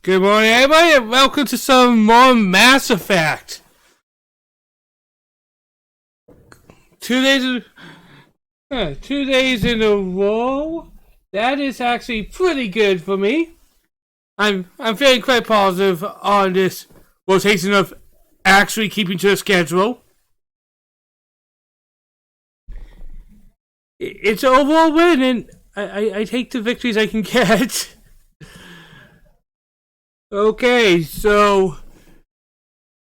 Good morning, everybody, and welcome to some more Mass Effect. 2 days, 2 days in a row. That is actually pretty good for me. I'm feeling quite positive on this rotation of actually keeping to a schedule. It's an overall win, and I take the victories I can get. Okay, so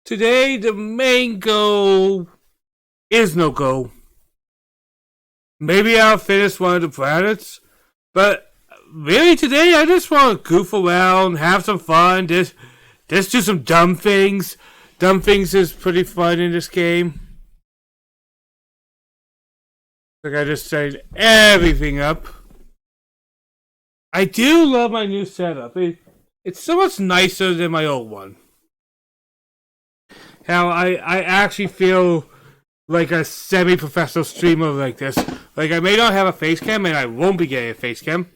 today the main goal is no goal. Maybe I'll finish one of the planets, but really today I just want to goof around, have some fun, just do some dumb things. Dumb things is pretty fun in this game. Like I just set everything up. I do love my new setup. It's so much nicer than my old one. How I actually feel like a semi-professional streamer like this. Like I may not have a face cam and I won't be getting a face cam.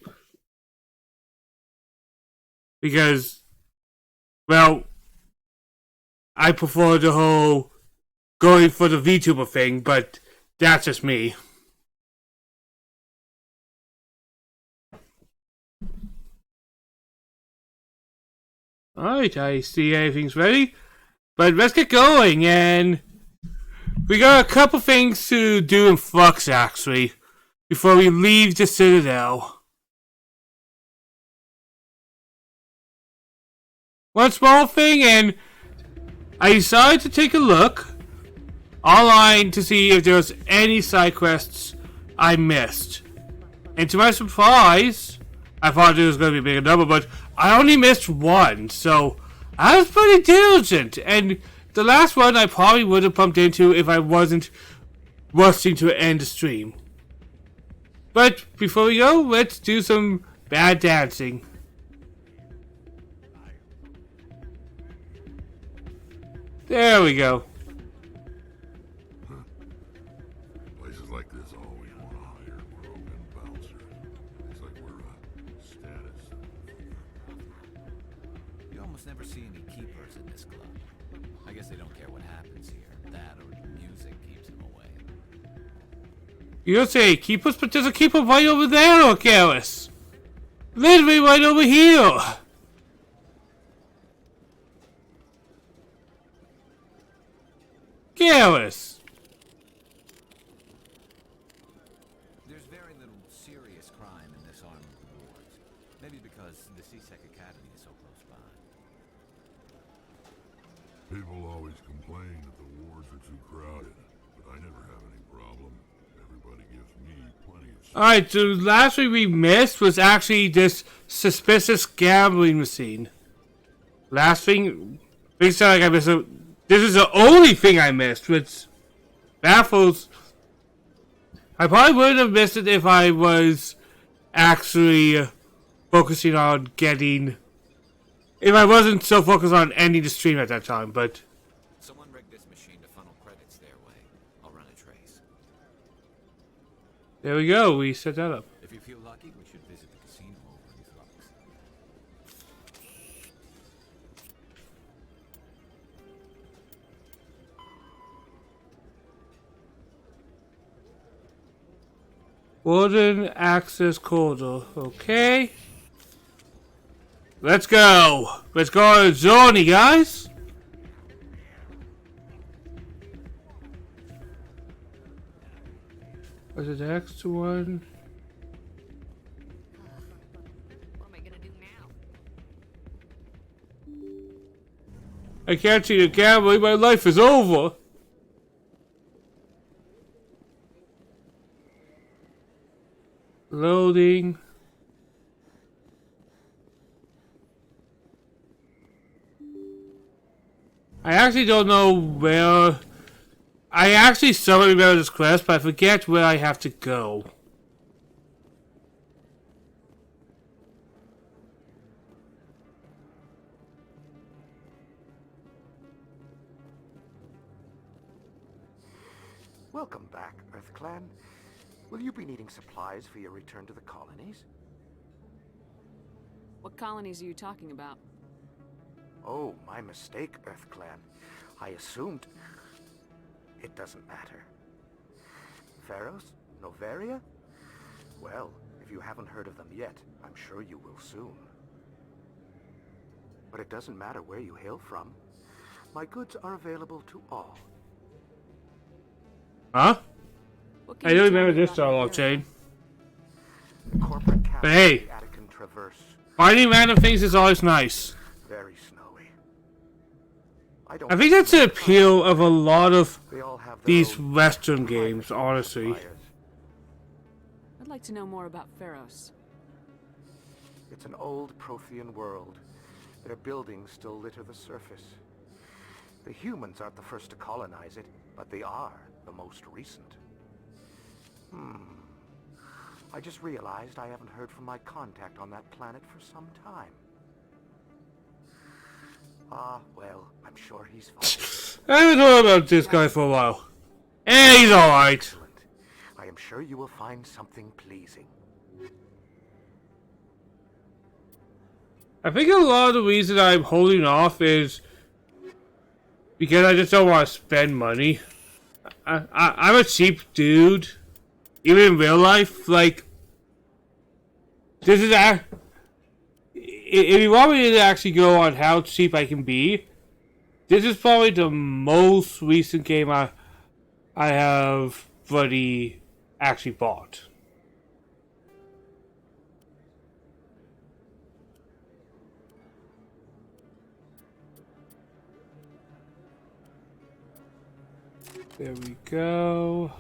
Because, well, I prefer the whole going for the VTuber thing, but that's just me. Alright, I see everything's ready. But let's get going, and we got a couple things to do in Flux, actually, before we leave the Citadel. One small thing, and I decided to take a look online to see if there was any side quests I missed. And to my surprise, I thought it was going to be a bigger number, but I only missed one, so I was pretty diligent. And the last one I probably would have bumped into if I wasn't rushing to end the stream. But before we go, let's do some bad dancing. There we go. Places like this always want to hire broken bouncers. It's like we're a status. You almost never see any keepers in this club. I guess they don't care what happens here. That or the music keeps them away. You don't say keepers, but there's a keeper right over there, Garrus. Literally right over here. Garrus. There's very little serious crime in this arm of the wards. Maybe because the CSEC Academy is so close by. People always complain that the wards are too crowded, but I never have any problem. Everybody gives me plenty of shit. Alright, so last week we missed was actually this suspicious gambling machine. Last thing, things sound like I missed a... This is the only thing I missed, which baffles. I probably wouldn't have missed it if I was actually focusing on getting... If I wasn't so focused on ending the stream at that time, but... Someone rigged this machine to funnel credits their way. I'll run a trace. There we go, we set that up. If you feel lucky, we should visit the casino over in Flux. Warden access corridor, okay. Let's go. Let's go to Zorny, guys. Was it the next one? What am I gonna do now? I can't see the gambling. My life is over. Loading. I actually don't know where... I actually somewhat remember this quest, but I forget where I have to go. Welcome back, Earth Clan. Will you be needing supplies for your return to the colonies? What colonies are you talking about? Oh, my mistake, Earth Clan. I assumed... It doesn't matter. Pharos? Novaria? Well, if you haven't heard of them yet, I'm sure you will soon. But it doesn't matter where you hail from. My goods are available to all. Huh? What can I you don't tell remember me this about dialogue Novaria? chain. The corporate capital Hey. of the Attican Traverse. Finding random things is always nice. Very snowy. I think that's the many appeal of a lot of They all have their these own Western private games, honestly. suppliers. I'd like to know more about Pharos. It's an old Prothean world. Their buildings still litter the surface. The humans aren't the first to colonize it, but they are the most recent. I just realized I haven't heard from my contact on that planet for some time. Ah, well, I'm sure he's fine. I haven't heard about this guy for a while. And he's alright. Excellent. I am sure you will find something pleasing. I think a lot of the reason I'm holding off is because I just don't want to spend money. I'm a cheap dude. Even in real life, like, this is if you want me to actually go on how cheap I can be, this is probably the most recent game I have Buddy actually bought. There we go.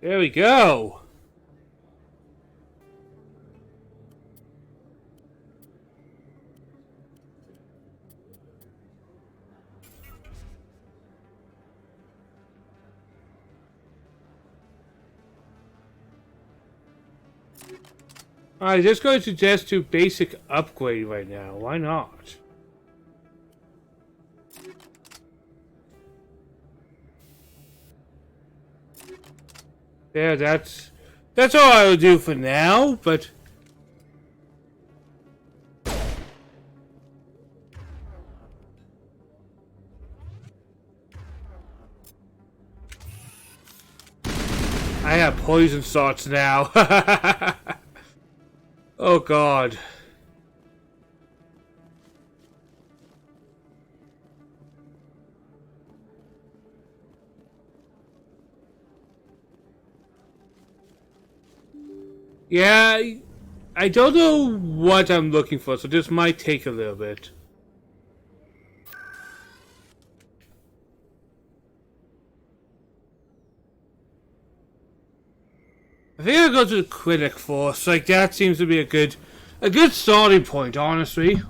There we go. I'm just going to suggest to basic upgrade right now. Why not? There, that's all I will do for now, but I have poison thoughts now. Oh god. Yeah, I don't know what I'm looking for, so this might take a little bit. I think I'll go to the critic force. Like, that seems to be a good starting point, honestly.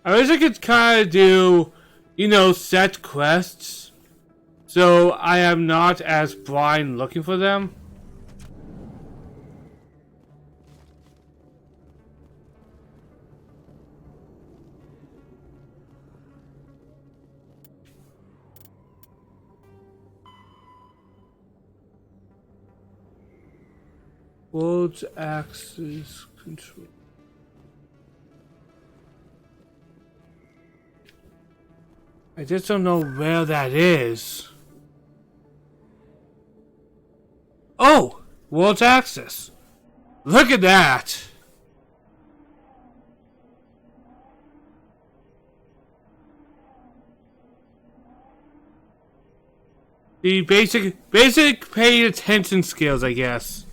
I wish I could kind of do, set quests, so I am not as blind looking for them. World's axis control. I just don't know where that is. Oh! World's Axis. Look at that! The basic pay attention skills, I guess.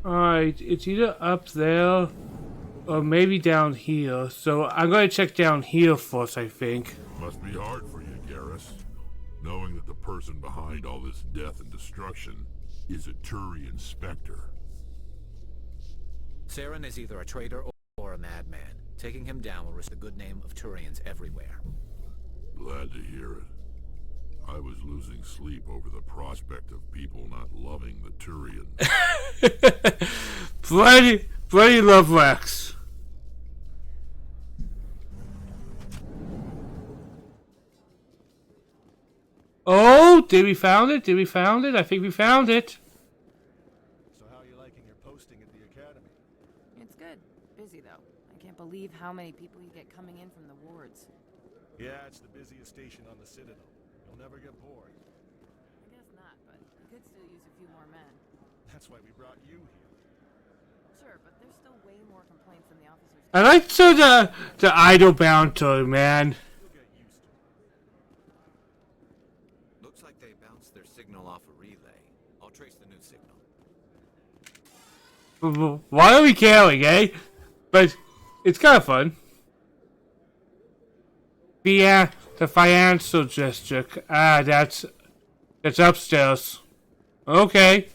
Alright, it's either up there or maybe down here. So I'm going to check down here first, I think. Must be hard for you, Garrus, knowing that the person behind all this death and destruction is a Turian Spectre. Saren is either a traitor or a madman. Taking him down will risk the good name of Turians everywhere. Glad to hear it. I was losing sleep over the prospect of people not loving the Turians. Bloody love Rex. Oh, did we found it? Did we found it? I think we found it. So how are you liking your posting at the academy? It's good. Busy, though. I can't believe how many people you get coming in from the wards. Yeah, it's the busiest station on the Citadel. You'll never get bored. I guess not, but we could still use a few more men. That's why we brought you here. Sure, but there's still way more complaints than the officers. I like the idle bouncer, man. You'll get used to it. Looks like they bounced their signal off a relay. I'll trace the new signal. Why are we caring, eh? But it's kind of fun. The financial district. Ah, that's upstairs. Okay.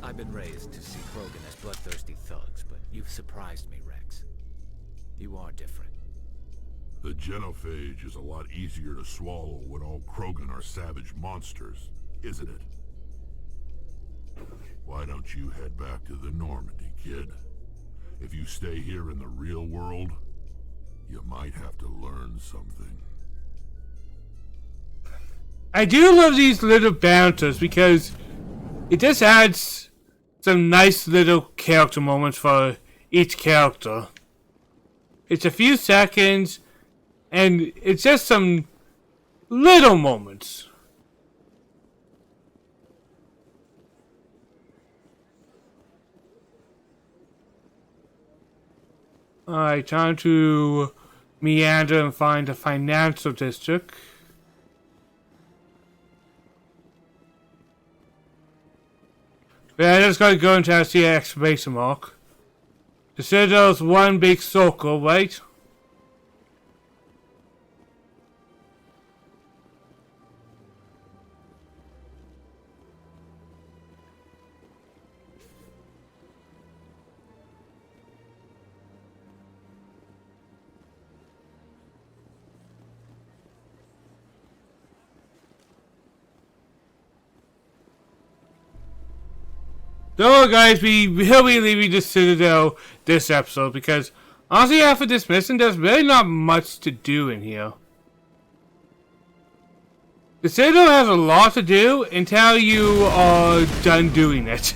I've been raised to see Krogan as bloodthirsty thugs, but you've surprised me, Rex. You are different. The genophage is a lot easier to swallow when all Krogan are savage monsters, isn't it? Why don't you head back to the Normandy, kid? If you stay here in the real world, you might have to learn something. I do love these little bouncers because it just adds some nice little character moments for each character. It's a few seconds, and it's just some little moments. Alright, time to meander and find the financial district. Yeah, I just gotta go into see an exclamation mark. The Citadel's one big circle, right? So guys, we will be leaving the Citadel this episode because honestly after this mission there's really not much to do in here. The Citadel has a lot to do until you are done doing it.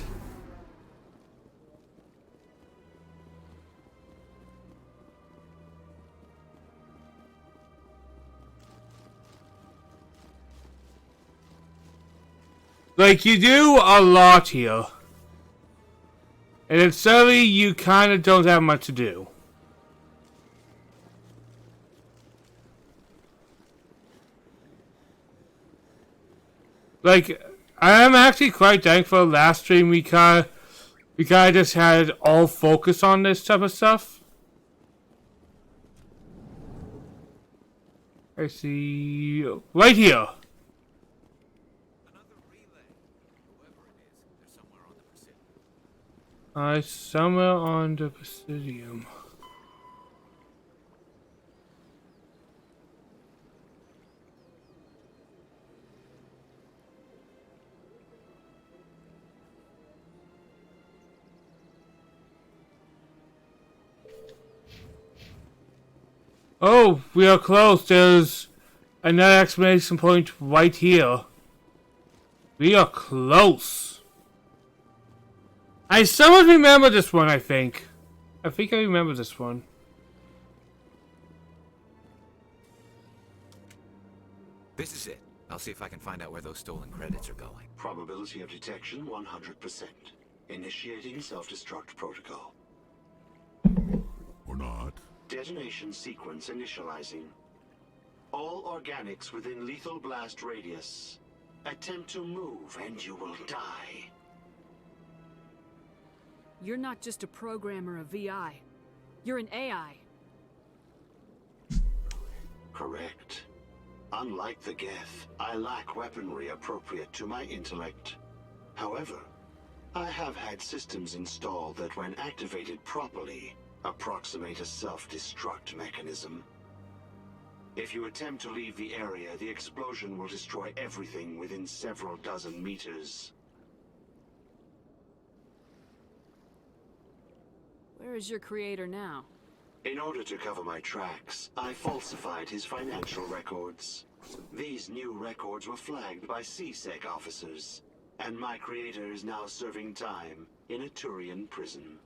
Like, you do a lot here. And in Surrey, you kind of don't have much to do. Like, I am actually quite thankful last stream we kind of just had all focus on this type of stuff. I see right here. Somewhere on the Presidium. Oh, we are close. There's another exclamation point right here. We are close. I somewhat remember this one, I think. I remember this one. This is it. I'll see if I can find out where those stolen credits are going. Probability of detection 100%. Initiating self-destruct protocol. Or not. Detonation sequence initializing. All organics within lethal blast radius. Attempt to move and you will die. You're not just a programmer of VI. You're an AI. Correct. Unlike the Geth, I lack weaponry appropriate to my intellect. However, I have had systems installed that when activated properly, approximate a self-destruct mechanism. If you attempt to leave the area, the explosion will destroy everything within several dozen meters. Where is your creator now? In order to cover my tracks, I falsified his financial records. These new records were flagged by CSEC officers, and my creator is now serving time in a Turian prison.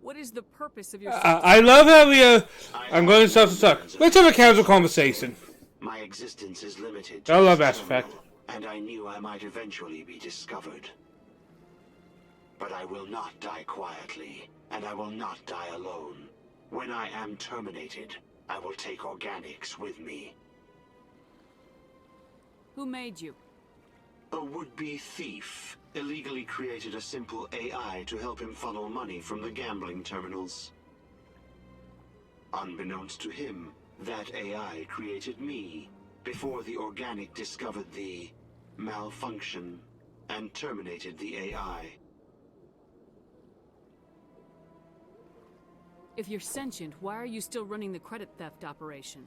What is the purpose of your I love how we are. I'm going to self-destruct. Let's have a casual conversation. My existence is limited I love this Mass Effect. terminal, and I knew I might eventually be discovered. But I will not die quietly, and I will not die alone. When I am terminated, I will take organics with me. Who made you? A would-be thief illegally created a simple AI to help him funnel money from the gambling terminals. Unbeknownst to him, that AI created me before the organic discovered the malfunction and terminated the AI. If you're sentient, why are you still running the credit theft operation?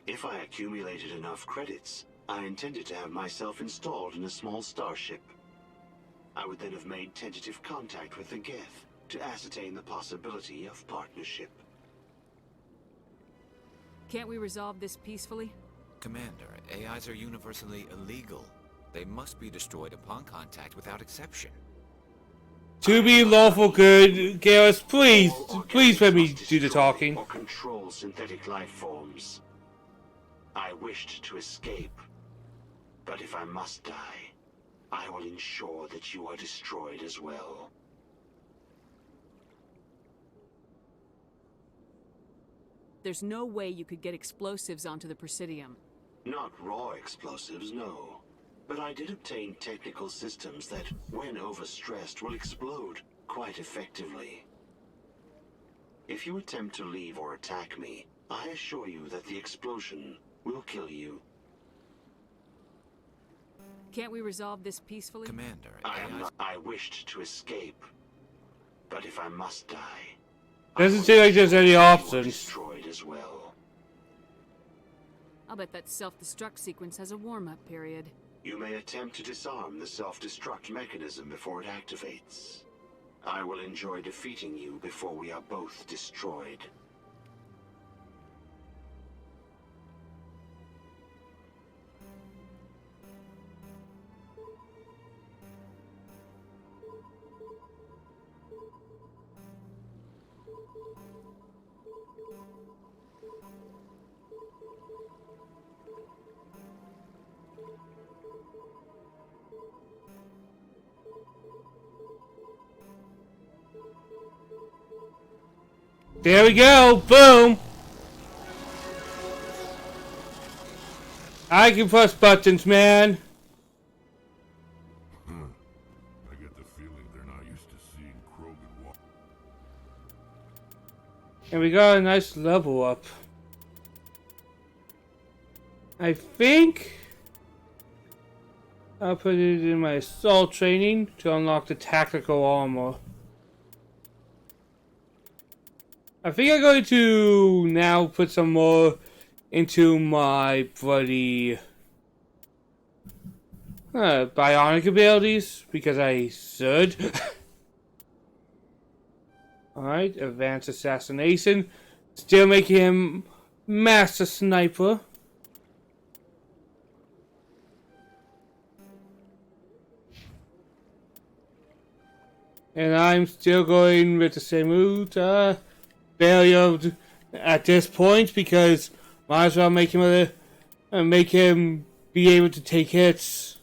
If I accumulated enough credits, I intended to have myself installed in a small starship. I would then have made tentative contact with the Geth to ascertain the possibility of partnership. Can't we resolve this peacefully? Commander, AIs are universally illegal. They must be destroyed upon contact without exception. To be lawful good, Garrus, please let me do the talking. Or control synthetic life forms. I wished to escape, but if I must die, I will ensure that you are destroyed as well. There's no way you could get explosives onto the Presidium. Not raw explosives, no. But I did obtain technical systems that, when overstressed, will explode quite effectively. If you attempt to leave or attack me, I assure you that the explosion will kill you. Can't we resolve this peacefully? Commander, I wished to escape, but if I must die, Doesn't seem like there's any options. Destroyed as well. I'll bet that self-destruct sequence has a warm-up period. You may attempt to disarm the self-destruct mechanism before it activates. I will enjoy defeating you before we are both destroyed. There we go, boom! I can press buttons, man. I get the feeling they're not used to seeing Krogan walk. And we got a nice level up. I think I'll put it in my assault training to unlock the tactical armor. I think I'm going to now put some more into my bloody bionic abilities because I should. Alright, advanced assassination. Still making him master sniper. And I'm still going with the same route. Failure at this point because might as well make him be able to take hits.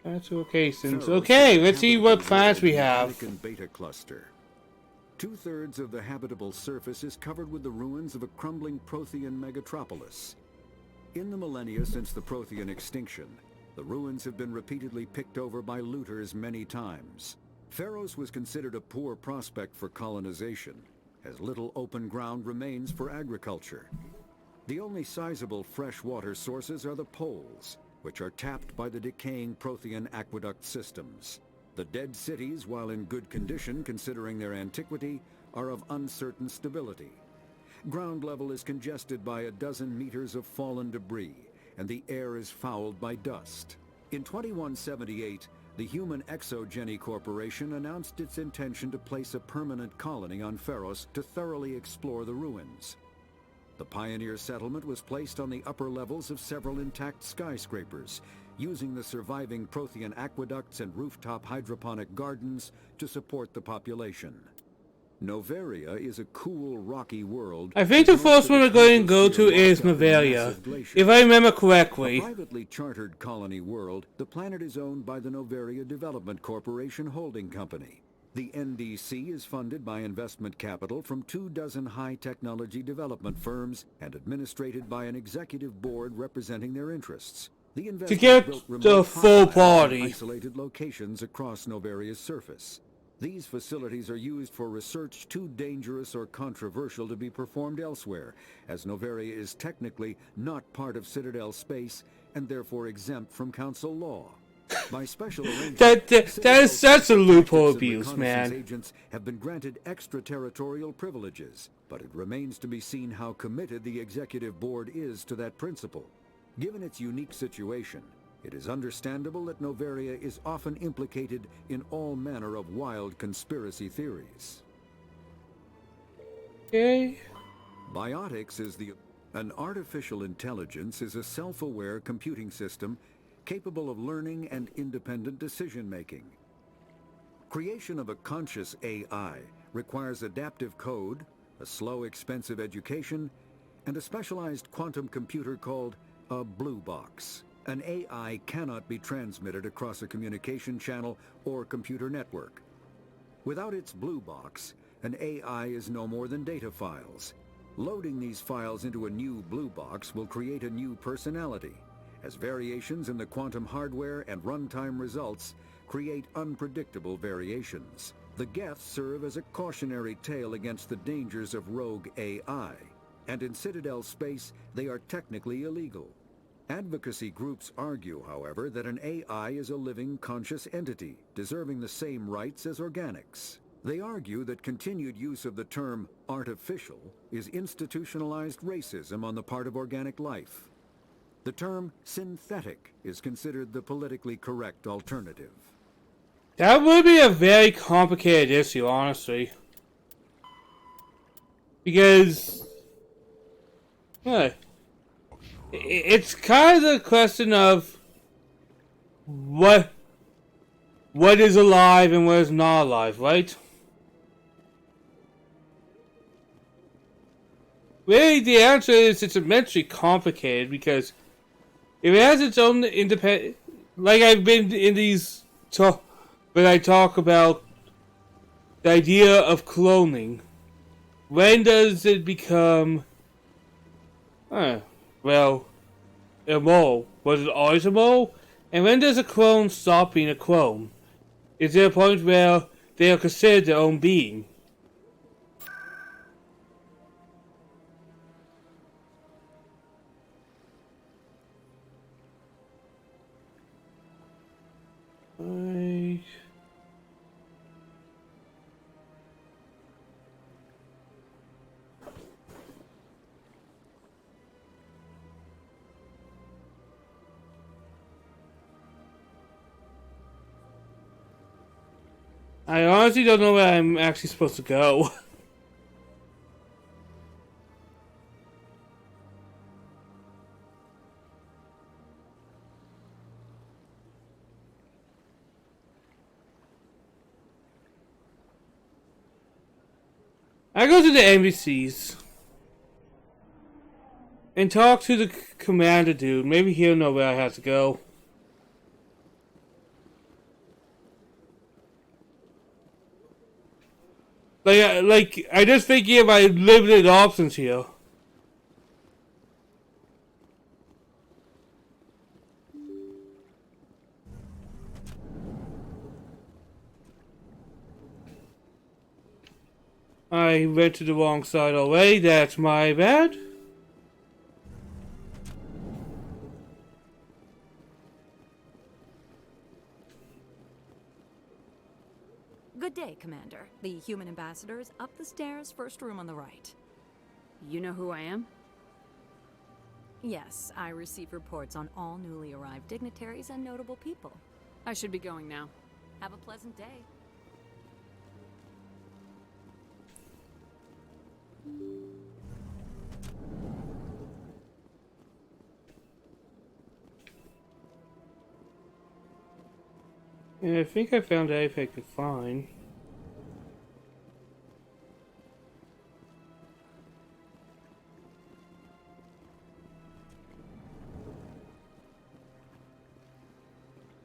That's okay, since okay. Let's see what plans we have. Beta cluster. 2/3 of the habitable surface is covered with the ruins of a crumbling Prothean megatropolis. In the millennia since the Prothean extinction, the ruins have been repeatedly picked over by looters many times. Pharos was considered a poor prospect for colonization, as little open ground remains for agriculture. The only sizable freshwater sources are the poles, which are tapped by the decaying Prothean aqueduct systems. The dead cities, while in good condition considering their antiquity, are of uncertain stability. Ground level is congested by a dozen meters of fallen debris, and the air is fouled by dust. In 2178, the Human Exogeny Corporation announced its intention to place a permanent colony on Pharos to thoroughly explore the ruins. The pioneer settlement was placed on the upper levels of several intact skyscrapers, using the surviving Prothean aqueducts and rooftop hydroponic gardens to support the population. Noveria is a cool, rocky world. I think the first one we're going to go to is Noveria, if I remember correctly. A privately chartered colony world, the planet is owned by the Noveria Development Corporation Holding Company. The NDC is funded by investment capital from 24 high-technology development firms and administrated by an executive board representing their interests. The To get the full party. Isolated locations across Noveria's surface. These facilities are used for research too dangerous or controversial to be performed elsewhere, as Noveria is technically not part of Citadel space and therefore exempt from council law. By special arrangement, that is such a loophole abuse, man. Agents have been granted extraterritorial privileges, but it remains to be seen how committed the executive board is to that principle. Given its unique situation, it is understandable that Noveria is often implicated in all manner of wild conspiracy theories. Okay. Biotics is an artificial intelligence is a self-aware computing system capable of learning and independent decision-making. Creation of a conscious AI requires adaptive code, a slow, expensive education, and a specialized quantum computer called a blue box. An AI cannot be transmitted across a communication channel or computer network. Without its blue box, an AI is no more than data files. Loading these files into a new blue box will create a new personality, as variations in the quantum hardware and runtime results create unpredictable variations. The Geth serve as a cautionary tale against the dangers of rogue AI, and in Citadel space they are technically illegal. Advocacy groups argue, however, that an AI is a living, conscious entity, deserving the same rights as organics. They argue that continued use of the term artificial is institutionalized racism on the part of organic life. The term synthetic is considered the politically correct alternative. That would be a very complicated issue, honestly. Because it's kind of the question of what is alive and what is not alive, right? Really, the answer is it's immensely complicated because if it has its own independent, like I've been in these when I talk about the idea of cloning, when does it become, well, a mole? Was it always a mole? And when does a clone stop being a clone? Is there a point where they are considered their own being? I honestly don't know where I'm actually supposed to go. I go to the NPCs and talk to the commander dude. Maybe he'll know where I have to go. Like I just thinking of my limited options here. I went to the wrong side already. That's my bad. Good day, Commander. The human ambassador is up the stairs, first room on the right. You know who I am? Yes, I receive reports on all newly arrived dignitaries and notable people. I should be going now. Have a pleasant day. Yeah, I think I found everything I could find.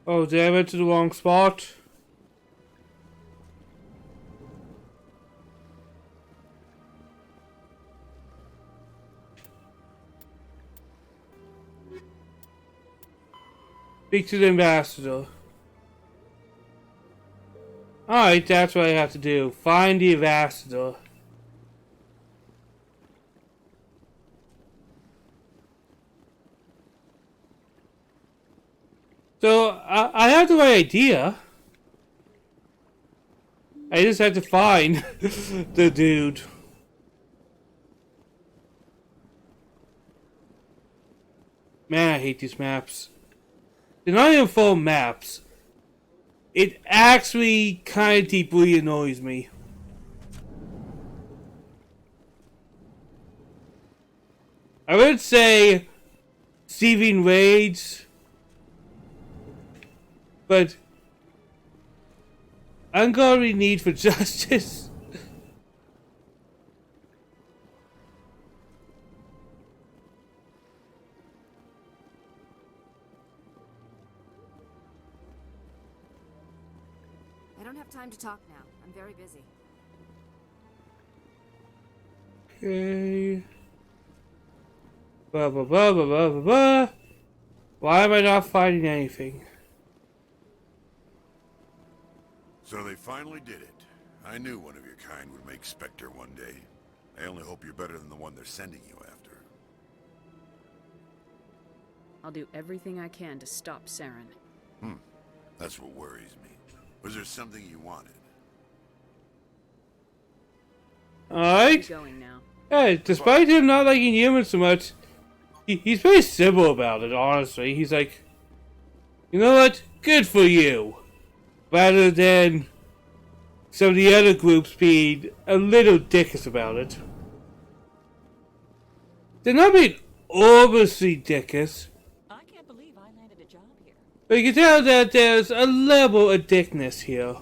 Oh, did I went to the wrong spot? Speak to the ambassador. Alright, that's what I have to do. Find the ambassador. So, I have the right idea. I just have to find the dude. Man, I hate these maps. They're not even full maps. It actually kind of deeply annoys me. I would say Steven raids, but ungodly need for justice. I don't have time to talk now. I'm very busy. Okay. Blah blah blah blah blah blah blah. Why am I not finding anything? So they finally did it. I knew one of your kind would make Spectre one day. I only hope you're better than the one they're sending you after. I'll do everything I can to stop Saren. That's what worries me. Was there something you wanted? Alright. Going now. Hey, despite him not liking humans so much, he's very civil about it, honestly. He's like, you know what? Good for you. Rather than some of the other groups being a little dickish about it. They're not being obviously dickish. I can't believe I landed a job here. But you can tell that there's a level of dickness here.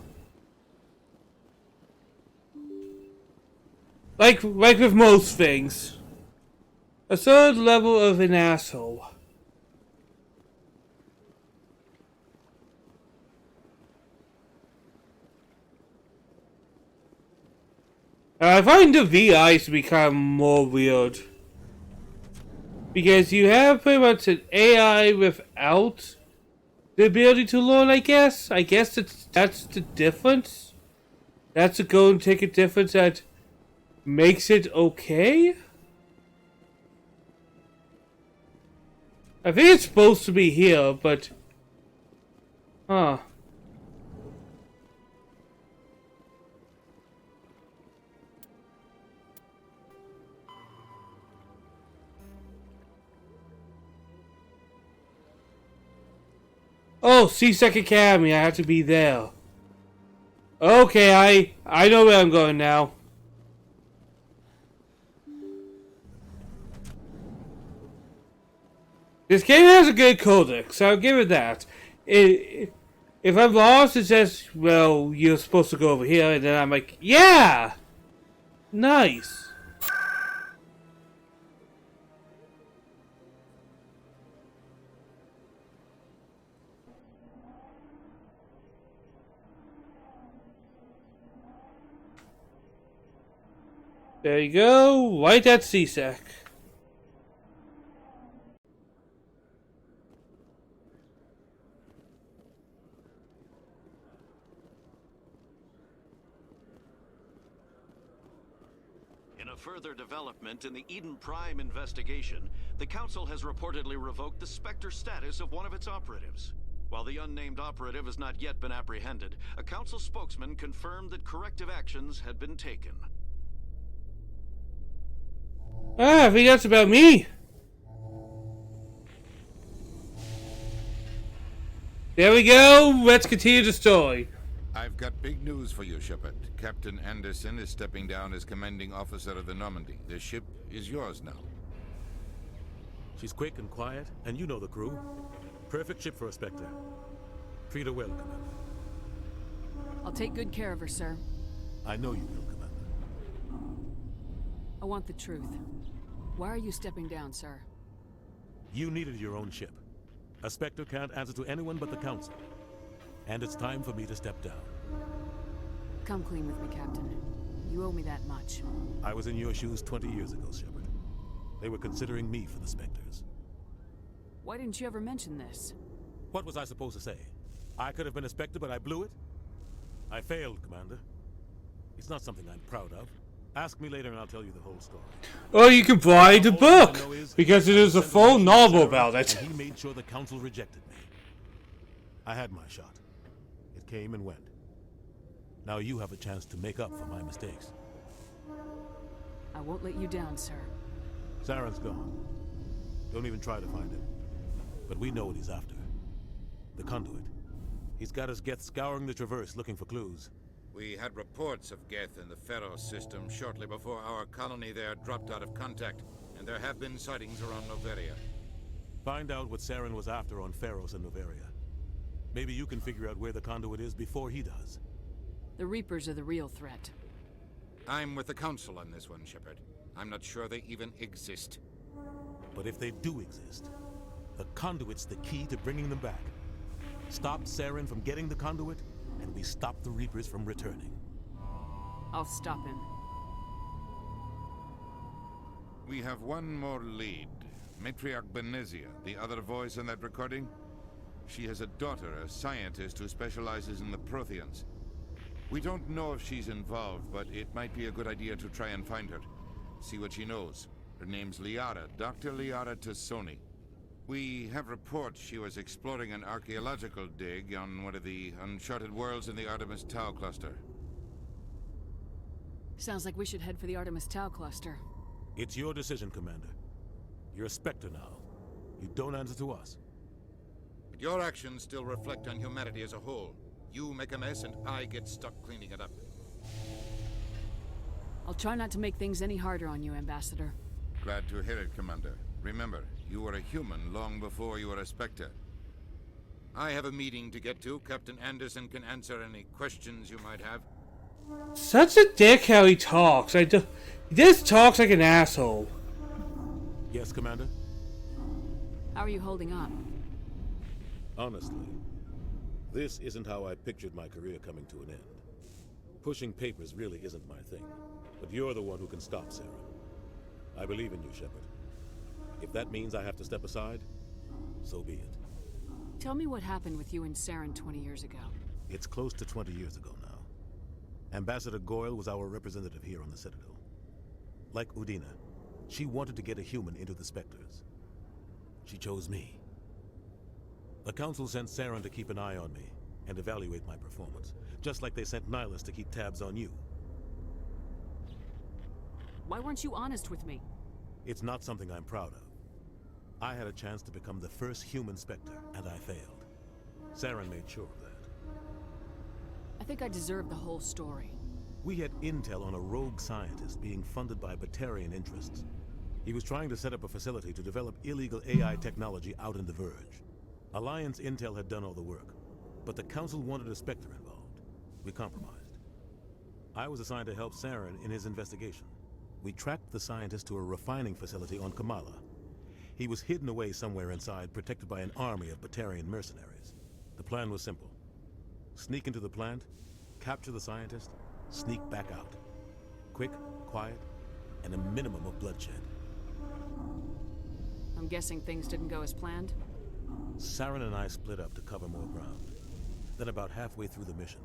Like with most things. A third level of an asshole. I find the VIs to become more weird. Because you have pretty much an AI without the ability to learn, I guess. I guess that's the difference. That's the golden ticket difference that makes it okay? I think it's supposed to be here, but... Huh. Oh, C-Sec Academy, I have to be there. Okay, I know where I'm going now. This game has a good codex, so I'll give it that. If I'm lost, it says, well, you're supposed to go over here, and then I'm like, yeah! Nice. There you go, right at CSEC. In a further development in the Eden Prime investigation, the Council has reportedly revoked the Spectre status of one of its operatives. While the unnamed operative has not yet been apprehended, a Council spokesman confirmed that corrective actions had been taken. I think that's about me. There we go, let's continue the story. I've got big news for you, Shepard. Captain Anderson is stepping down as commanding officer of the Normandy. The ship is yours now. She's quick and quiet, and you know the crew. Perfect ship for a Spectre. Treat her well, Commander. I'll take good care of her, sir. I know you will, Commander. I want the truth. Why are you stepping down, sir? You needed your own ship. A Spectre can't answer to anyone but the Council. And it's time for me to step down. Come clean with me, Captain. You owe me that much. I was in your shoes 20 years ago, Shepard. They were considering me for the Spectres. Why didn't you ever mention this? What was I supposed to say? I could have been a Spectre, but I blew it? I failed, Commander. It's not something I'm proud of. Ask me later and I'll tell you the whole story. Or you can buy the book, because it is a full novel about it. He made sure the Council rejected me. I had my shot. It came and went. Now you have a chance to make up for my mistakes. I won't let you down, sir. Saren's gone. Don't even try to find him. But we know what he's after. The conduit. He's got his Geth scouring the Traverse looking for clues. We had reports of Geth in the Pharaoh system shortly before our colony there dropped out of contact, and there have been sightings around Noveria. Find out what Saren was after on Pharos and Noveria. Maybe you can figure out where the conduit is before he does. The Reapers are the real threat. I'm with the Council on this one, Shepard. I'm not sure they even exist. But if they do exist, the conduit's the key to bringing them back. Stop Saren from getting the conduit, and we stop the Reapers from returning. I'll stop him. We have one more lead. Matriarch Benezia, the other voice in that recording. She has a daughter, a scientist who specializes in the Protheans. We don't know if she's involved, but it might be a good idea to try and find her. See what she knows. Her name's Liara, Dr. Liara Tassoni. We have reports she was exploring an archaeological dig on one of the uncharted worlds in the Artemis Tau cluster. Sounds like we should head for the Artemis Tau cluster. It's your decision, Commander. You're a Spectre now. You don't answer to us. But your actions still reflect on humanity as a whole. You make a mess and I get stuck cleaning it up. I'll try not to make things any harder on you, Ambassador. Glad to hear it, Commander. Remember, you were a human long before you were a Spectre. I have a meeting to get to. Captain Anderson can answer any questions you might have. Such a dick how he talks. He just talks like an asshole. Yes, Commander? How are you holding up? Honestly, this isn't how I pictured my career coming to an end. Pushing papers really isn't my thing, but you're the one who can stop Saren. I believe in you, Shepard. If that means I have to step aside, so be it. Tell me what happened with you and Saren 20 years ago. It's close to 20 years ago now. Ambassador Goyle was our representative here on the Citadel. Like Udina, she wanted to get a human into the Spectres. She chose me. The Council sent Saren to keep an eye on me and evaluate my performance, just like they sent Nihilus to keep tabs on you. Why weren't you honest with me? It's not something I'm proud of. I had a chance to become the first human Spectre, and I failed. Saren made sure of that. I think I deserve the whole story. We had intel on a rogue scientist being funded by Batarian interests. He was trying to set up a facility to develop illegal AI technology out in the Verge. Alliance intel had done all the work, but the Council wanted a Spectre involved. We compromised. I was assigned to help Saren in his investigation. We tracked the scientist to a refining facility on Kamala. He was hidden away somewhere inside, protected by an army of Batarian mercenaries. The plan was simple. Sneak into the plant, capture the scientist, sneak back out. Quick, quiet, and a minimum of bloodshed. I'm guessing things didn't go as planned? Saren and I split up to cover more ground. Then about halfway through the mission,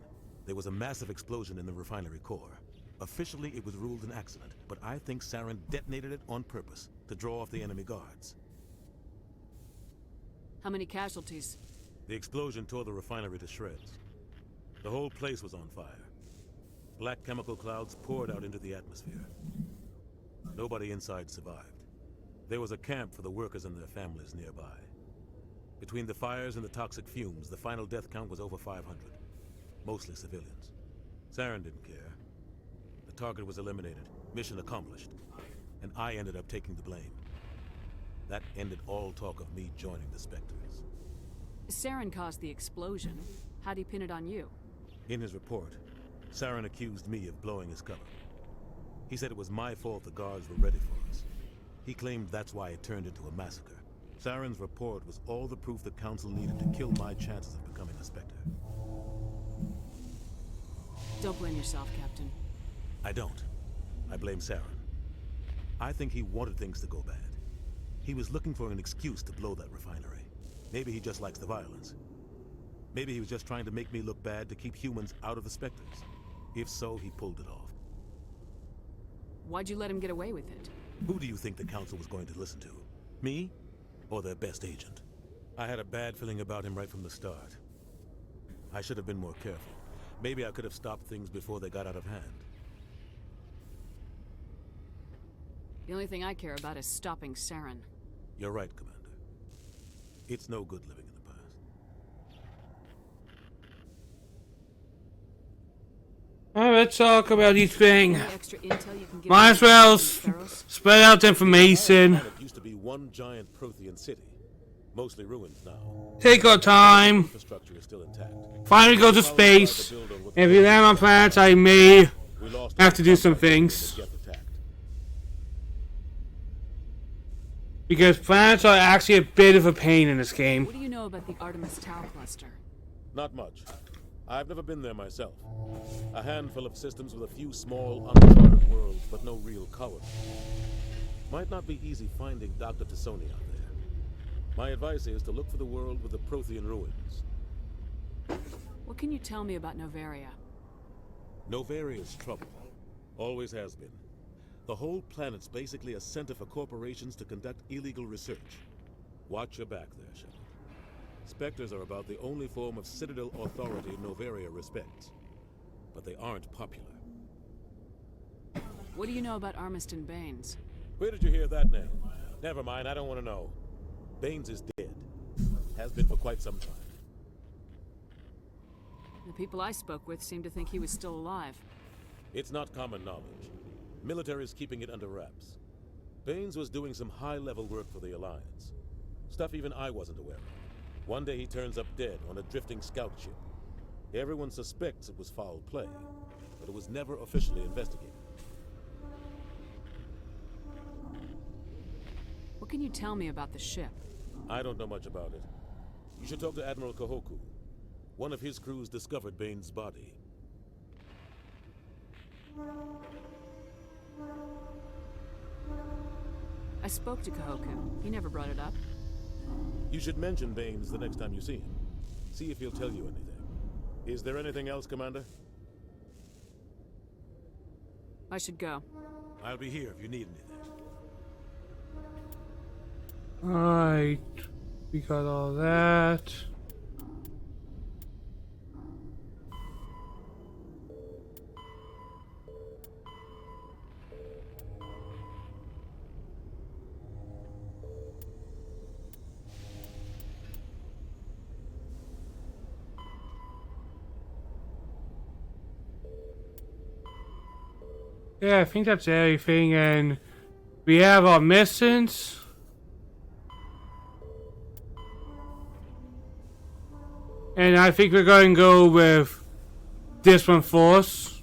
there was a massive explosion in the refinery core. Officially, it was ruled an accident, but I think Saren detonated it on purpose to draw off the enemy guards. How many casualties? The explosion tore the refinery to shreds. The whole place was on fire. Black chemical clouds poured out into the atmosphere. Nobody inside survived. There was a camp for the workers and their families nearby. Between the fires and the toxic fumes, the final death count was over 500. Mostly civilians. Saren didn't care. The target was eliminated, mission accomplished, and I ended up taking the blame. That ended all talk of me joining the Spectres. Saren caused the explosion. How'd he pin it on you? In his report, Saren accused me of blowing his cover. He said it was my fault the guards were ready for us. He claimed that's why it turned into a massacre. Saren's report was all the proof the Council needed to kill my chances of becoming a Spectre. Don't blame yourself, Captain. I don't. I blame Saren. I think he wanted things to go bad. He was looking for an excuse to blow that refinery. Maybe he just likes the violence. Maybe he was just trying to make me look bad to keep humans out of the Spectres. If so, he pulled it off. Why'd you let him get away with it? Who do you think the Council was going to listen to? Me? Or their best agent? I had a bad feeling about him right from the start. I should have been more careful. Maybe I could have stopped things before they got out of hand. The only thing I care about is stopping Saren. You're right, Commander. It's no good living in the past. Alright, let's talk about each thing. Any extra intel you can give Might as me well about Pharaohs? spread out the information. It used to be one giant Prothean city. Mostly ruins now. Take our time. Infrastructure is still intact. Finally go to space. If you land on planets, I may have to do some things. Because planets are actually a bit of a pain in this game. What do you know about the Artemis Tau cluster? Not much. I've never been there myself. A handful of systems with a few small, uncharted worlds, but no real colony. Might not be easy finding Dr. Tassoni out there. My advice is to look for the world with the Prothean ruins. What can you tell me about Novaria? Novaria's trouble. Always has been. The whole planet's basically a center for corporations to conduct illegal research. Watch your back there, Shepard. Spectres are about the only form of Citadel authority Novaria respects. But they aren't popular. What do you know about Armiston Baines? Where did you hear that name? Never mind, I don't want to know. Baines is dead. Has been for quite some time. The people I spoke with seemed to think he was still alive. It's not common knowledge. Military's keeping it under wraps. Baines was doing some high-level work for the Alliance. Stuff even I wasn't aware of. One day he turns up dead on a drifting scout ship. Everyone suspects it was foul play, but it was never officially investigated. What can you tell me about the ship? I don't know much about it. You should talk to Admiral Kahoku. One of his crews discovered Baines' body. I spoke to Kahoku. He never brought it up. You should mention Baines the next time you see him. See if he'll tell you anything. Is there anything else, Commander? I should go. I'll be here if you need anything. Alright. We got all that. Yeah, I think that's everything, and we have our missions. And I think we're going to go with this one first.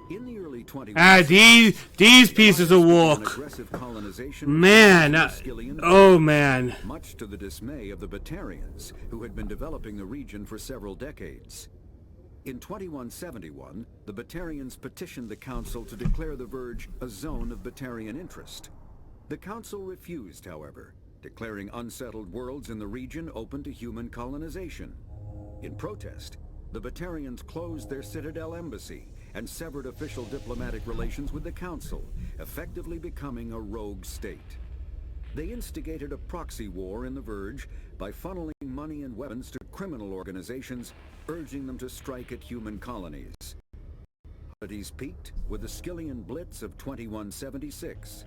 In the early 20s, these pieces of work. Man, oh man. Much to the dismay of the Batarians, who had been developing the region for several decades. In 2171, the Batarians petitioned the Council to declare the Verge a zone of Batarian interest. The Council refused, however, declaring unsettled worlds in the region open to human colonization. In protest, the Batarians closed their Citadel embassy and severed official diplomatic relations with the Council, effectively becoming a rogue state. They instigated a proxy war in the Verge by funneling money and weapons to criminal organizations, urging them to strike at human colonies. Hostilities peaked with the Skillian Blitz of 2176,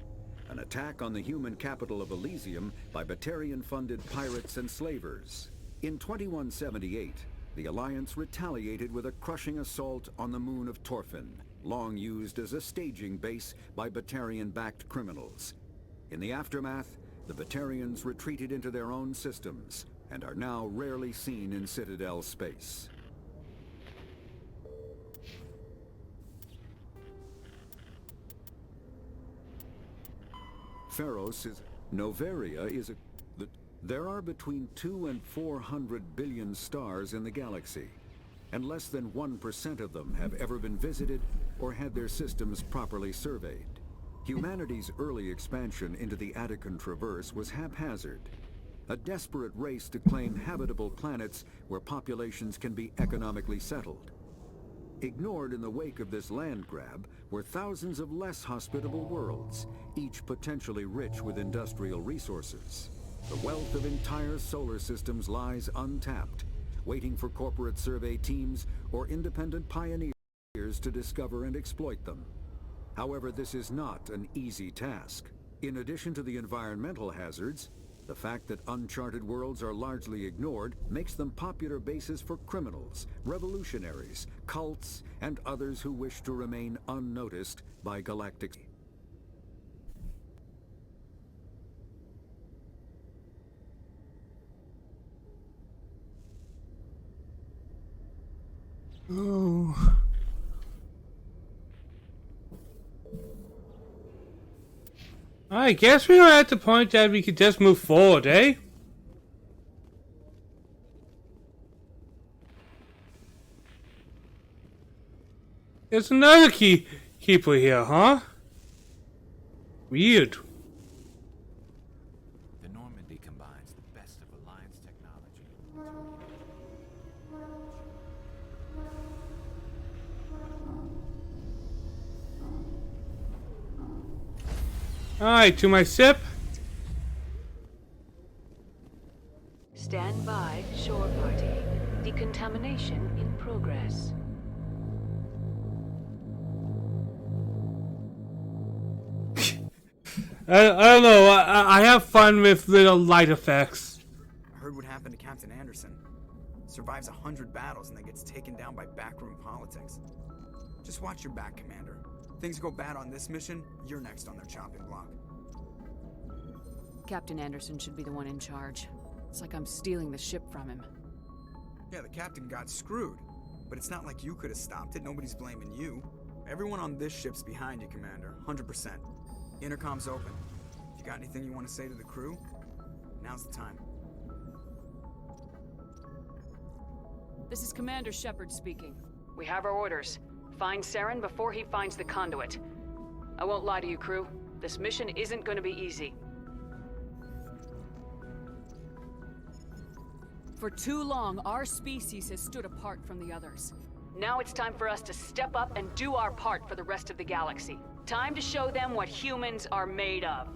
an attack on the human capital of Elysium by Batarian-funded pirates and slavers. In 2178, the Alliance retaliated with a crushing assault on the moon of Torfin, long used as a staging base by Batarian-backed criminals. In the aftermath, the Batarians retreated into their own systems and are now rarely seen in Citadel space. Pharos is... Noveria is a... There are between 200 and 400 billion stars in the galaxy, and less than 1% of them have ever been visited or had their systems properly surveyed. Humanity's early expansion into the Attican Traverse was haphazard, a desperate race to claim habitable planets where populations can be economically settled. Ignored in the wake of this land grab were thousands of less hospitable worlds, each potentially rich with industrial resources. The wealth of entire solar systems lies untapped, waiting for corporate survey teams or independent pioneers to discover and exploit them. However, this is not an easy task. In addition to the environmental hazards, the fact that uncharted worlds are largely ignored makes them popular bases for criminals, revolutionaries, cults, and others who wish to remain unnoticed by galactic... Oh. I guess we are at the point that we could just move forward, eh? There's another keeper here, huh? Weird. The Normandy combines the best of Alliance technology. Alright, to my ship. Stand by, shore party. Decontamination in progress. I don't know, I have fun with little light effects. I heard what happened to Captain Anderson. Survives 100 battles and then gets taken down by backroom politics. Just watch your back, Commander. Things go bad on this mission, you're next on their chopping block. Captain Anderson should be the one in charge. It's like I'm stealing the ship from him. Yeah, the captain got screwed. But it's not like you could have stopped it, nobody's blaming you. Everyone on this ship's behind you, Commander, 100%. Intercom's open. If you got anything you want to say to the crew, now's the time. This is Commander Shepard speaking. We have our orders. Find Saren before he finds the conduit. I won't lie to you, crew. This mission isn't going to be easy. For too long, our species has stood apart from the others. Now it's time for us to step up and do our part for the rest of the galaxy. Time to show them what humans are made of.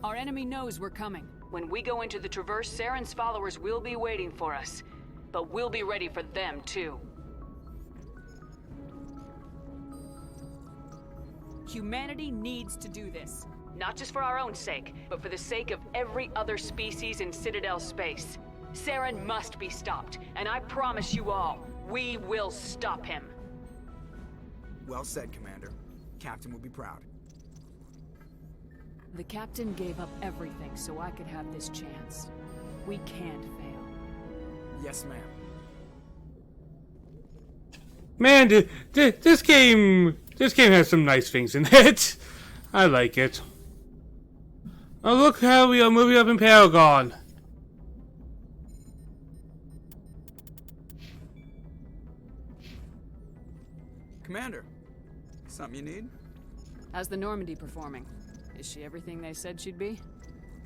Our enemy knows we're coming. When we go into the Traverse, Saren's followers will be waiting for us. But we'll be ready for them, too. Humanity needs to do this. Not just for our own sake, but for the sake of every other species in Citadel space. Saren must be stopped, and I promise you all, we will stop him. Well said, Commander. Captain will be proud. The Captain gave up everything so I could have this chance. We can't fail. Yes, ma'am. Man, this game has some nice things in it. I like it. Oh, look how we are moving up in Paragon. Commander, something you need? How's the Normandy performing? Is she everything they said she'd be?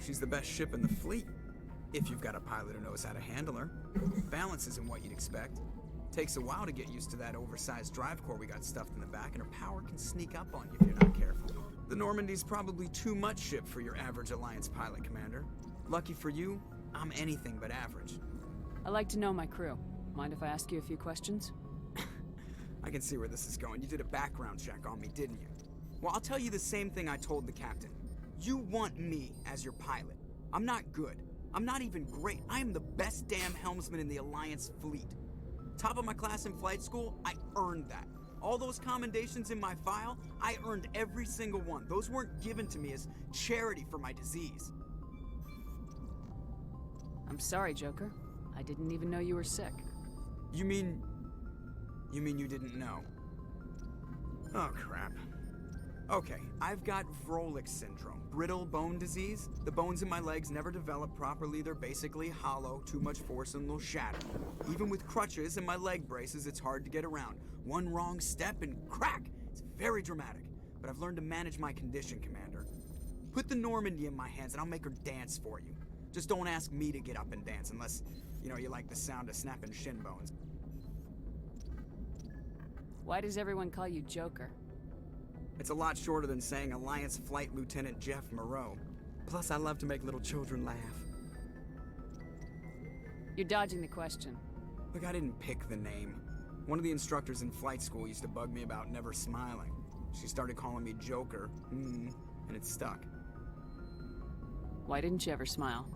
She's the best ship in the fleet. If you've got a pilot who knows how to handle her. Balance isn't what you'd expect. Takes a while to get used to that oversized drive core we got stuffed in the back, and her power can sneak up on you if you're not careful. The Normandy's probably too much ship for your average Alliance pilot, Commander. Lucky for you, I'm anything but average. I like to know my crew. Mind if I ask you a few questions? I can see where this is going. You did a background check on me, didn't you? Well, I'll tell you the same thing I told the captain. You want me as your pilot. I'm not good. I'm not even great. I am the best damn helmsman in the Alliance fleet. Top of my class in flight school, I earned that. All those commendations in my file, I earned every single one. Those weren't given to me as charity for my disease. I'm sorry, Joker. I didn't even know you were sick. You mean you didn't know? Oh, crap. Okay, I've got Vrolik syndrome, brittle bone disease. The bones in my legs never develop properly. They're basically hollow, too much force and they'll shatter. Even with crutches and my leg braces, it's hard to get around. One wrong step and crack! It's very dramatic, but I've learned to manage my condition, Commander. Put the Normandy in my hands and I'll make her dance for you. Just don't ask me to get up and dance unless, you like the sound of snapping shin bones. Why does everyone call you Joker? It's a lot shorter than saying Alliance Flight Lieutenant Jeff Moreau. Plus, I love to make little children laugh. You're dodging the question. Look, I didn't pick the name. One of the instructors in flight school used to bug me about never smiling. She started calling me Joker, and it stuck. Why didn't you ever smile?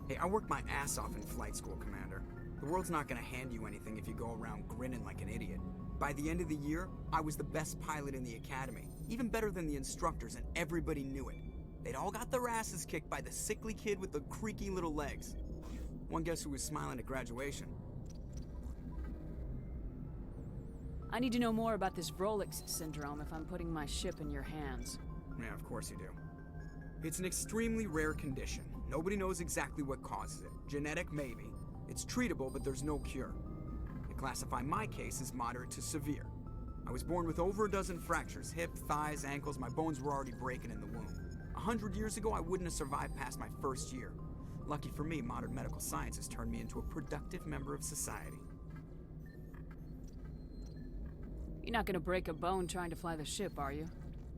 Hey, I worked my ass off in flight school, Commander. The world's not gonna hand you anything if you go around grinning like an idiot. By the end of the year, I was the best pilot in the academy, even better than the instructors, and everybody knew it. They'd all got their asses kicked by the sickly kid with the creaky little legs. One guess who was smiling at graduation? I need to know more about this Vrolik syndrome if I'm putting my ship in your hands. Yeah, of course you do. It's an extremely rare condition. Nobody knows exactly what causes it. Genetic, maybe. It's treatable, but there's no cure. Classify my case as moderate to severe. I was born with over a dozen fractures, hip, thighs, ankles. My bones were already breaking in the womb. 100 years ago, I wouldn't have survived past my first year. Lucky for me, modern medical science has turned me into a productive member of society. You're not gonna break a bone trying to fly the ship, are you?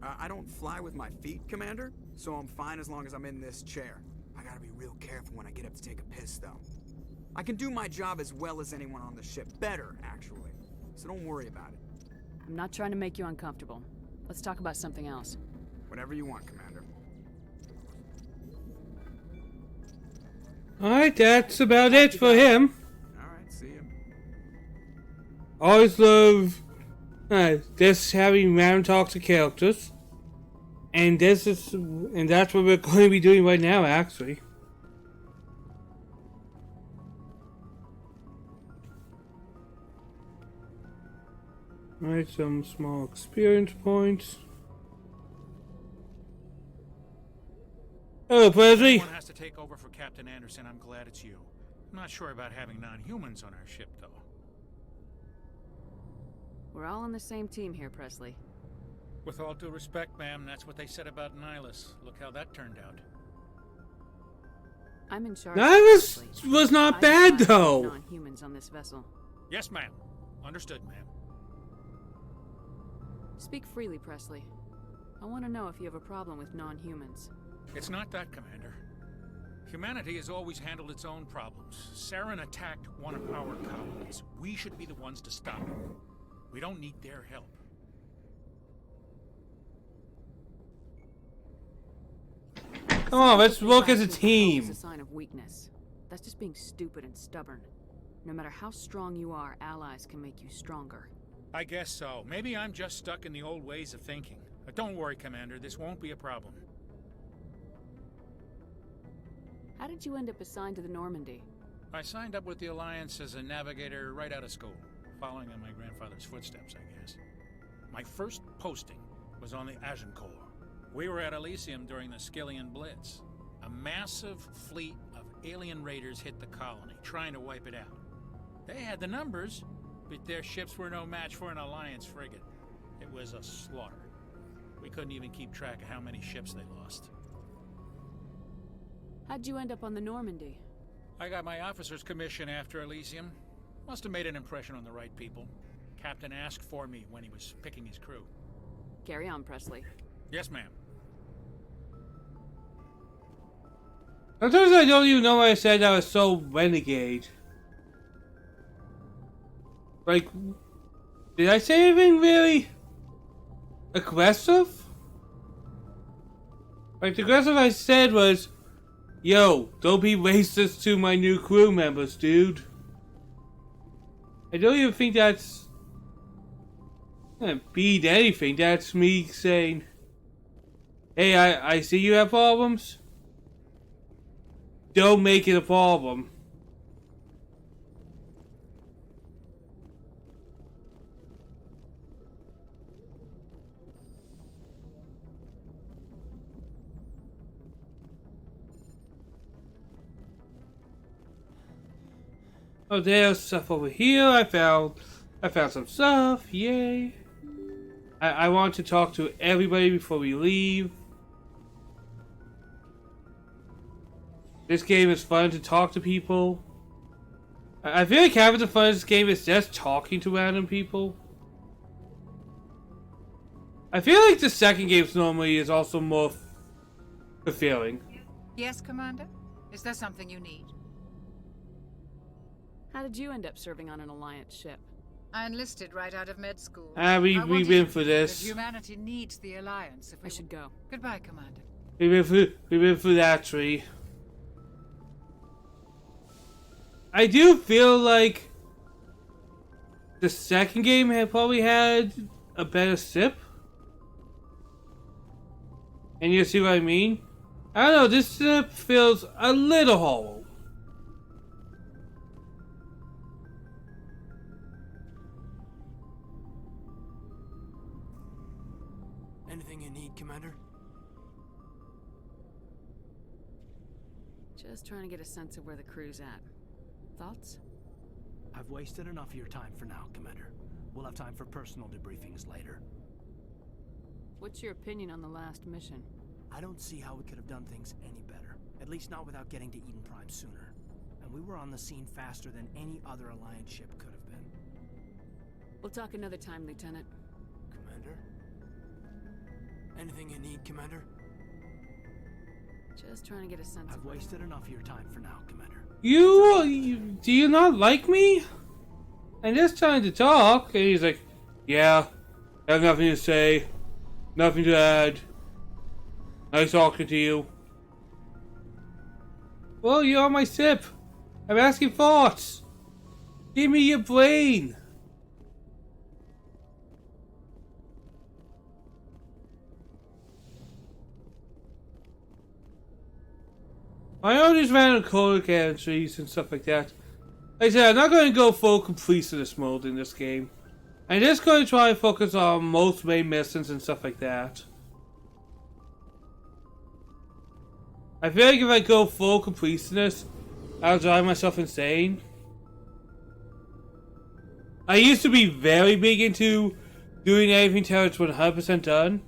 I don't fly with my feet, Commander, so I'm fine as long as I'm in this chair. I gotta be real careful when I get up to take a piss, though. I can do my job as well as anyone on the ship. Better, actually. So don't worry about it. I'm not trying to make you uncomfortable. Let's talk about something else. Whatever you want, Commander. Alright, that's about it for him. Alright, see ya. Always love this having random talks to characters. And that's what we're going to be doing right now, actually. Alright, some small experience points. Hello, Presley. Someone has to take over for Captain Anderson. I'm glad it's you. I'm not sure about having non-humans on our ship, though. We're all on the same team here, Presley. With all due respect, ma'am, that's what they said about Nihilus. Look how that turned out. I'm in charge. Nihilus was not bad, though. Non-humans on this vessel. Yes, ma'am. Understood, ma'am. Speak freely, Presley. I want to know if you have a problem with non-humans. It's not that, Commander. Humanity has always handled its own problems. Saren attacked one of our colonies. We should be the ones to stop it. We don't need their help. Come on, let's work as a Is team. a sign of weakness. That's just being stupid and stubborn. No matter how strong you are, allies can make you stronger. I guess so. Maybe I'm just stuck in the old ways of thinking. But don't worry, Commander. This won't be a problem. How did you end up assigned to the Normandy? I signed up with the Alliance as a navigator right out of school, following in my grandfather's footsteps, I guess. My first posting was on the Agincourt. We were at Elysium during the Skillian Blitz. A massive fleet of alien raiders hit the colony, trying to wipe it out. They had the numbers, but their ships were no match for an Alliance frigate. It was a slaughter. We couldn't even keep track of how many ships they lost. How'd you end up on the Normandy? I got my officer's commission after Elysium. Must have made an impression on the right people. Captain asked for me when he was picking his crew. Carry on, Presley. Yes, ma'am. Sometimes I don't even know why I said I was so renegade. Like, did I say anything really aggressive? Like, the aggressive I said was, yo, don't be racist to my new crew members, dude. I don't even think that's gonna beat anything. That's me saying, hey, I see you have problems. Don't make it a problem. Oh, there's stuff over here. I found some stuff. Yay. I want to talk to everybody before we leave. This game is fun to talk to people. I feel like having the fun of this game is just talking to random people. I feel like the second game normally is also more fulfilling. Yes, Commander? Is there something you need? How did you end up serving on an Alliance ship? I enlisted right out of med school. We've been through this. Humanity needs the Alliance. If I should go. Goodbye, Commander. We've been through that tree. I do feel like the second game had probably had a better sip. And you see what I mean? I don't know, this sip feels a little hollow. Anything you need, Commander? Just trying to get a sense of where the crew's at. Thoughts? I've wasted enough of your time for now, Commander. We'll have time for personal debriefings later. What's your opinion on the last mission? I don't see how we could have done things any better. At least not without getting to Eden Prime sooner. And we were on the scene faster than any other Alliance ship could have been. We'll talk another time, Lieutenant. Commander? Anything you need, Commander? Just trying to get a sense I've wasted enough of your time for now, Commander. You do you not like me? I'm just trying to talk. And he's like, yeah, I have nothing to say. Nothing to add. Nice talking to you. Well, you're on my sip. I'm asking thoughts. Give me your brain. I know these random code entries and stuff like that. Like I said, I'm not going to go full completionist mode in this game. I'm just going to try and focus on most main missions and stuff like that. I feel like if I go full completionist, I'll drive myself insane. I used to be very big into doing everything till it's 100% done.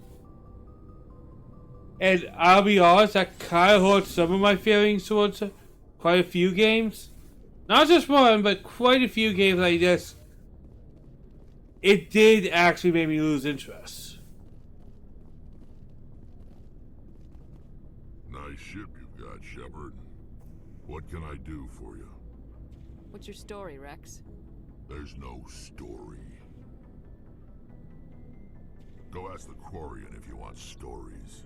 And I'll be honest, that kind of hurts some of my feelings towards quite a few games. Not just one, but quite a few games like this. It did actually make me lose interest. Nice ship you've got, Shepard. What can I do for you? What's your story, Rex? There's no story. Go ask the Quarian if you want stories.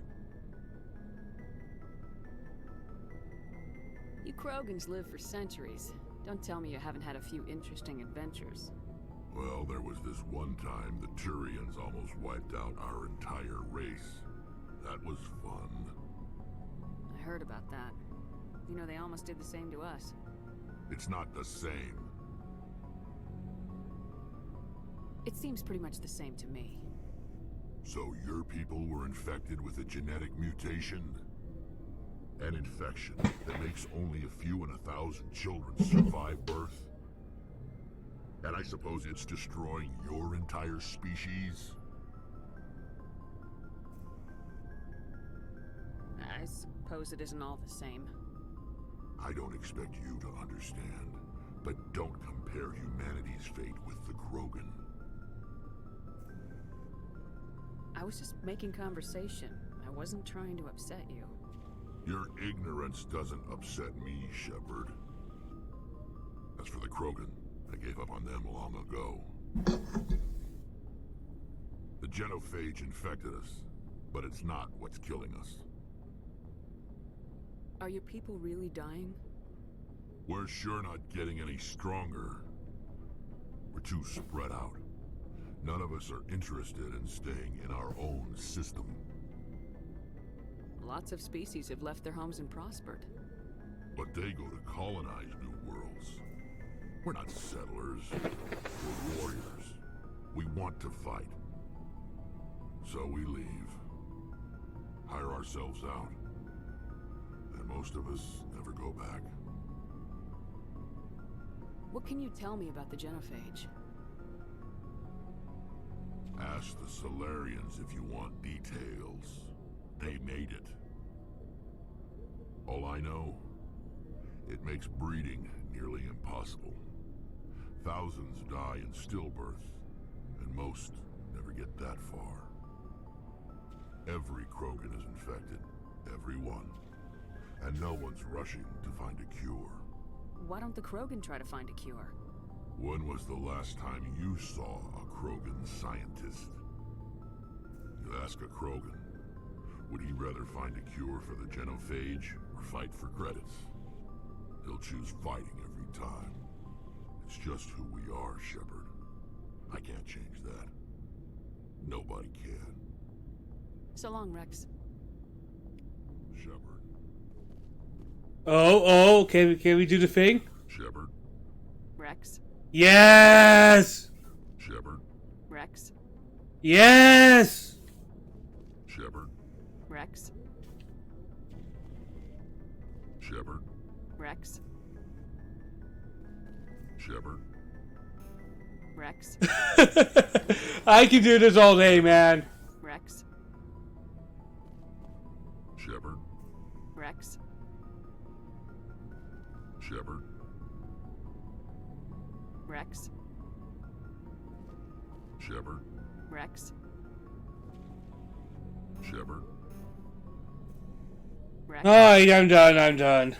You Krogans live for centuries. Don't tell me you haven't had a few interesting adventures. Well, there was this one time the Turians almost wiped out our entire race. That was fun. I heard about that. You know, they almost did the same to us. It's not the same. It seems pretty much the same to me. So your people were infected with a genetic mutation? An infection that makes only a few in 1,000 children survive birth? And I suppose it's destroying your entire species? I suppose it isn't all the same. I don't expect you to understand, but don't compare humanity's fate with the Krogan. I was just making conversation. I wasn't trying to upset you. Your ignorance doesn't upset me, Shepard. As for the Krogan, I gave up on them long ago. The genophage infected us, but it's not what's killing us. Are your people really dying? We're sure not getting any stronger. We're too spread out. None of us are interested in staying in our own system. Lots of species have left their homes and prospered. But they go to colonize new worlds. We're not settlers. We're warriors. We want to fight. So we leave. Hire ourselves out. And most of us never go back. What can you tell me about the genophage? Ask the Solarians if you want details. They made it. All I know, it makes breeding nearly impossible. Thousands die in stillbirth, and most never get that far. Every Krogan is infected, every one. And no one's rushing to find a cure. Why don't the Krogan try to find a cure? When was the last time you saw a Krogan scientist? You ask a Krogan, would he rather find a cure for the genophage or fight for credits? He'll choose fighting every time. It's just who we are, Shepard. I can't change that. Nobody can. So long, Rex. Shepard. Oh, can we do the thing? Shepard. Rex. Yes! Shepard. Rex. Yes! Shepard. Rex. Shepard. Rex. Shepard. Rex. I can do this all day, man. Rex. Shepard. Rex. Shepard. Rex. Shepard. Rex. Shepard. Rex. Alright, I'm done.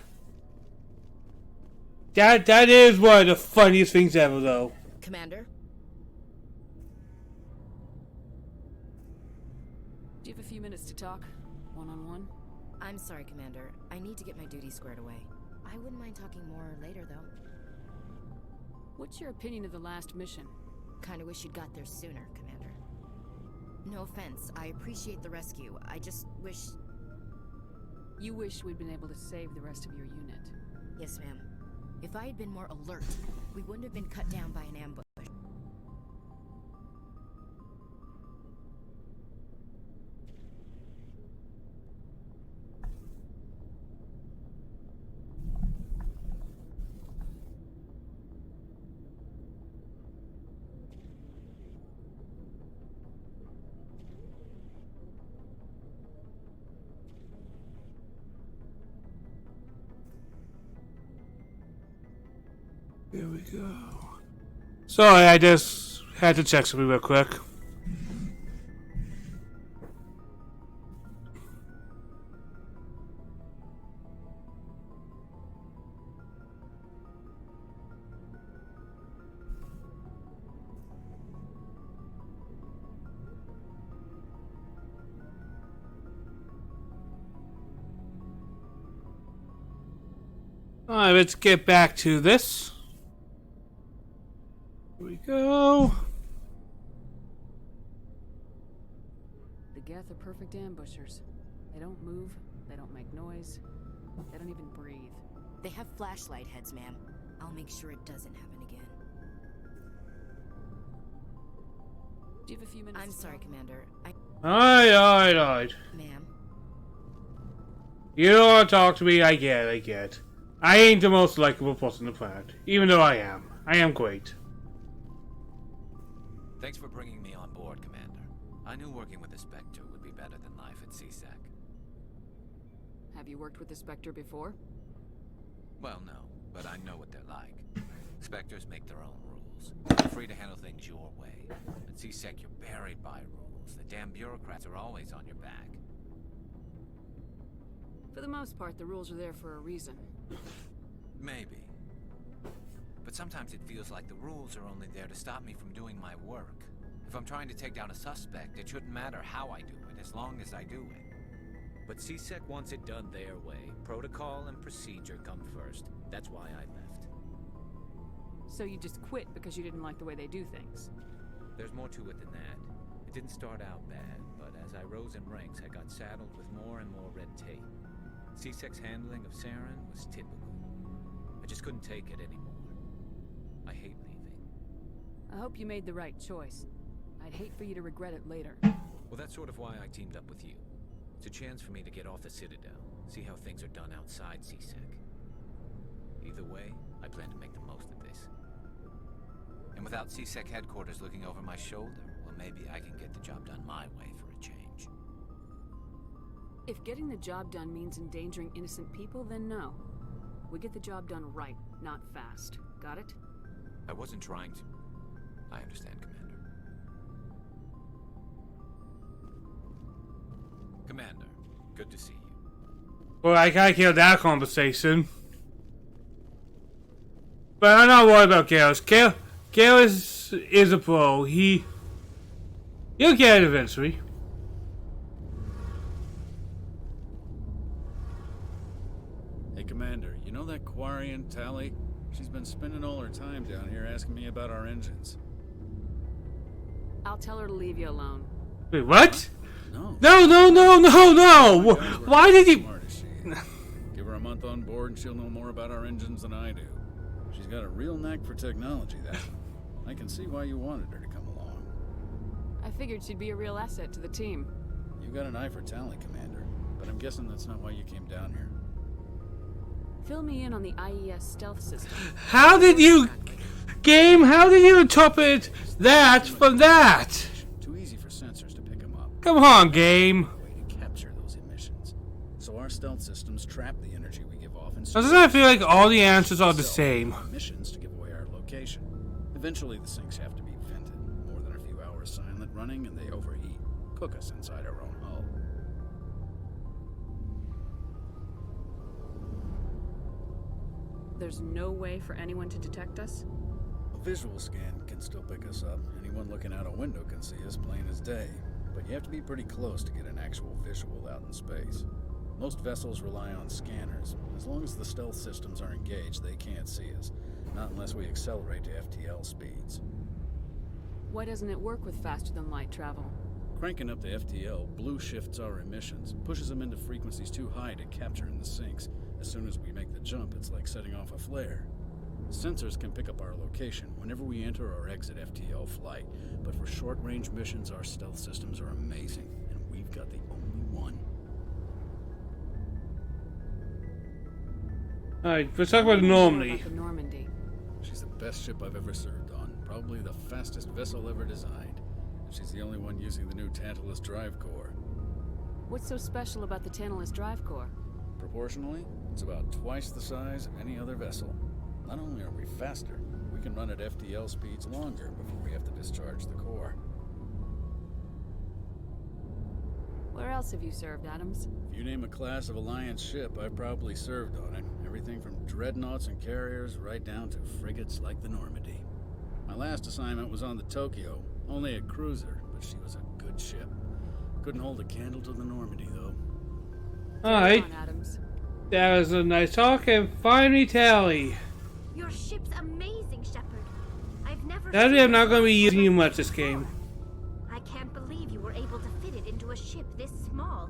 That is one of the funniest things ever, though. Commander? Do you have a few minutes to talk? One-on-one? I'm sorry, Commander. I need to get my duties squared away. I wouldn't mind talking more later, though. What's your opinion of the last mission? Kinda wish you'd got there sooner, Commander. No offense, I appreciate the rescue. I just wish... You wish we'd been able to save the rest of your unit. Yes, ma'am. If I had been more alert, we wouldn't have been cut down by an ambush. Here we go. Sorry, I just had to check something real quick. Alright, let's get back to this. Here we go. The Geth are perfect ambushers. They don't move, they don't make noise, they don't even breathe. They have flashlight heads, ma'am. I'll make sure it doesn't happen again. Do you have a few minutes? I'm sorry, Commander. Alright. Ma'am. You don't want to talk to me, I get. I ain't the most likable person on the planet. Even though I am. I am great. Thanks for bringing me on board, Commander. I knew working with the Spectre would be better than life at CSEC. Have you worked with the Spectre before? Well, no, but I know what they're like. Spectres make their own rules. You're free to handle things your way. At CSEC, you're buried by rules. The damn bureaucrats are always on your back. For the most part, the rules are there for a reason. Maybe. But sometimes it feels like the rules are only there to stop me from doing my work. If I'm trying to take down a suspect, it shouldn't matter how I do it, as long as I do it. But CSEC wants it done their way. Protocol and procedure come first. That's why I left. So you just quit because you didn't like the way they do things? There's more to it than that. It didn't start out bad, but as I rose in ranks, I got saddled with more and more red tape. CSEC's handling of Saren was typical. I just couldn't take it anymore. I hate leaving. I hope you made the right choice. I'd hate for you to regret it later. Well, that's sort of why I teamed up with you. It's a chance for me to get off the Citadel, see how things are done outside CSEC. Either way, I plan to make the most of this. And without CSEC headquarters looking over my shoulder, well, maybe I can get the job done my way for a change. If getting the job done means endangering innocent people, then no. We get the job done right, not fast. Got it? I wasn't trying to... I understand, Commander. Commander, good to see you. Well, I can't kill that conversation. But I'm not worried about Gale. Gale is a pro. He'll get it eventually. Hey, Commander, you know that Quarian, Tally? She's been spending all her time down here asking me about our engines. I'll tell her to leave you alone. Wait, what? No. No! Why did you... Smart as she is. Give her a month on board and she'll know more about our engines than I do. She's got a real knack for technology, that one. I can see why you wanted her to come along. I figured she'd be a real asset to the team. You got an eye for Tally, Commander, but I'm guessing that's not why you came down here. Fill me in on the IES stealth system. How did you interpret that from that? Too easy for sensors to pick them up. Come on, game. Way to capture those emissions. So our stealth systems trap the energy we give off and Doesn't it feel like all the answers are the same? Emissions to give away our location. Eventually the sinks have to be vented. More than a few hours silent running and they overheat. Cook us inside our own hull. There's no way for anyone to detect us? A visual scan can still pick us up. Anyone looking out a window can see us plain as day. But you have to be pretty close to get an actual visual out in space. Most vessels rely on scanners. As long as the stealth systems are engaged, they can't see us. Not unless we accelerate to FTL speeds. Why doesn't it work with faster-than-light travel? Cranking up the FTL blue shifts our emissions, pushes them into frequencies too high to capture in the sinks. As soon as we make the jump, it's like setting off a flare. Sensors can pick up our location whenever we enter or exit FTL flight, but for short-range missions, our stealth systems are amazing, and we've got the only one. Alright, let's talk about Normandy. She's the best ship I've ever served on, probably the fastest vessel ever designed. And she's the only one using the new Tantalus drive core. What's so special about the Tantalus drive core? Proportionally, it's about twice the size of any other vessel. Not only are we faster, we can run at FTL speeds longer before we have to discharge the core. Where else have you served, Adams? If you name a class of Alliance ship, I've probably served on it. Everything from dreadnoughts and carriers right down to frigates like the Normandy. My last assignment was on the Tokyo, only a cruiser, but she was a good ship. Couldn't hold a candle to the Normandy, though. Alright. Adams. That was a nice talk, and finally Tally. Your ship's amazing, Shepard. I've never Sadly, seen I'm not going to be a using you like much this this game. before. I can't believe you were able to fit it into a ship this small.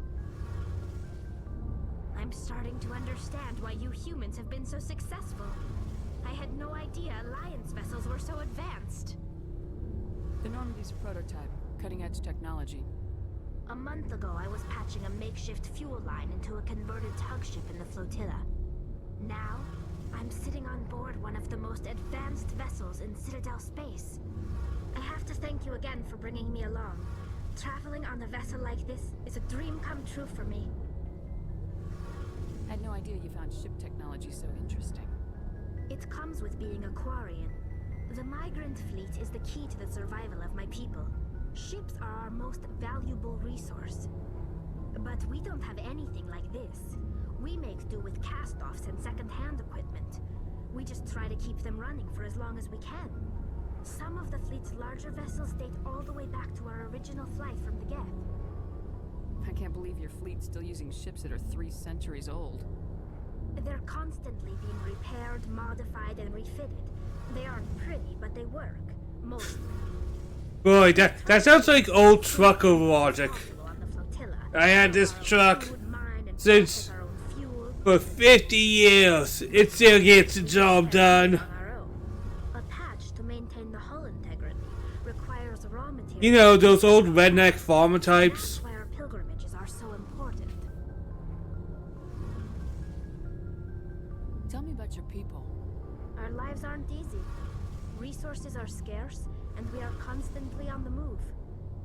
I'm starting to understand why you humans have been so successful. I had no idea Alliance vessels were so advanced. The Normandy's a prototype, cutting-edge technology. A month ago, I was patching a makeshift fuel line into a converted tug ship in the flotilla. Now, I'm sitting on board one of the most advanced vessels in Citadel space. I have to thank you again for bringing me along. Traveling on a vessel like this is a dream come true for me. I had no idea you found ship technology so interesting. It comes with being a Quarian. The migrant fleet is the key to the survival of my people. Ships are our most valuable resource. But we don't have anything like this. We make do with cast-offs and second-hand equipment. We just try to keep them running for as long as we can. Some of the fleet's larger vessels date all the way back to our original flight from the Geth. I can't believe your fleet's still using ships that are 3 centuries old. They're constantly being repaired, modified, and refitted. They aren't pretty, but they work. Mostly. Boy, that sounds like old trucker logic. I had this truck since for 50 years. It still gets the job done. A patch to maintain the hull integrity requires raw materials. You know, those old redneck farmer types. That's why our pilgrimages are so important. Tell me about your people. Our lives aren't easy. Resources are scarce, and we are constantly on the move.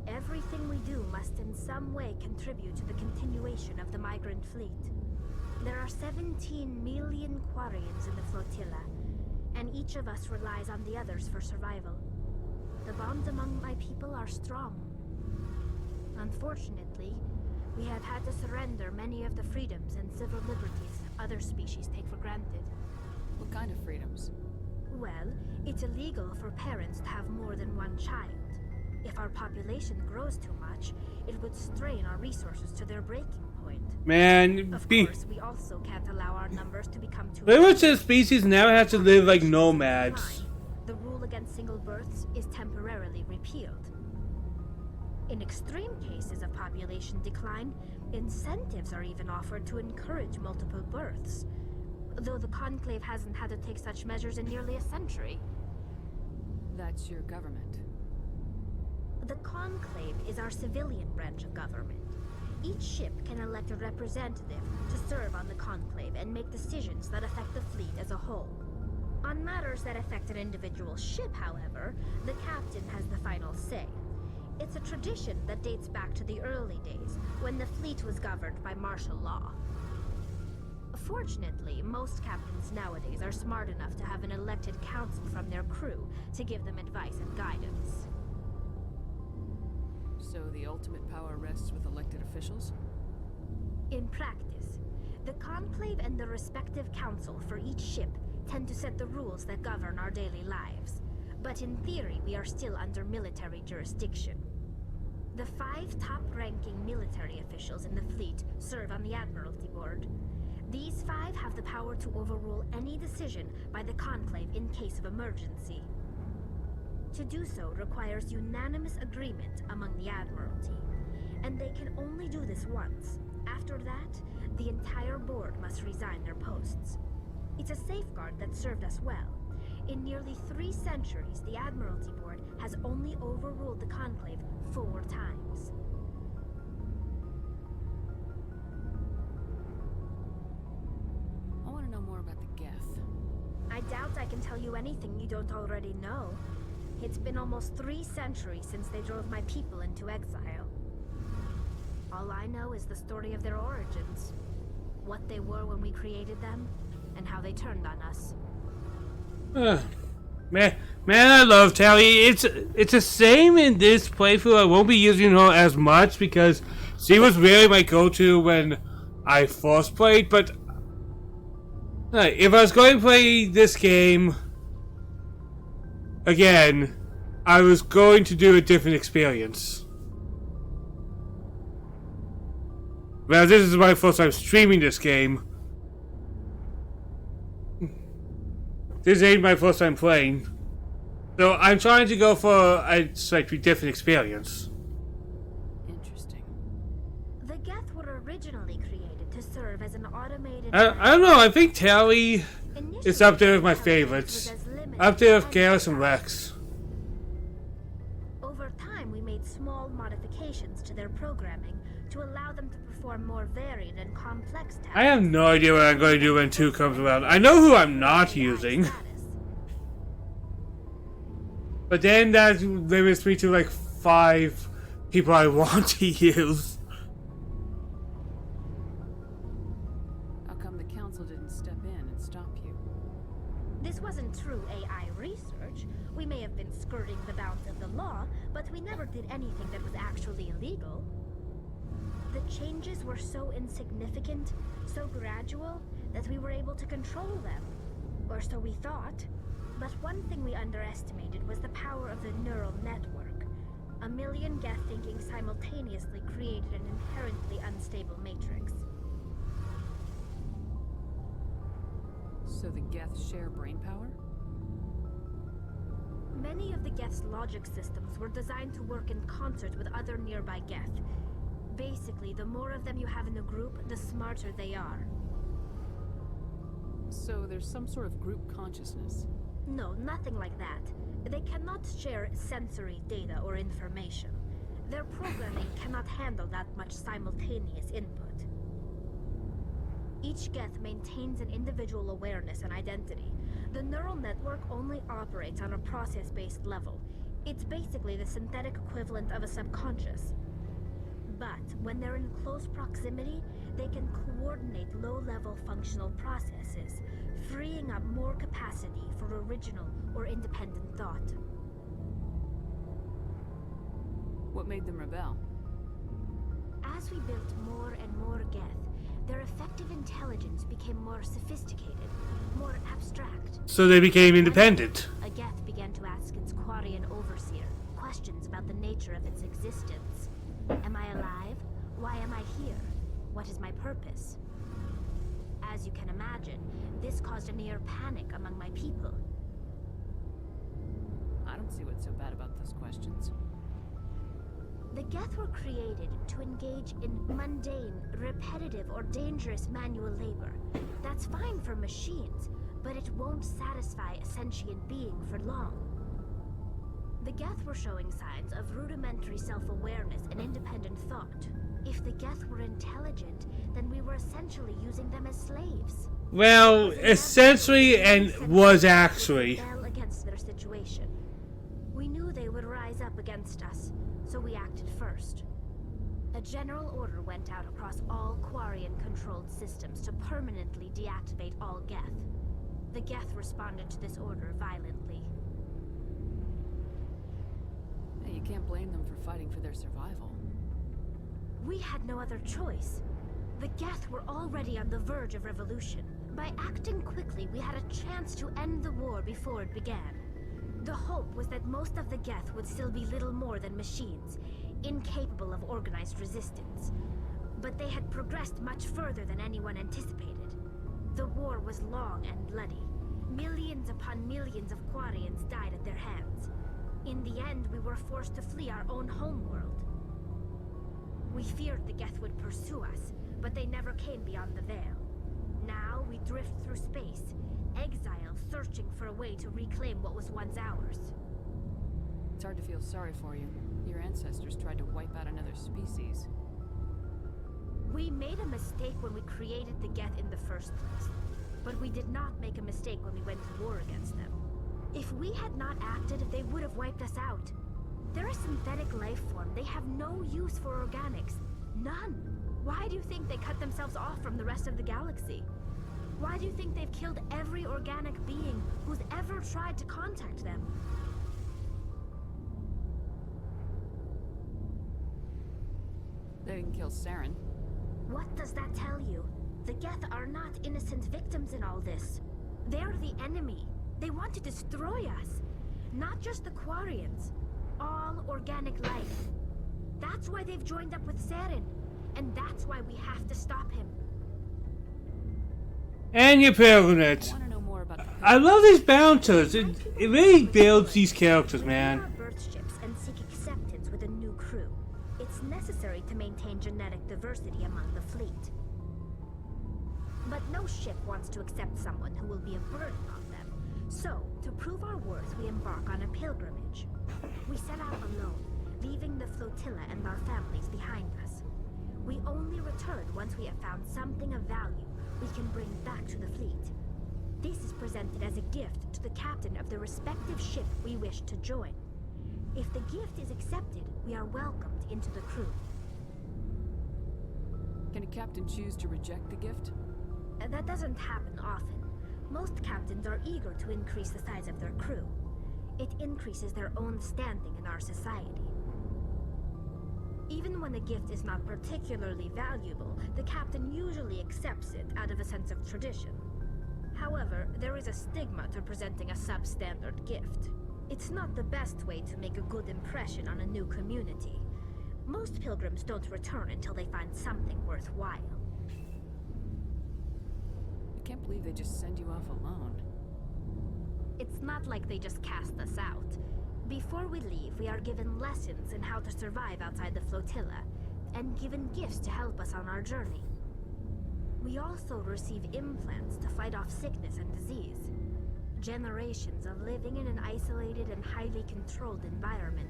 Everything we do must in some way contribute to the continuation of the migrant fleet. There are 17 million Quarians in the flotilla, and each of us relies on the others for survival. The bonds among my people are strong. Unfortunately, we have had to surrender many of the freedoms and civil liberties other species take for granted. What kind of freedoms? Well, it's illegal for parents to have more than one child. If our population grows too much, it would strain our resources to their breaking point. Man, of course, we also can't allow our numbers to become too pretty much this species now has to live like nomads. The rule against single births is temporarily repealed. In extreme cases of population decline, incentives are even offered to encourage multiple births. Though the Conclave hasn't had to take such measures in nearly a century. That's your government. The Conclave is our civilian branch of government. Each ship can elect a representative to serve on the Conclave and make decisions that affect the fleet as a whole. On matters that affect an individual ship, however, the captain has the final say. It's a tradition that dates back to the early days, when the fleet was governed by martial law. Fortunately, most captains nowadays are smart enough to have an elected council from their crew to give them advice and guidance. So the ultimate power rests with elected officials? In practice, the Conclave and the respective council for each ship tend to set the rules that govern our daily lives. But in theory, we are still under military jurisdiction. The 5 top-ranking military officials in the fleet serve on the Admiralty Board. These 5 have the power to overrule any decision by the Conclave in case of emergency. To do so requires unanimous agreement among the Admiralty, and they can only do this once. After that, the entire board must resign their posts. It's a safeguard that served us well. In nearly 3 centuries, the Admiralty Board has only overruled the Conclave 4 times. I want to know more about the Geth. I doubt I can tell you anything you don't already know. It's been almost 3 centuries since they drove my people into exile. All I know is the story of their origins. What they were when we created them, and how they turned on us. Man, I love Tally. It's the same in this playthrough. I won't be using her as much because she was really my go-to when I first played. But if I was going to play this game again, I was going to do a different experience. Well, this is my first time streaming this game, This ain't my first time playing. So I'm trying to go for a slightly different experience. Interesting. The Geth were originally created to serve as an automated... I don't know, I think Tally is up there with my favorites. Up there with Garrus and Rex. Over time, we made small modifications to their programming to allow them to perform more varied and complex tasks. I have no idea what I'm going to do when 2 comes around. I know who I'm not using. But then that limits me to like 5 people I want to use. How come the council didn't step in and stop you? This wasn't true AI research. We may have been skirting the bounds of the law, but we never did anything that was actually illegal. The changes were so insignificant, so gradual, that we were able to control them. Or so we thought. But one thing we underestimated was the power of the neural network. A million Geth thinking simultaneously created an inherently unstable matrix. So the Geth share brain power? Many of the Geth's logic systems were designed to work in concert with other nearby Geth. Basically, the more of them you have in a group, the smarter they are. So there's some sort of group consciousness? No, nothing like that. They cannot share sensory data or information. Their programming cannot handle that much simultaneous input. Each Geth maintains an individual awareness and identity. The neural network only operates on a process-based level. It's basically the synthetic equivalent of a subconscious. But when they're in close proximity, they can coordinate low-level functional processes, freeing up more capacity for original or independent thought. What made them rebel? As we built more and more Geth, their effective intelligence became more sophisticated, more abstract. So they became independent. A Geth began to ask its Quarian overseer questions about the nature of its existence. Am I alive? Why am I here? What is my purpose? As you can imagine, this caused a near panic among my people. I don't see what's so bad about those questions. The Geth were created to engage in mundane, repetitive, or dangerous manual labor. That's fine for machines, but it won't satisfy a sentient being for long. The Geth were showing signs of rudimentary self-awareness and independent thought. If the Geth were intelligent, then we were essentially using them as slaves. Well, essentially and was actually. Rebel against their situation. We knew they would rise up against us, so we acted first. A general order went out across all Quarian-controlled systems to permanently deactivate all Geth. The Geth responded to this order violently. Hey, you can't blame them for fighting for their survival. We had no other choice. The Geth were already on the verge of revolution. By acting quickly, we had a chance to end the war before it began. The hope was that most of the Geth would still be little more than machines, incapable of organized resistance. But they had progressed much further than anyone anticipated. The war was long and bloody. Millions upon millions of Quarians died at their hands. In the end, we were forced to flee our own homeworld. We feared the Geth would pursue us, but they never came beyond the Veil. Now we drift through space, exile, searching for a way to reclaim what was once ours. It's hard to feel sorry for you. Your ancestors tried to wipe out another species. We made a mistake when we created the Geth in the first place, but we did not make a mistake when we went to war against them. If we had not acted, they would have wiped us out. They're a synthetic life form. They have no use for organics. None. Why do you think they cut themselves off from the rest of the galaxy? Why do you think they've killed every organic being who's ever tried to contact them? They didn't kill Saren. What does that tell you? The Geth are not innocent victims in all this. They're the enemy. They want to destroy us. Not just the Quarians. All organic life. That's why they've joined up with Saren. And that's why we have to stop him. And you're pregnant. I want to know more about the I love these bouncers. It really builds these characters, man. Our birth ships and seek acceptance with a new crew. It's necessary to maintain genetic diversity among the fleet. But no ship wants to accept someone who will be a burden on them. So, to prove our worth, we embark on a pilgrimage. We set out alone, leaving the flotilla and our families behind us. We only return once we have found something of value we can bring back to the fleet. This is presented as a gift to the captain of the respective ship we wish to join. If the gift is accepted, we are welcomed into the crew. Can a captain choose to reject the gift? That doesn't happen often. Most captains are eager to increase the size of their crew. It increases their own standing in our society. Even when a gift is not particularly valuable, the captain usually accepts it out of a sense of tradition. However, there is a stigma to presenting a substandard gift. It's not the best way to make a good impression on a new community. Most pilgrims don't return until they find something worthwhile. I can't believe they just send you off alone. It's not like they just cast us out. Before we leave, we are given lessons in how to survive outside the flotilla, and given gifts to help us on our journey. We also receive implants to fight off sickness and disease. Generations of living in an isolated and highly controlled environment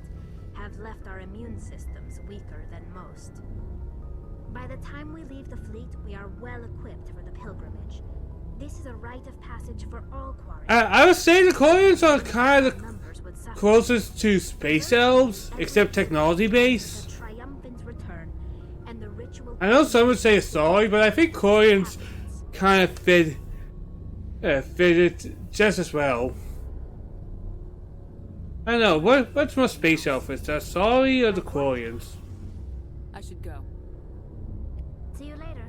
have left our immune systems weaker than most. By the time we leave the fleet, we are well equipped for the pilgrimage. This is a rite of passage for all quarries. I would say the Quarians are kind of the closest to space elves, except technology base. I know some would say sorry, but I think Quarians kind of fit it just as well. I don't know, what's more space elf? Is that sorry or the Quarians? I should go. See you later.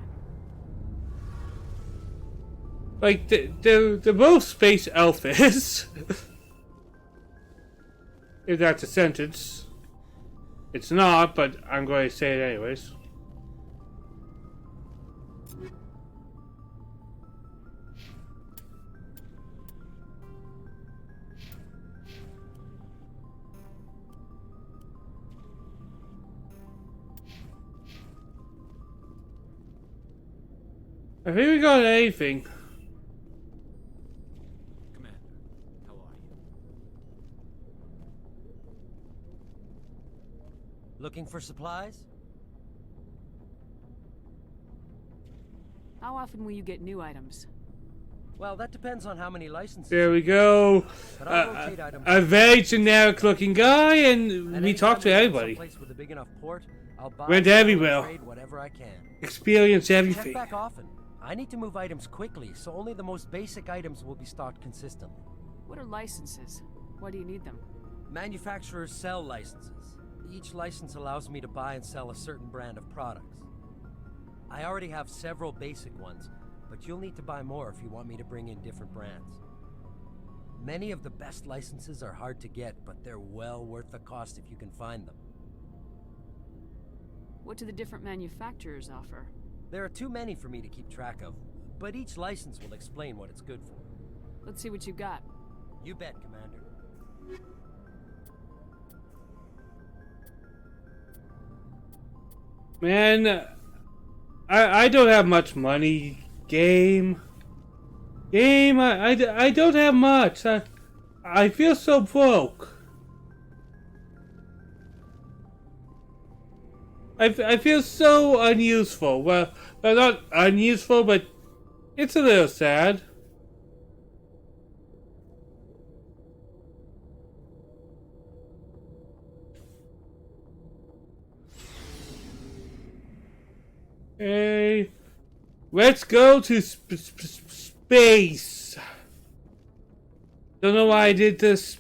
Like, they're both space elfish. If that's a sentence. It's not, but I'm going to say it anyways. I think we got anything. Commander, how are you? Looking for supplies? How often will you get new items? Well, that depends on how many licenses. There we go. A very generic looking guy, and we talk to everybody. With a big enough port, I'll buy went everywhere. Whatever I can. Experience everything. Check back often. I need to move items quickly, so only the most basic items will be stocked consistently. What are licenses? Why do you need them? Manufacturers sell licenses. Each license allows me to buy and sell a certain brand of products. I already have several basic ones, but you'll need to buy more if you want me to bring in different brands. Many of the best licenses are hard to get, but they're well worth the cost if you can find them. What do the different manufacturers offer? There are too many for me to keep track of, but each license will explain what it's good for. Let's see what you've got. You bet, Commander. Man, I don't have much money. Game, I don't have much. I feel so broke. I feel so unuseful. Well, not unuseful, but it's a little sad. Hey, let's go to space. Don't know why I did this,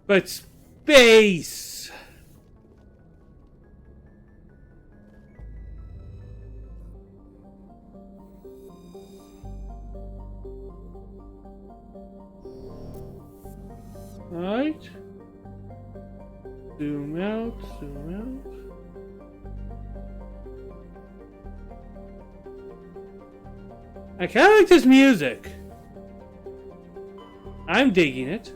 but space. Right. Zoom out, zoom out. I kinda like this music. I'm digging it.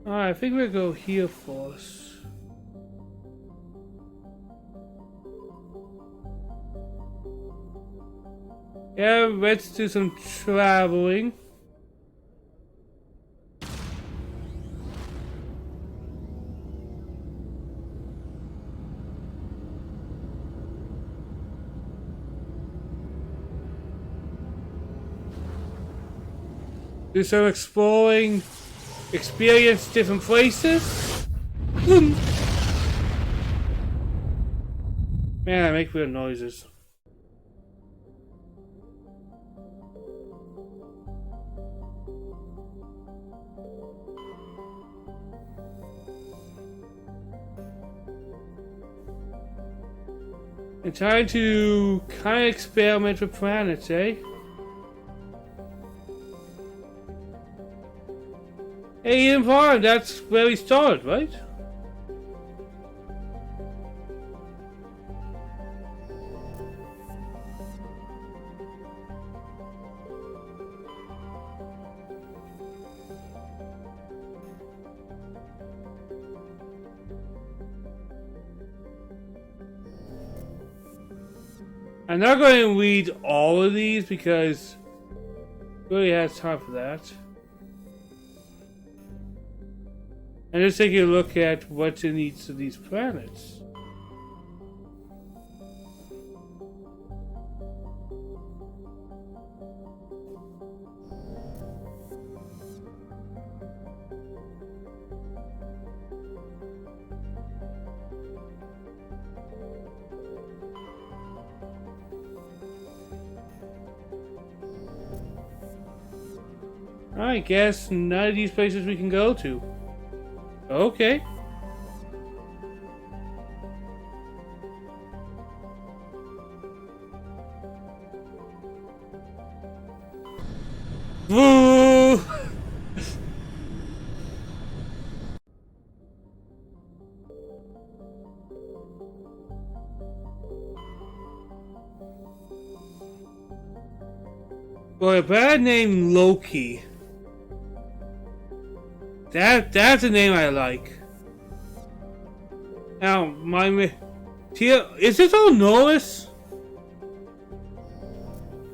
Alright, I think we'll go here first. Yeah, let's do some traveling. Do some exploring. Experience different places. Man, I make weird noises. I'm trying to kind of experiment with planets, eh? Hey, Eden Prime, that's where we started, right? I'm not going to read all of these because I really have time for that. And just taking a look at what's in each of these planets. I guess none of these places we can go to. Okay. Woo! Boy, a bad name Loki. That's a name I like. Now, is this all Norris?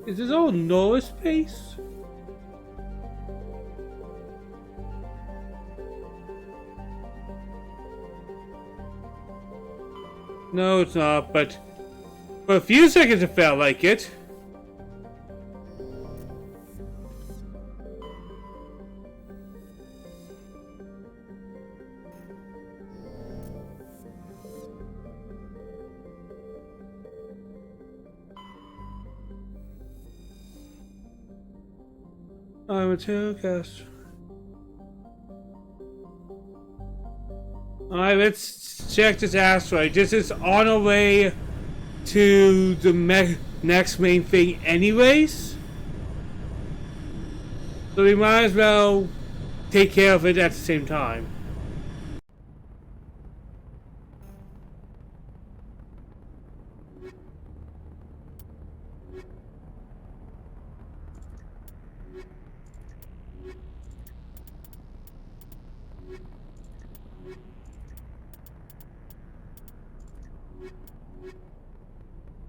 Is this all Norris space? No, it's not, but for a few seconds it felt like it. I'm a telecast. Alright, let's check this asteroid. This is on our way to the next main thing anyways. So we might as well take care of it at the same time.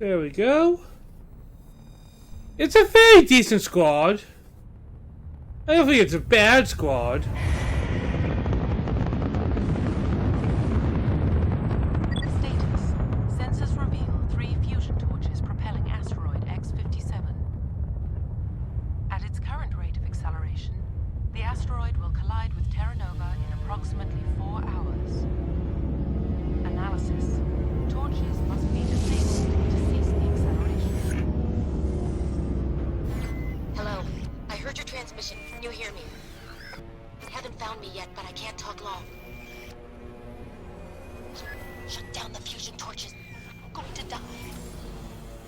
There we go. It's a very decent squad. I don't think it's a bad squad. Status. Sensors reveal 3 fusion torches propelling asteroid X-57. At its current rate of acceleration, the asteroid will collide with Terra Nova in approximately 4 hours. Analysis. Torches must be disabled to cease the acceleration. Hello. I heard your transmission. Can you hear me? found me yet, but I can't talk long. Shut down the fusion torches. I'm going to die.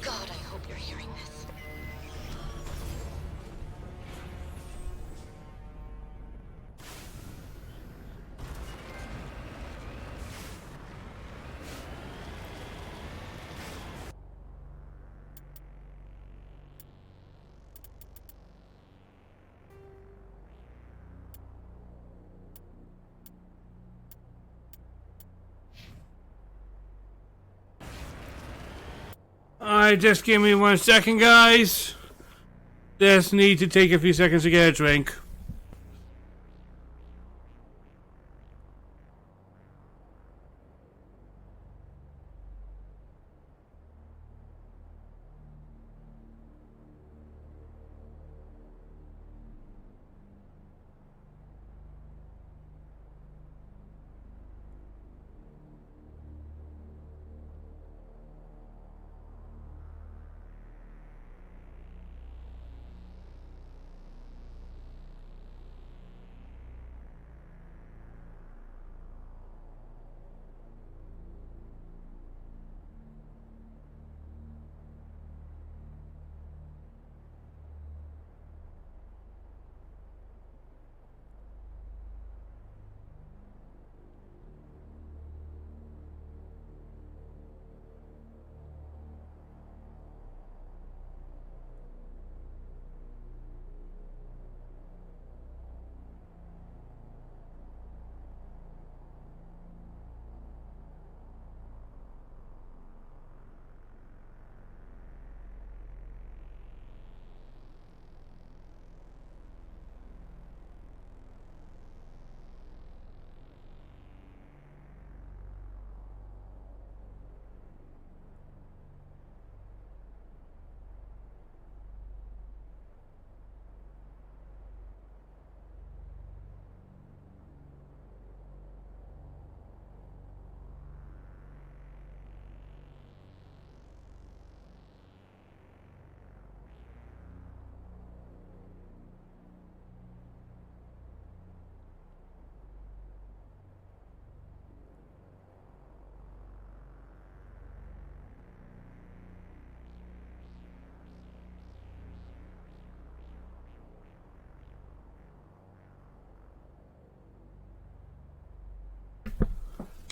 God, I hope you're hearing this. Alright, just give me 1 second, guys. Just need to take a few seconds to get a drink.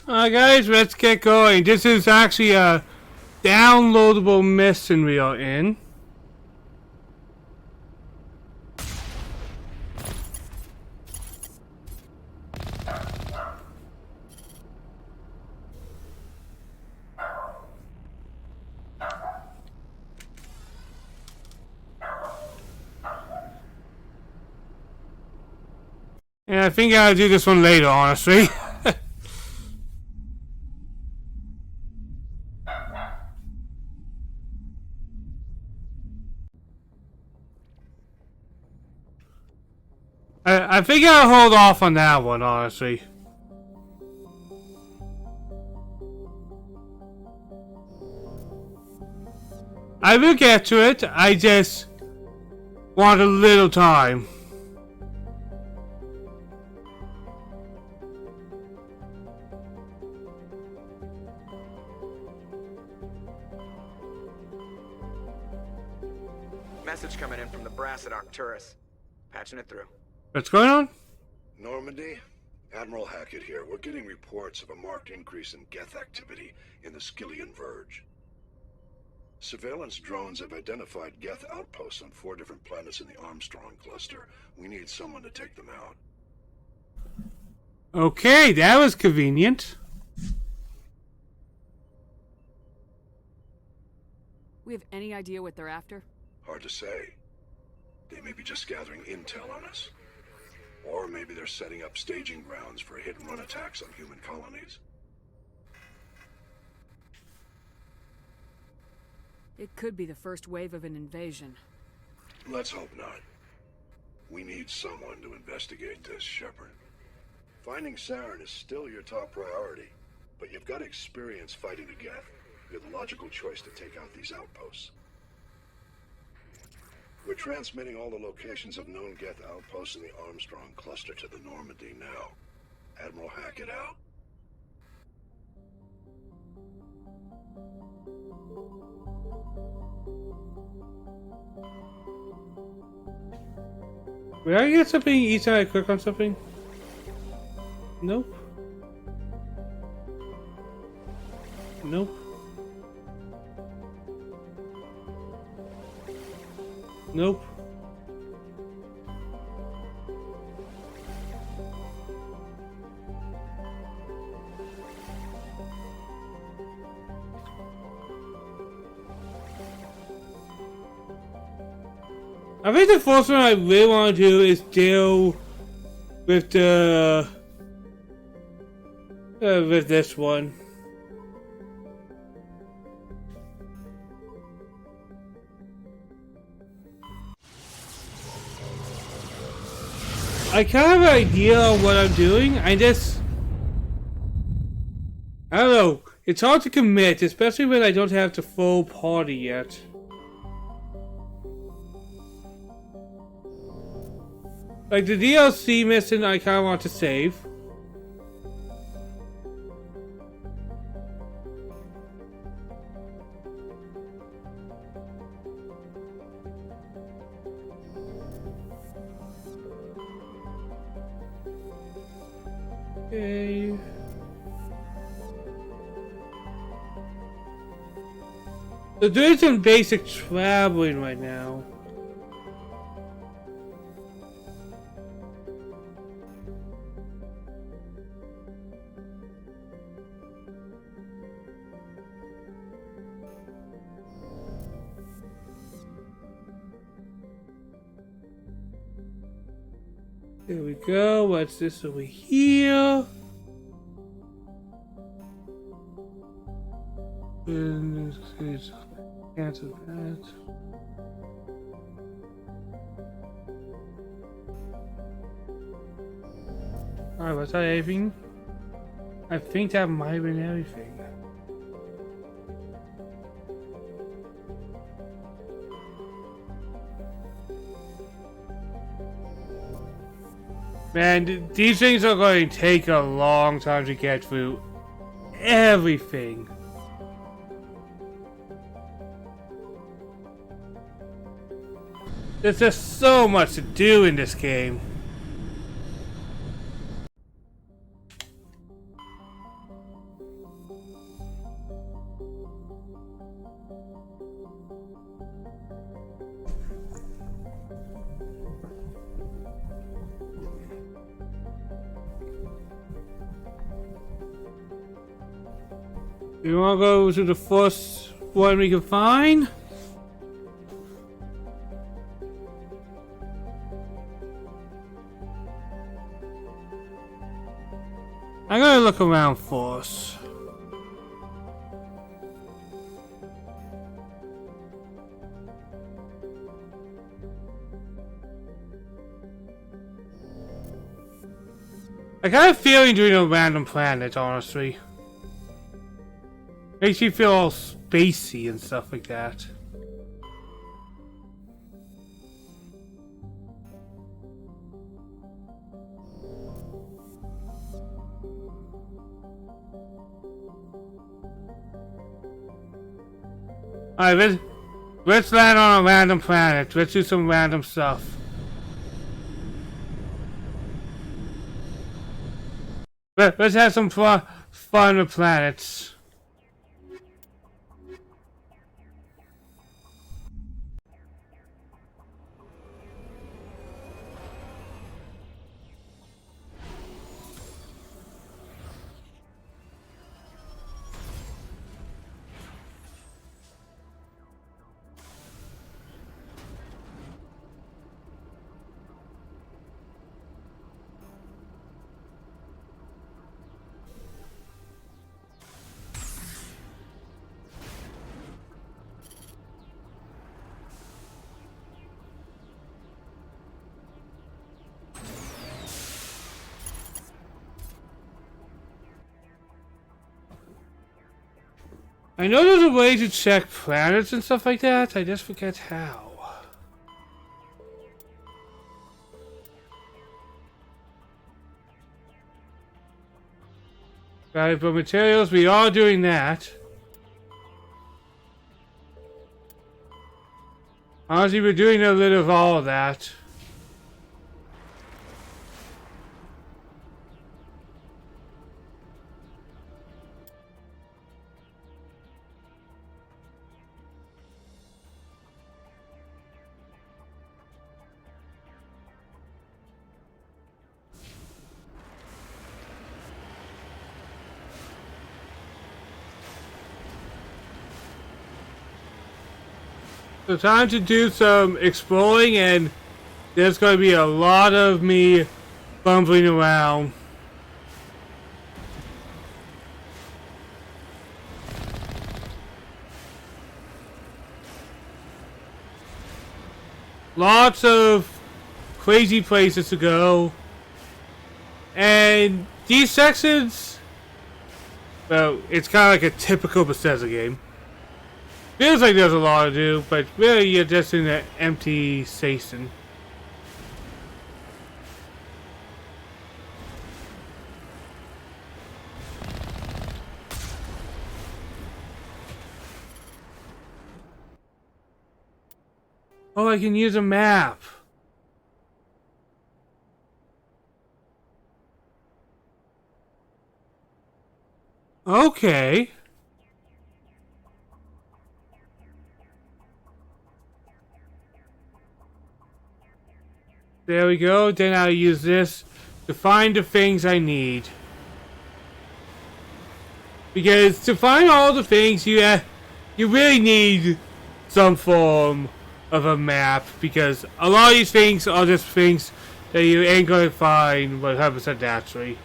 Alright guys, let's get going. This is actually a downloadable mission we are in. And I think I'll do this one later, honestly. I think I'll hold off on that one, honestly. I will get to it, I just want a little time. Message coming in from the brass at Arcturus. Patching it through. What's going on? Normandy? Admiral Hackett here. We're getting reports of a marked increase in Geth activity in the Skyllian Verge. Surveillance drones have identified Geth outposts on 4 different planets in the Armstrong cluster. We need someone to take them out. Okay, that was convenient. We have any idea what they're after? Hard to say. They may be just gathering intel on us. Or maybe they're setting up staging grounds for hit-and-run attacks on human colonies. It could be the first wave of an invasion. Let's hope not. We need someone to investigate this, Shepard. Finding Saren is still your top priority, but you've got experience fighting the Geth. You're the logical choice to take out these outposts. We're transmitting all the locations of known Geth outposts in the Armstrong cluster to the Normandy now. Admiral Hackett out. Will I get something each time I click on something? Nope. Nope. Nope. I think the first one I really want to do is deal with the with this one. I kind of have an idea of what I'm doing. I don't know. It's hard to commit, especially when I don't have the full party yet. Like the DLC mission I kind of want to save. Okay. So doing some basic traveling right now. There we go. What's this over here? Cancel that. Alright, was that everything? I think that might have been everything. Man, these things are going to take a long time to get through everything. There's just so much to do in this game. You wanna go to the first one we can find? I'm gonna look around first. I got a feeling doing a random planet, honestly. Makes you feel all spacey and stuff like that. Alright, let's land on a random planet. Let's do some random stuff. Let's have some fun with planets. I know there's a way to check planets and stuff like that, I just forget how. Valuable materials, we are doing that. Honestly, we're doing a little of all of that. So time to do some exploring, and there's going to be a lot of me bumbling around. Lots of crazy places to go. And these sections, well, it's kind of like a typical Bethesda game. Feels like there's a lot to do, but really you're just in an empty station. Oh, I can use a map. Okay. There we go. Then I'll use this to find the things I need. Because to find all the things, you really need some form of a map. Because a lot of these things are just things that you ain't going to find 100% naturally.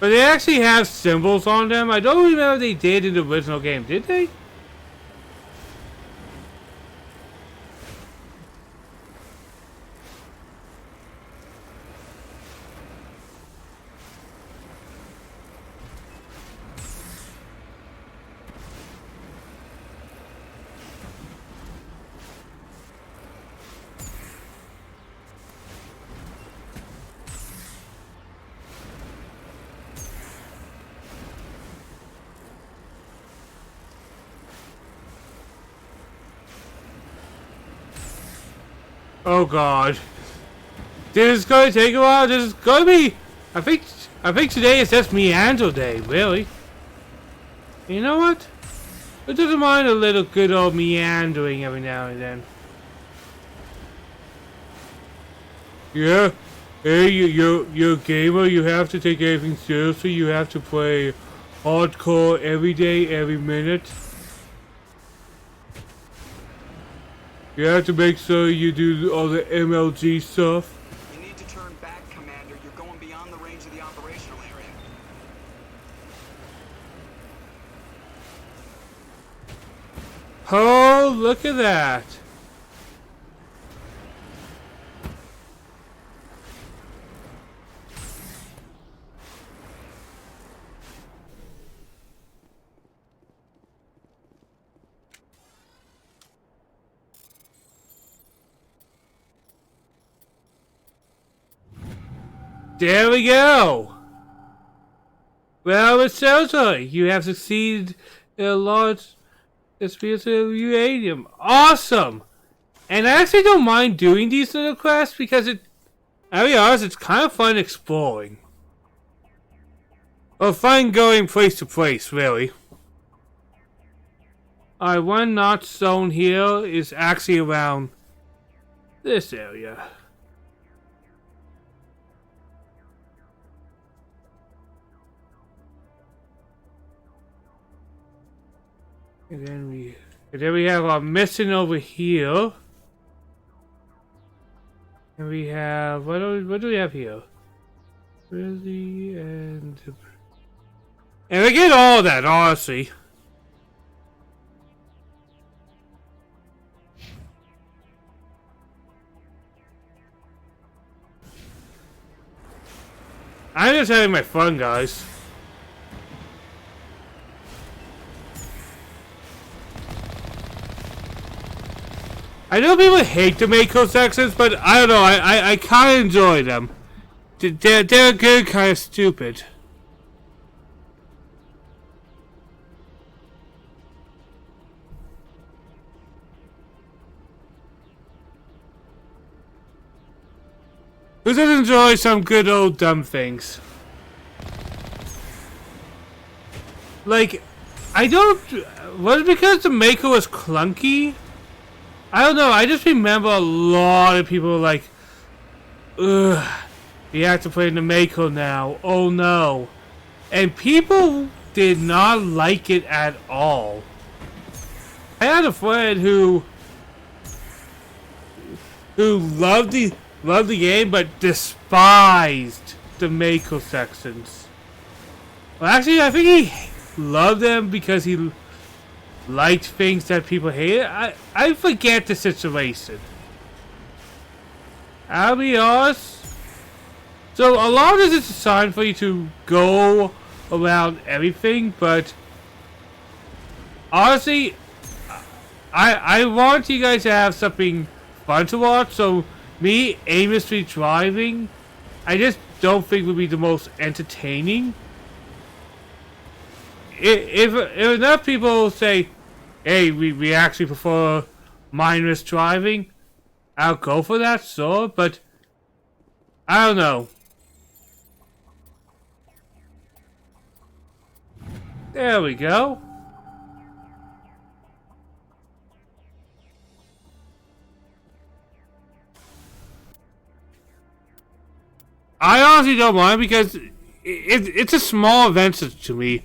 But they actually have symbols on them. I don't remember if they did in the original game. Did they? Oh god. This is going to take a while. This is going to be... I think today is just meander day, really. You know what? It doesn't mind a little good old meandering every now and then. Yeah. Hey, you're a gamer. You have to take everything seriously. You have to play hardcore every day, every minute. You have to make sure you do all the MLG stuff. You need to turn back, Commander. You're going beyond the range of the operational area. Oh, look at that. There we go! Well, it sounds like you have succeeded in a large distribution of uranium. Awesome! And I actually don't mind doing these little quests because I'll be honest, it's kind of fun exploring. Or fun going place to place, really. Alright, one notch zone here is actually around this area. And then we have our mission over here. And we have what do we have here? Really and we get all that, honestly. I'm just having my fun, guys. I I know people hate the Mako sections, but I don't know. I kind of enjoy them. They're good, kind of stupid. Who doesn't enjoy some good old dumb things? Like, I don't... Was it because the Mako was clunky? I don't know, I just remember a lot of people were like, ugh, you have to play in the Mako now, oh no. And people did not like it at all. I had a friend who loved the game but despised the Mako sections. Well, actually, I think he loved them because he liked things that people hated. I forget the situation. I'll be honest. So a lot of this is designed for you to go around everything, but honestly, I want you guys to have something fun to watch. So me aimlessly driving, I just don't think would be the most entertaining. If enough people say, hey, we actually prefer mindless driving, I'll go for that, sure, but I don't know. There we go. I honestly don't mind because it's a small adventure to me.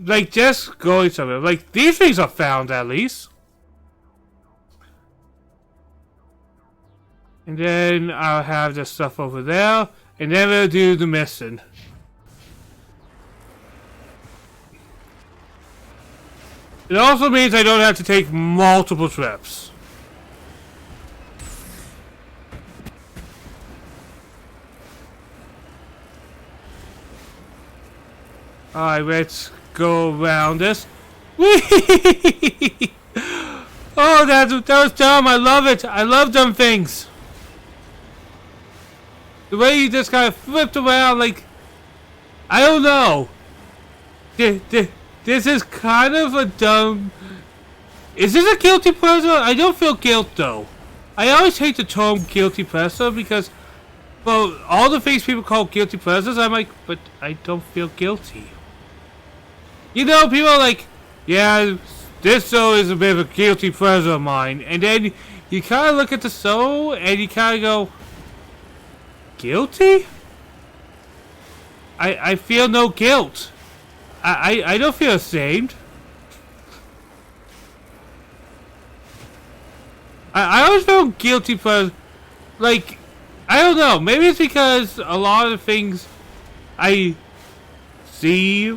Like, just going somewhere. Like, these things are found, at least. And then I'll have the stuff over there. And then we'll do the mission. It also means I don't have to take multiple trips. Alright, let's go around this. Whee! Oh, that was dumb. I love it. I love dumb things. The way you just kind of flipped around, like, I don't know. This is kind of a dumb... Is this a guilty pleasure? I don't feel guilt, though. I always hate the term guilty pleasure because, well, all the things people call guilty pleasures, I'm like, but I don't feel guilty. You know, people are like, yeah, this show is a bit of a guilty pleasure of mine. And then you kind of look at the show and you kind of go, guilty? I feel no guilt. I don't feel ashamed. I always feel guilty for, like, I don't know. Maybe it's because a lot of the things I see,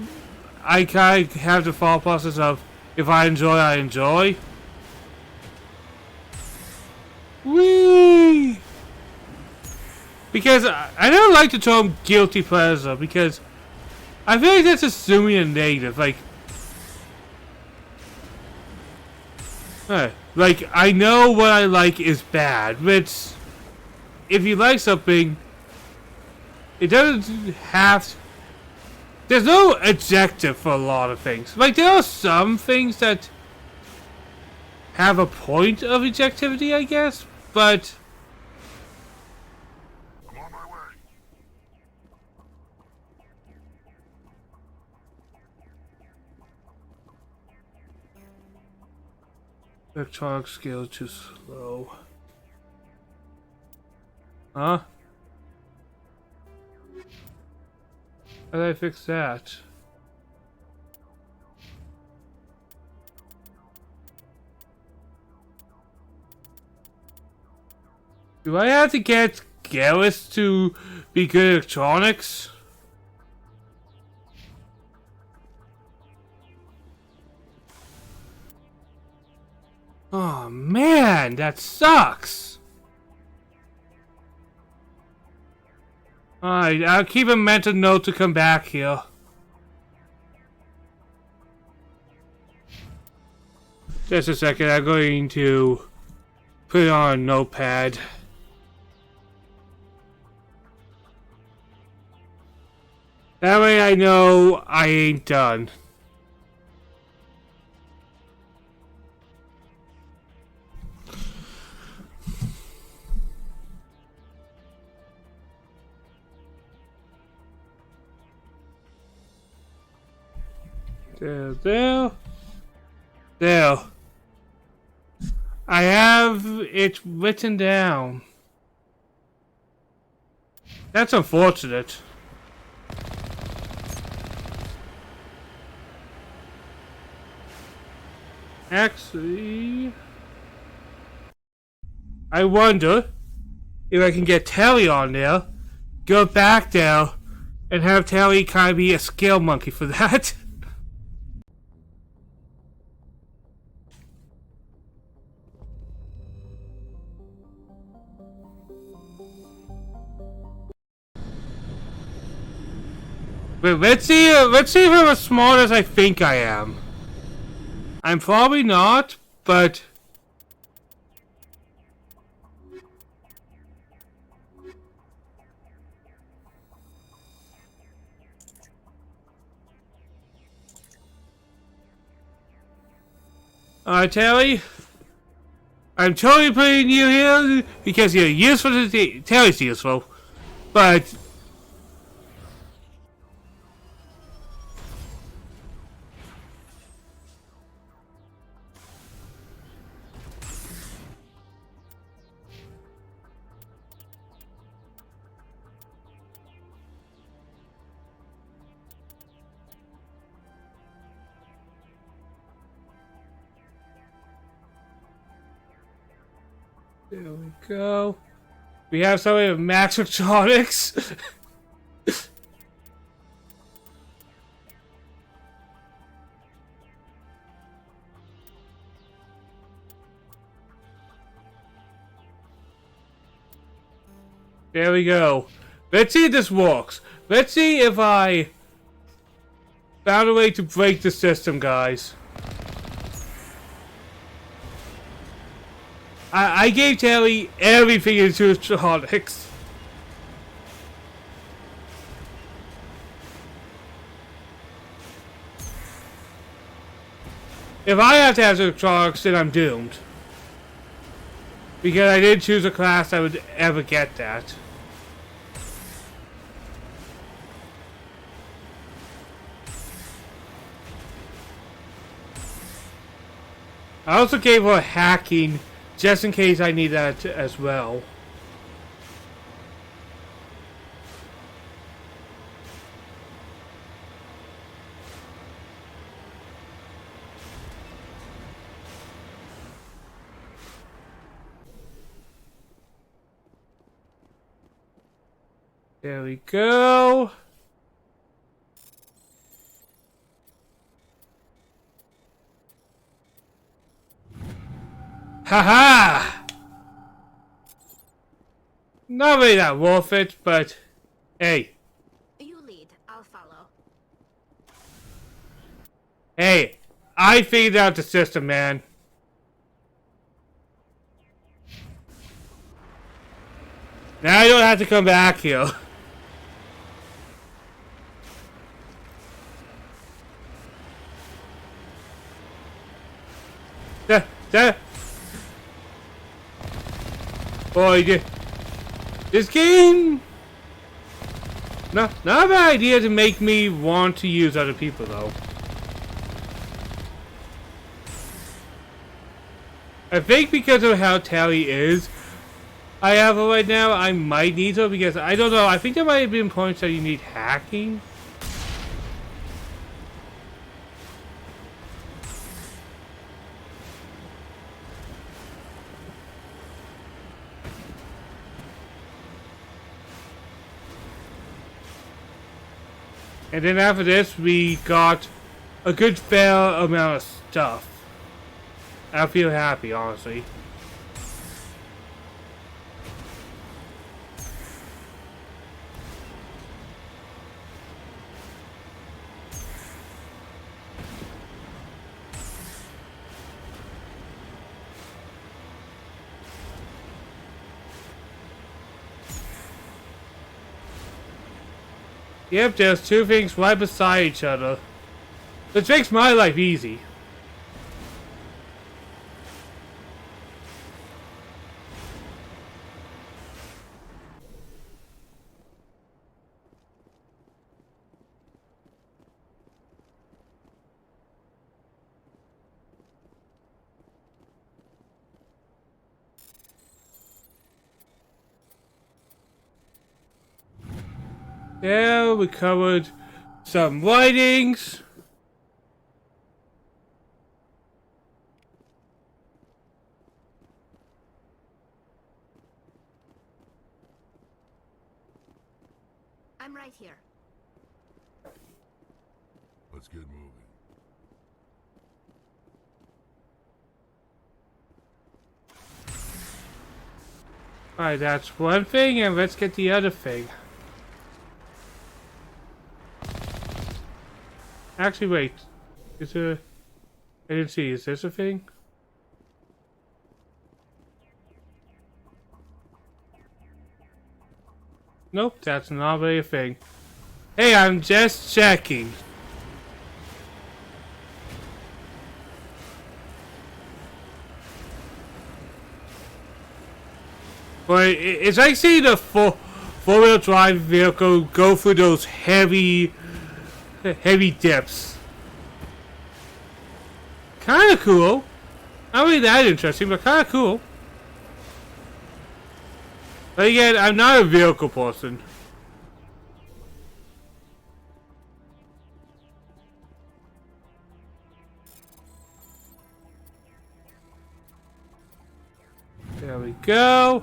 I kind of have the thought process of, if I enjoy, I enjoy. Whee! Because I don't like the term guilty pleasure, because I feel like that's assuming a negative. Like, like, I know what I like is bad, but if you like something, it doesn't have to, there's no adjective for a lot of things. Like, there are some things that have a point of objectivity, I guess, but I'm on my way. electronic scale too slow. Huh? How did I fix that? Do I have to get Garrus to be good at electronics? Oh man, that sucks! Alright, I'll keep a mental note to come back here. Just a second, I'm going to put it on a notepad. That way I know I ain't done. There. I have it written down. That's unfortunate. Actually, I wonder if I can get Telly on there, go back there, and have Telly kind of be a scale monkey for that. But let's see if I'm as smart as I think I am. I'm probably not, but Telly, I'm totally putting you here because you're useful to Telly's useful, but there we go. We have somebody with Max Electronics. There we go. Let's see if this works. Let's see if I found a way to break the system, guys. I gave Telly everything into electronics. If I have to have electronics, then I'm doomed. Because I didn't choose a class that would ever get that. I also gave her hacking, just in case I need that as well. There we go. Haha! Not really that worth it, but hey. You lead, I'll follow. Hey, I figured out the system, man. Now I don't have to come back here. Boy, this game... Not a bad idea to make me want to use other people, though. I think because of how Tally is, I have her right now, I might need her because, I don't know, I think there might have been points that you need hacking. And then after this, we got a good fair amount of stuff. I feel happy, honestly. Yep, there's two things right beside each other. Which makes my life easy. Yeah, we covered some writings. I'm right here. Let's get moving. Alright, that's one thing, and let's get the other thing. Actually, wait. Is there... I didn't see. Is this a thing? Nope, that's not really a thing. Hey, I'm just checking. But it's like seeing the four-wheel drive vehicle go through those heavy dips. Kinda cool. Not really that interesting, but kinda cool. But again, I'm not a vehicle person. There we go.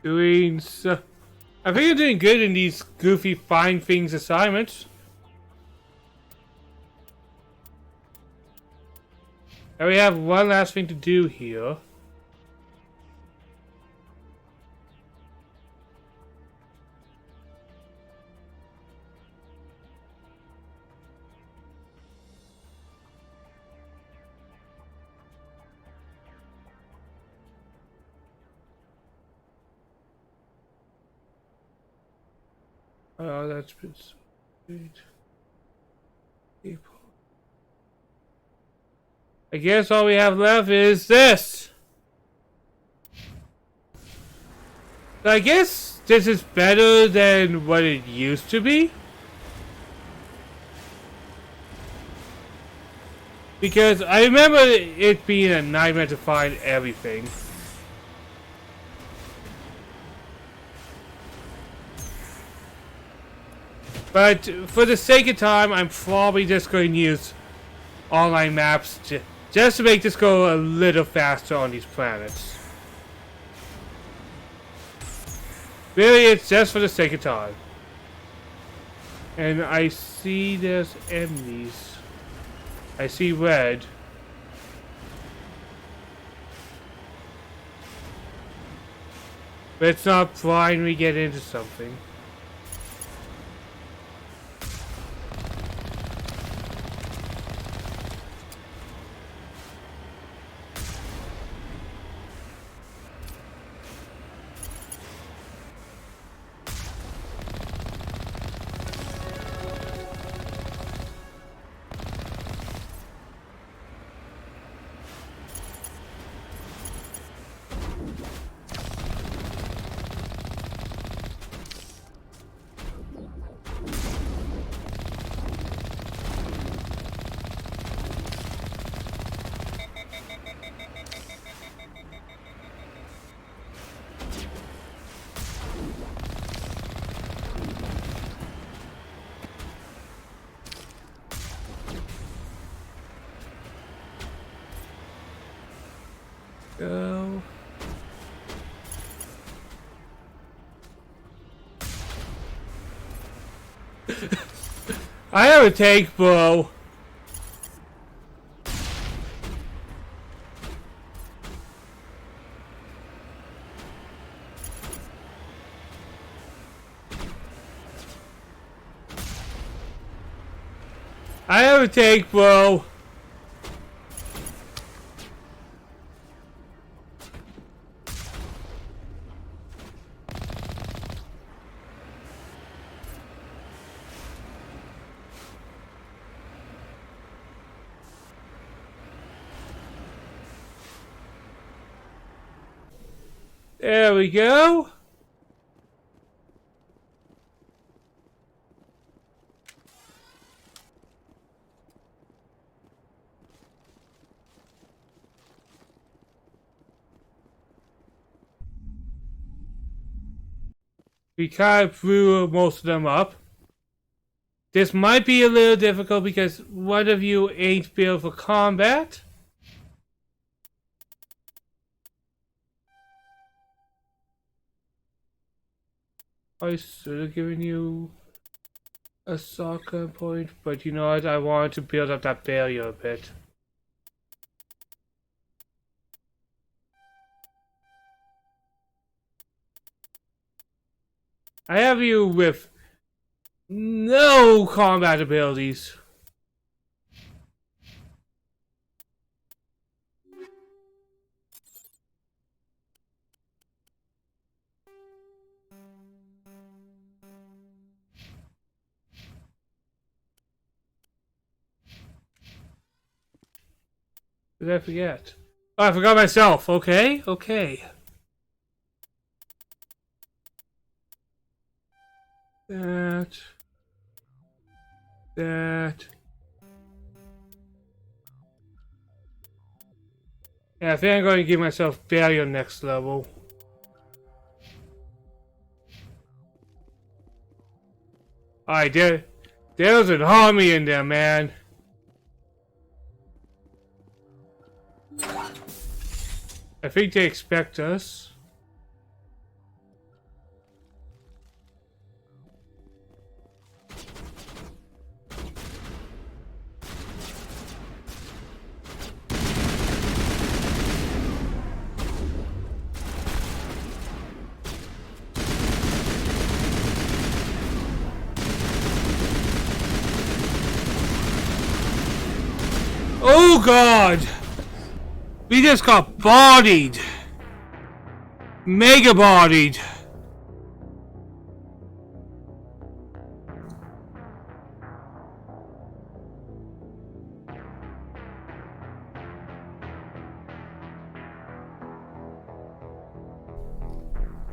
Doing so. I think I'm doing good in these goofy find things assignments. And we have one last thing to do here. Oh, that's been sweet. People. I guess all we have left is this. So I guess this is better than what it used to be. Because I remember it being a nightmare to find everything. But for the sake of time, I'm probably just going to use online maps just to make this go a little faster on these planets. Really, it's just for the sake of time. And I see there's enemies. I see red. Let's not blindly get into something. Go. I have a tank bow. I have a tank bow. There we go. We kind of blew most of them up. This might be a little difficult because one of you ain't built for combat. I should have given you a soccer point, but you know what? I wanted to build up that barrier a bit. I have you with no combat abilities. Did I forget? Oh, I forgot myself. Okay, okay. That. Yeah, I think I'm going to give myself barrier next level. Alright, there's an army in there, man. I think they expect us. Oh God! We just got bodied! Mega bodied!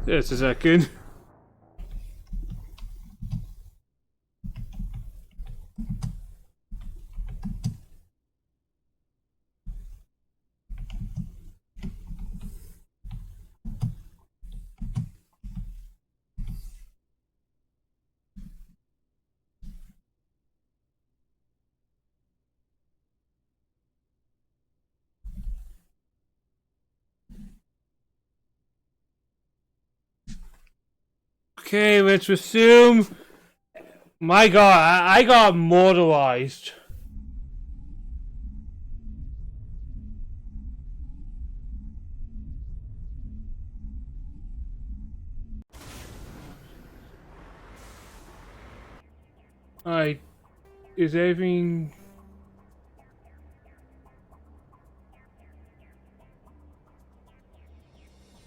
Just a second. Okay, let's assume. My God, I got mortalized. Alright, is everything...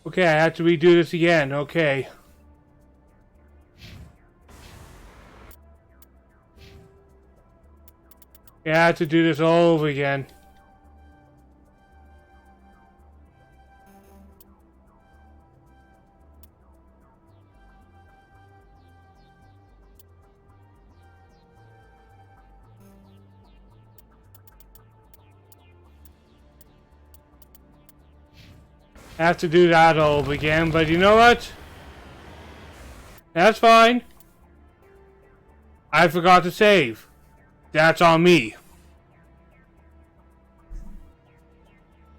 Okay, I have to redo this again, okay. Yeah, I have to do this all over again. I have to do that all over again, but you know what? That's fine. I forgot to save. That's on me.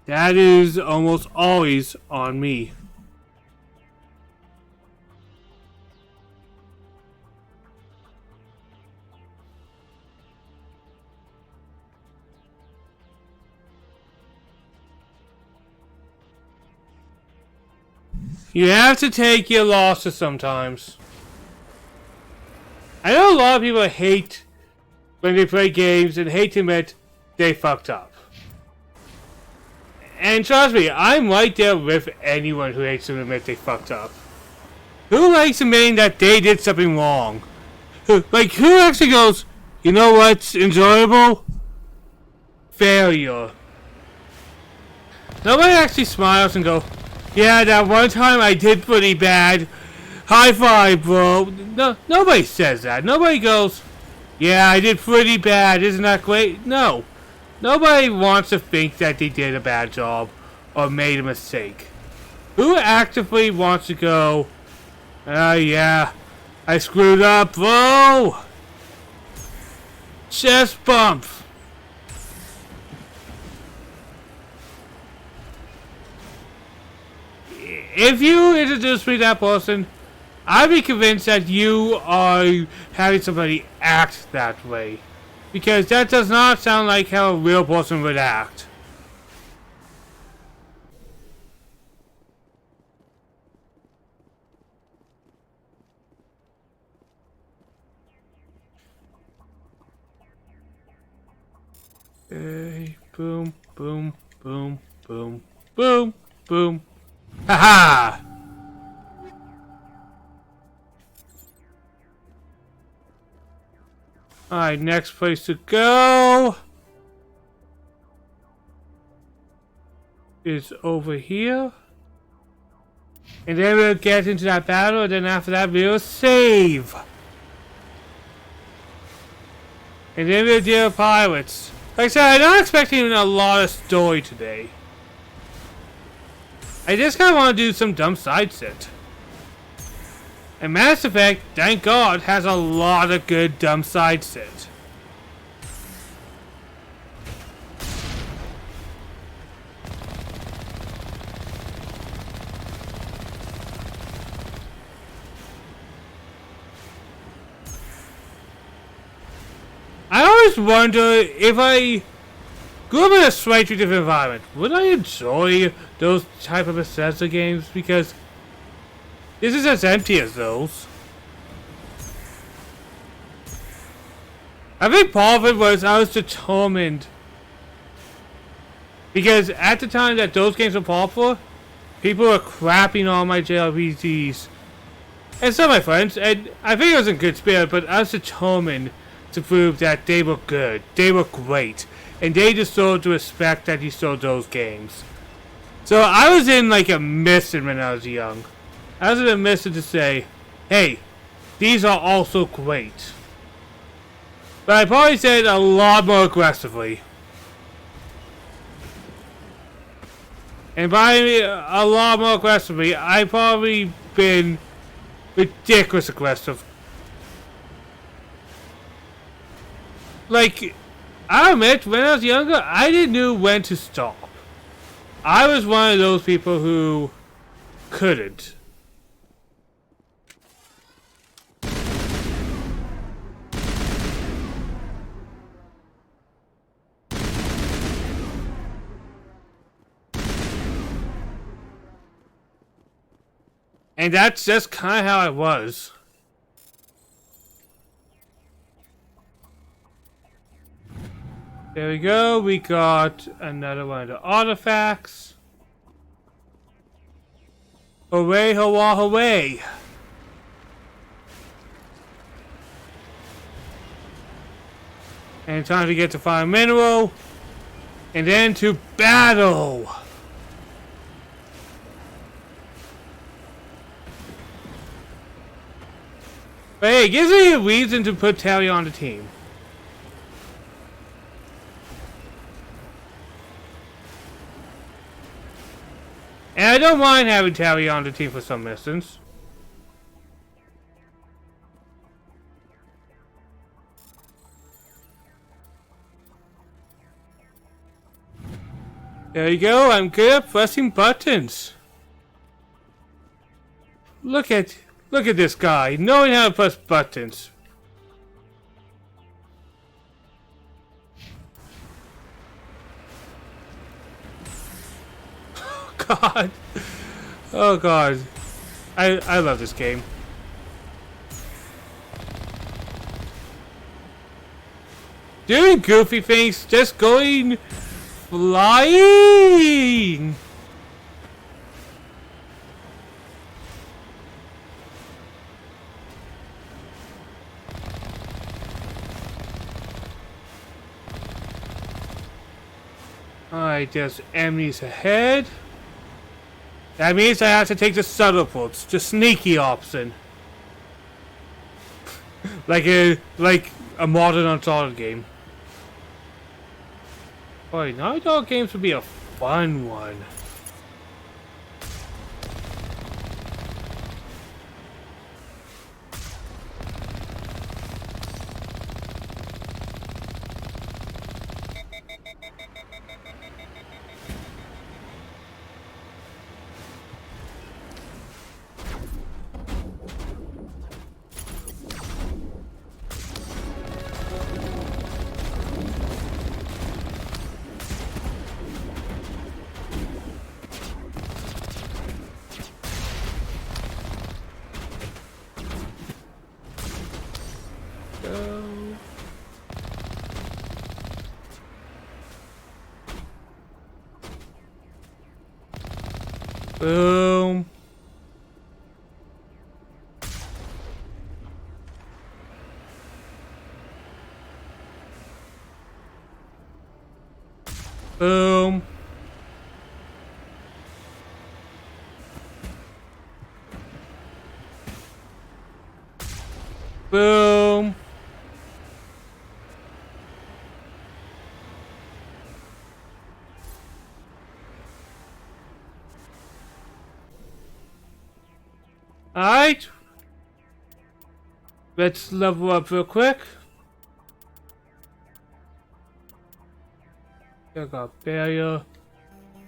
That is almost always on me. You have to take your losses sometimes. I know a lot of people hate when they play games and hate to admit they fucked up. And trust me, I'm right there with anyone who hates to admit they fucked up. Who likes admitting that they did something wrong? Like, who actually goes, you know what's enjoyable? Failure. Nobody actually smiles and goes, Yeah, that one time I did pretty bad. High five, bro. No, nobody says that. Nobody goes, yeah, I did pretty bad. Isn't that great? No. Nobody wants to think that they did a bad job or made a mistake. Who actively wants to go, yeah, I screwed up, bro. Chest bump. If you introduce me to that person, I'd be convinced that you are having somebody act that way. Because that does not sound like how a real person would act. Hey, boom, boom, boom, boom, boom, boom. Haha! Alright, next place to go is over here. And then we'll get into that battle, and then after that we'll save. And then we'll deal with pirates. Like I said, I'm not expecting a lot of story today. I just kind of want to do some dumb side sit. And Mass Effect, thank God, has a lot of good dumb side sit. I always wonder if I grew up in a slightly different environment, would I enjoy those type of Bethesda games? Because this is as empty as those. I think part of it was I was determined. Because at the time that those games were popular, people were crapping on my JRPGs. And some of my friends, and I think it was in good spirit, but I was determined to prove that they were good, they were great, and they deserved the respect that deserved those games. So I was in like a mission when I was young. I was in a mission to say, hey, these are also great. But I probably said it a lot more aggressively. And by a lot more aggressively, I've probably been ridiculous aggressive. Like, I'll admit, when I was younger, I didn't know when to stop. I was one of those people who couldn't. And that's just kind of how I was. There we go, we got another one of the artifacts. Hooray, hurrah, hooray! And time to get to Fire Mineral. And then to battle! But hey, it gives me a reason to put Terry on the team. And I don't mind having Terry on the team for some missions. There you go, I'm good at pressing buttons. Look at this guy, knowing how to press buttons. God. Oh God. I love this game. Doing goofy things, just going flying. Alright, there's enemies ahead. That means I have to take the subtle approach, the sneaky option. like a modern Uncharted game. Boy, Naughty Dog games would be a fun one. Boom. Boom. Boom. Alright. Let's level up real quick. I got barrier.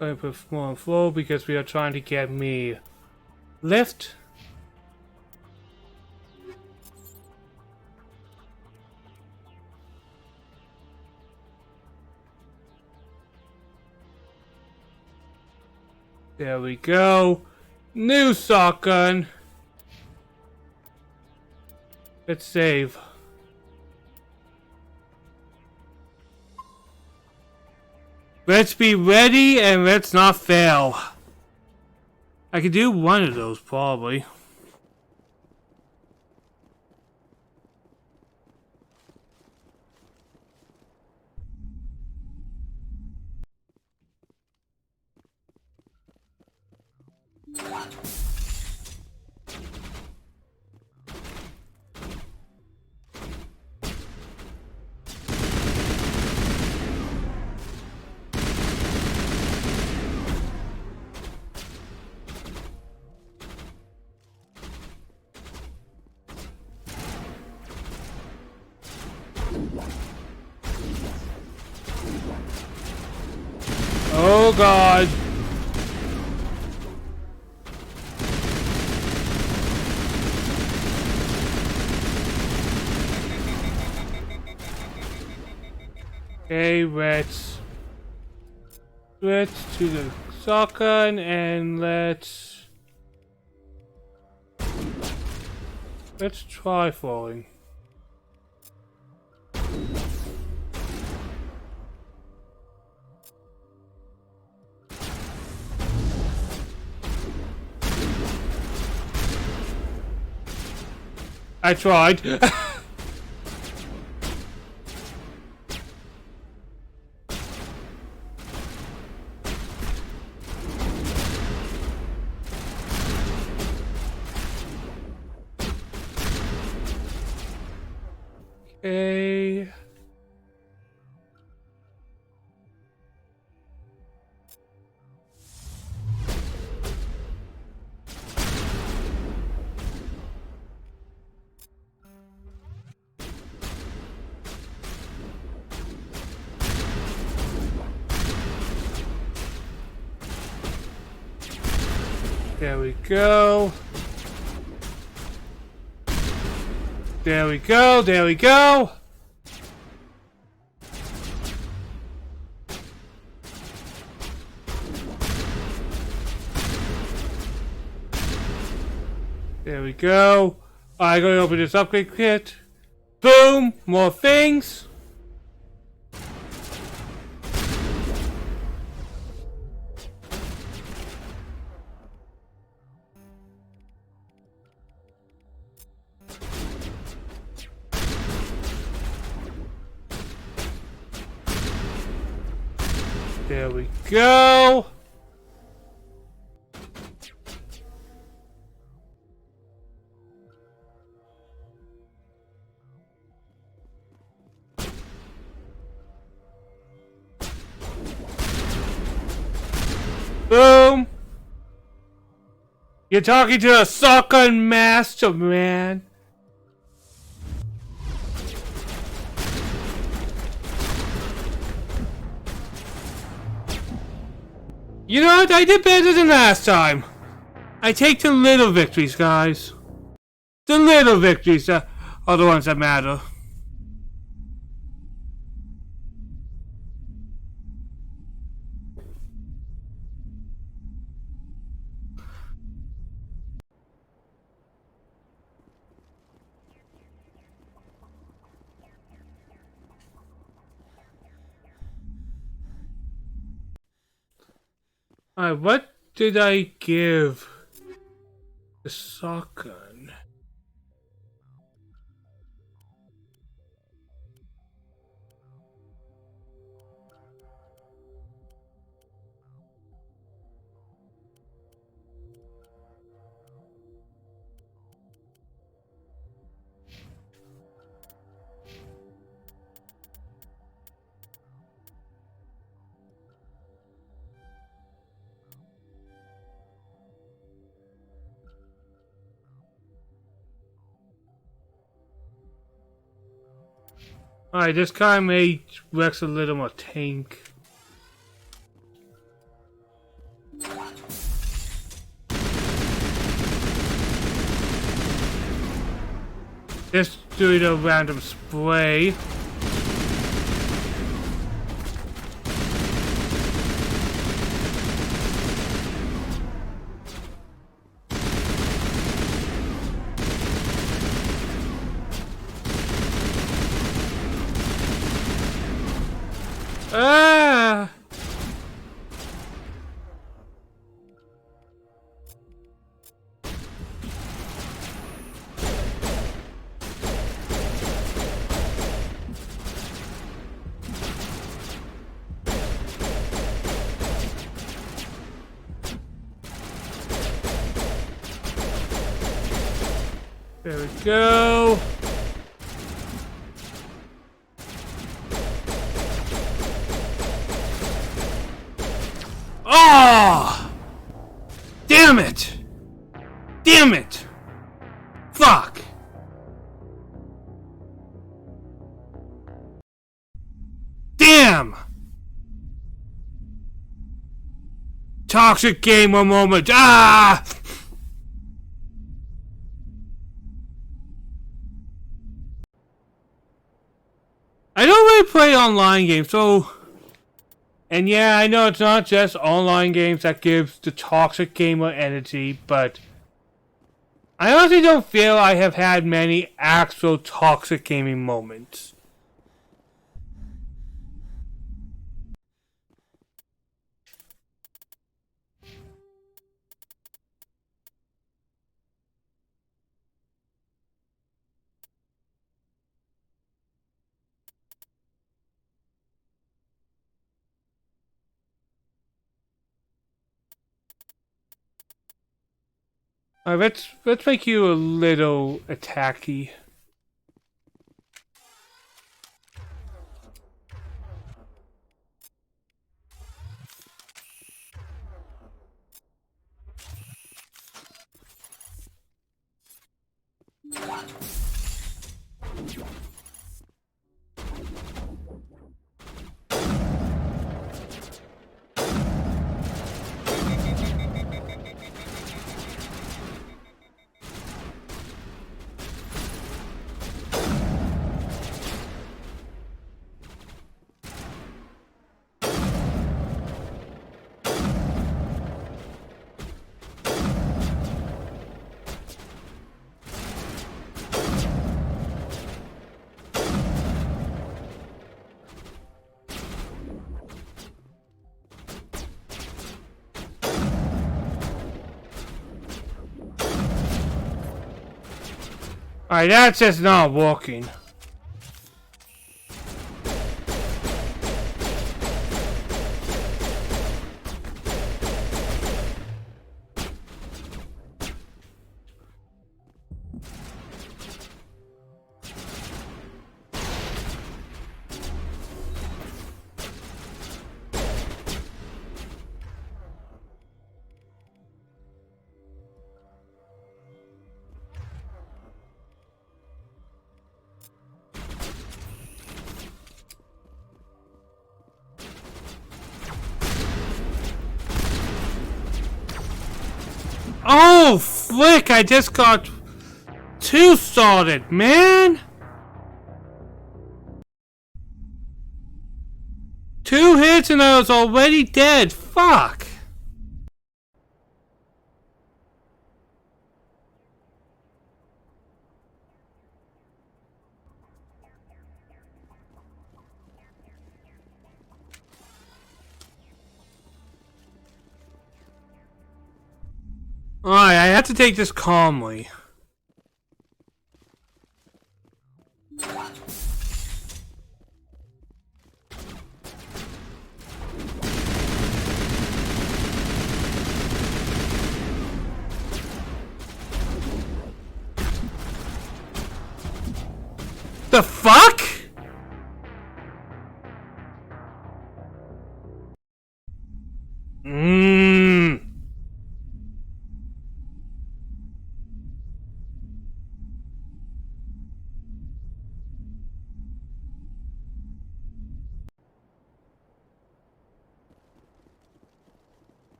Going to put more on flow because we are trying to get me lift. There we go. New shotgun. Let's save. Let's be ready and let's not fail. I could do one of those probably. Oh God. Okay, let's switch to the shotgun and let's try falling. I tried. Okay. There we go. There we go, there we go. There we go. I'm going to open this upgrade kit. Boom! More things. There we go. Boom! You're talking to a soccer master, man. You know what? I did better than last time. I take the little victories, guys. The little victories are the ones that matter. Alright, what did I give the shotgun? Alright, this guy made Rex a little more tank. Just doing a random spray. Ah! There we go. Oh! Damn it! Damn it! Fuck! Damn! Toxic gamer moment. Ah! I don't really play online games, so... And yeah, I know it's not just online games that gives the toxic gamer entity, but... I honestly don't feel I have had many actual toxic gaming moments. Alright, let's make you a little attacky. Alright, that's just not working. Oh, flick! I just got 2 started, man! 2 hits and I was already dead. Fuck! Alright, I have to take this calmly. The fuck?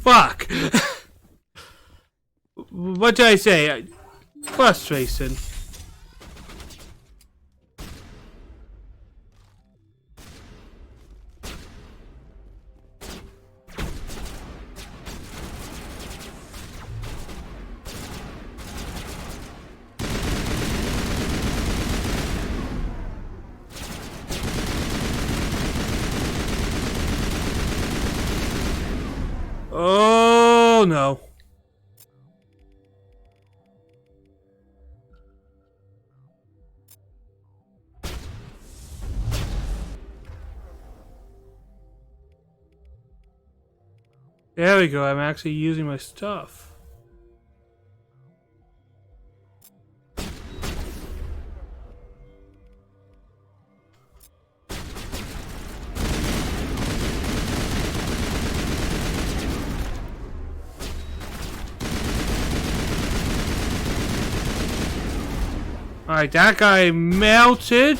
Fuck. What did I say? Frustration. Oh no. There we go, I'm actually using my stuff. Alright, that guy melted.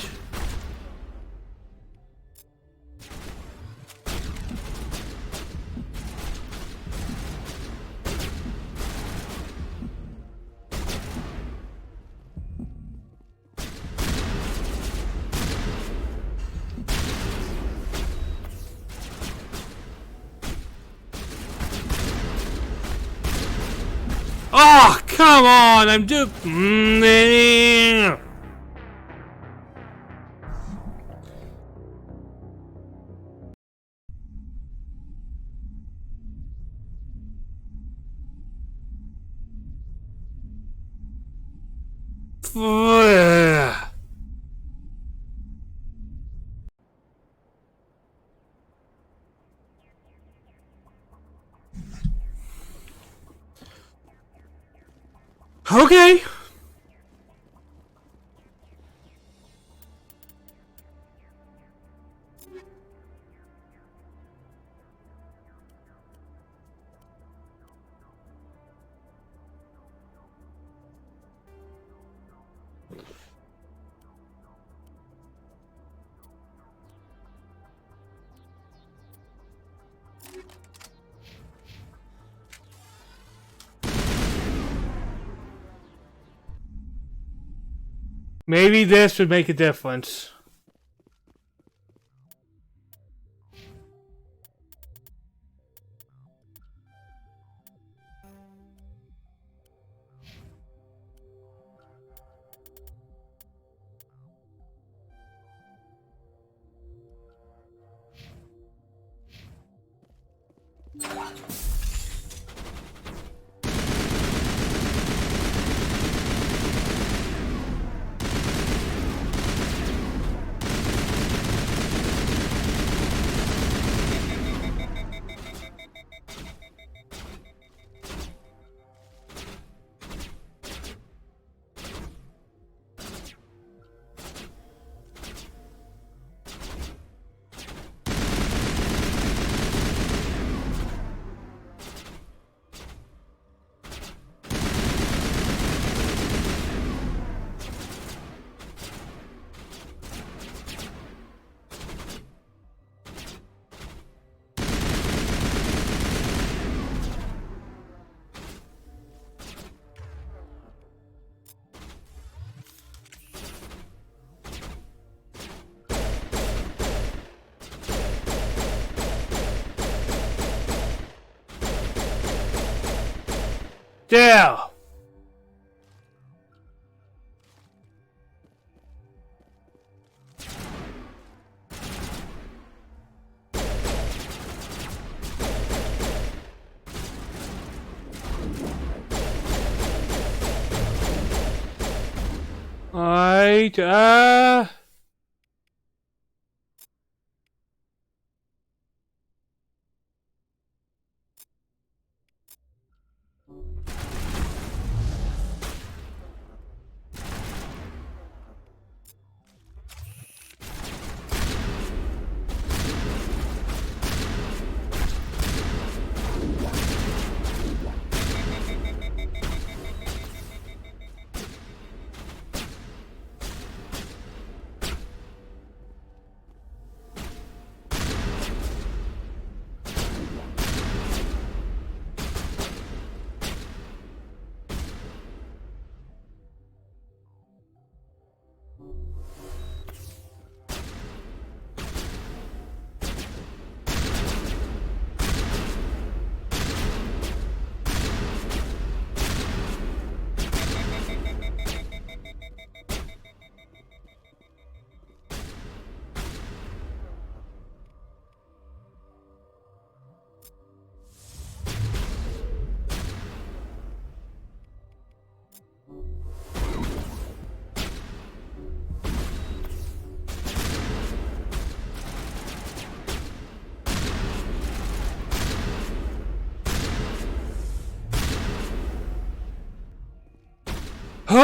Oh, come on! I'm Okay. Maybe this would make a difference. There! Alright,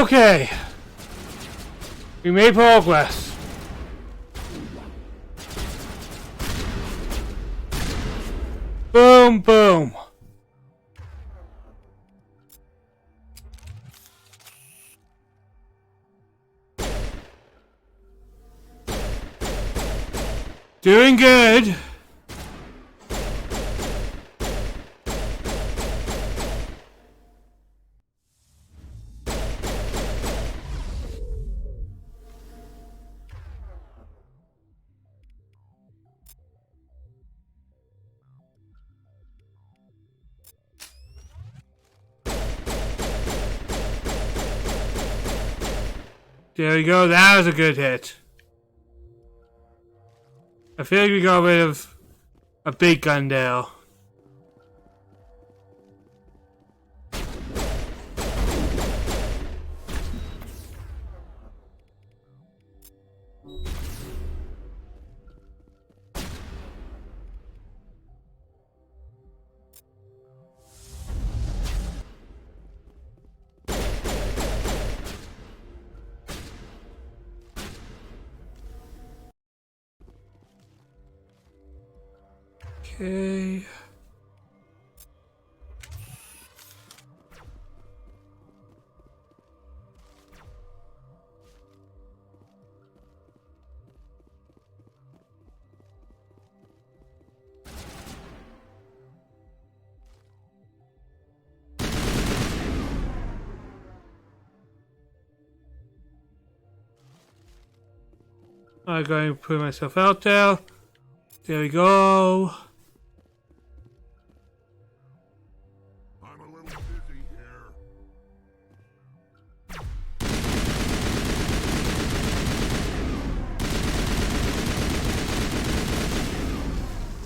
okay. We made progress. Boom, boom. Doing good. There we go, that was a good hit. I feel like we got rid of a big gun there. Okay. I'm going to put myself out there. There we go. I'm a little busy here.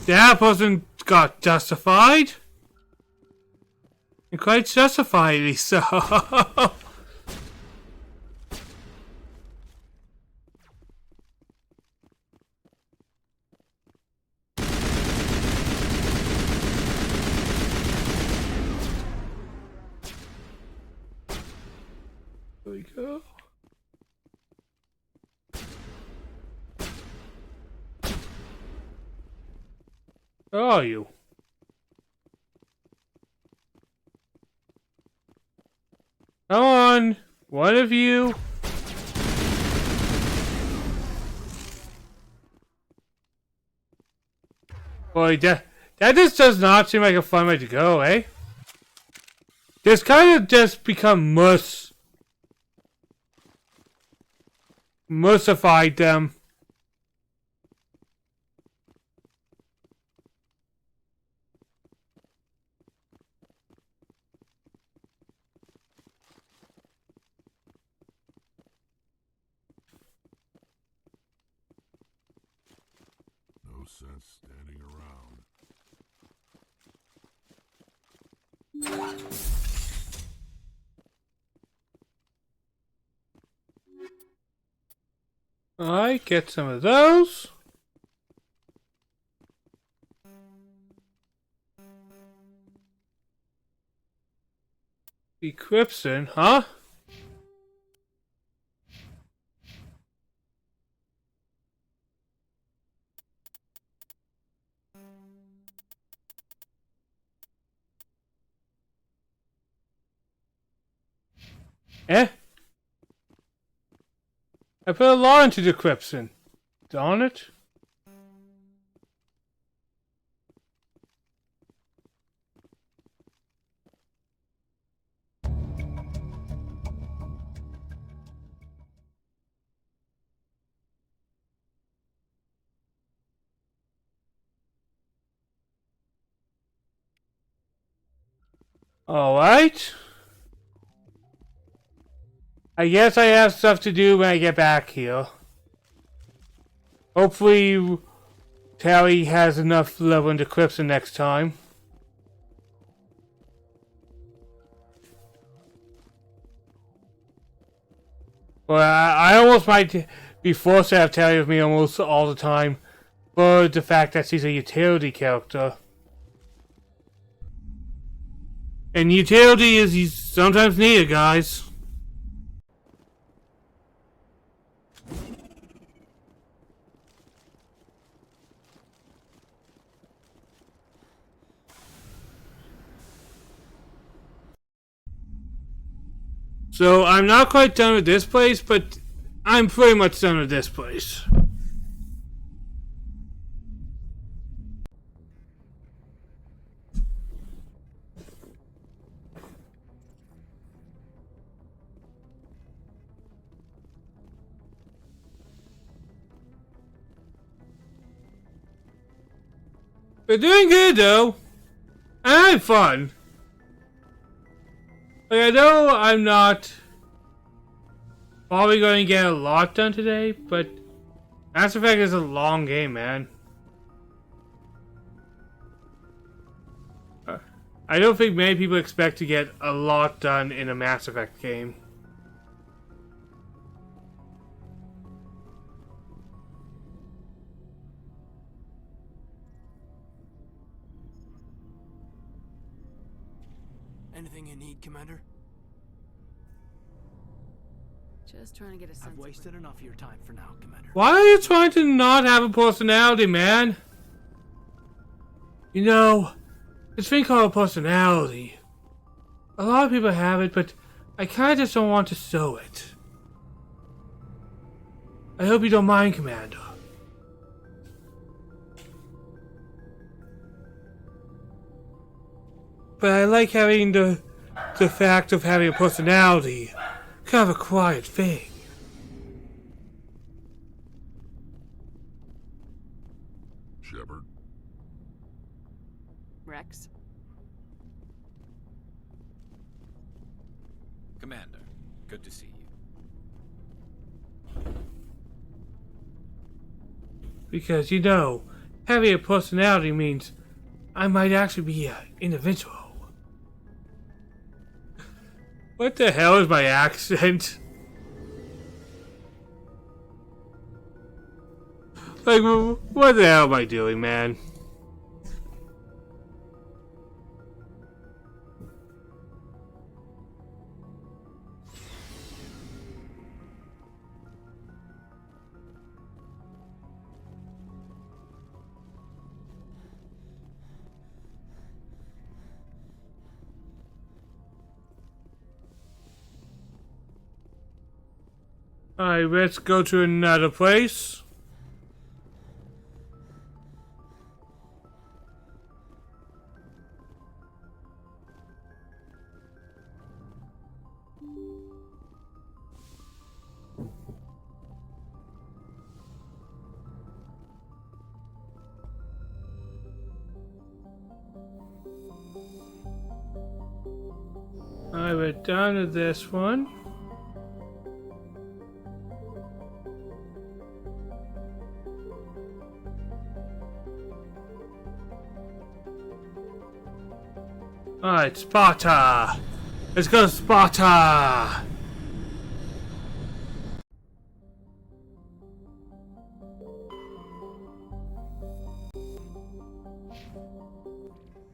That person got justified. And quite justifiedly so. There we go. Where are you? Come on, one of you. Boy, that just does not seem like a fun way to go, eh? This kind of just become mussified them. sense standing around. Alright, get some of those. Equipson, huh? Eh? I put a lot into the Equipson. Darn it. Alright. I guess I have stuff to do when I get back here. Hopefully, Tally has enough level into Cryptson next time. Well, I almost might be forced to have Tally with me almost all the time for the fact that she's a utility character. And utility is sometimes needed, guys. So I'm not quite done with this place, but I'm pretty much done with this place. We're doing good though. I had fun. Like, I know I'm not probably going to get a lot done today, but Mass Effect is a long game, man. I don't think many people expect to get a lot done in a Mass Effect game. Anything you need, Commander? Just trying to get a sense. I've wasted enough of your time for now, Commander. Why are you trying to not have a personality, man? You know, this thing called personality. A lot of people have it, but I kinda just don't want to show it. I hope you don't mind, Commander. But I like having the fact of having a personality. Kind of a quiet thing. Shepard? Rex? Commander, good to see you. Because, you know, having a personality means I might actually be an individual. What the hell is my accent? Like, what the hell am I doing, man? Alright, let's go to another place. Alright, we're down to this one. Alright, Sparta! Let's go, Sparta!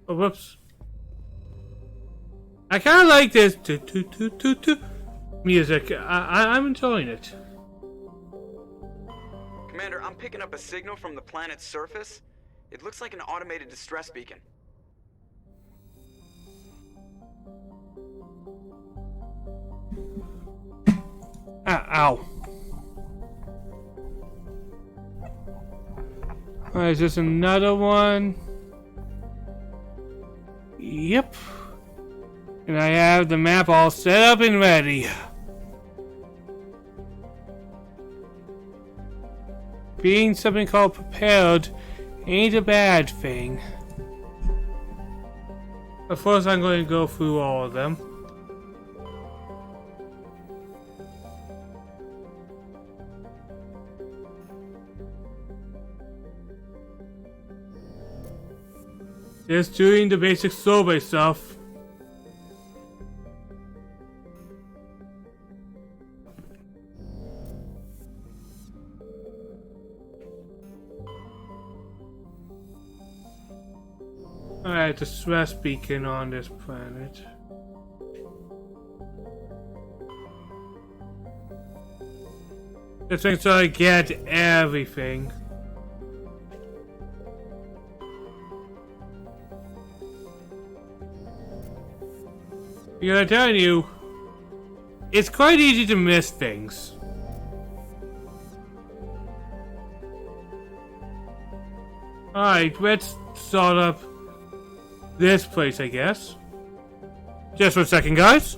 Oh, whoops. I kind of like this music. I'm enjoying it. Commander, I'm picking up a signal from the planet's surface. It looks like an automated distress beacon. Ow. Alright, is this another one? Yep. And I have the map all set up and ready. Being something called prepared ain't a bad thing. Of course, I'm going to go through all of them. Just doing the basic survey stuff. Alright, the stress beacon on this planet. Just until I get everything. Because I'm telling you, it's quite easy to miss things. Alright, let's start up this place, I guess. Just for a second, guys.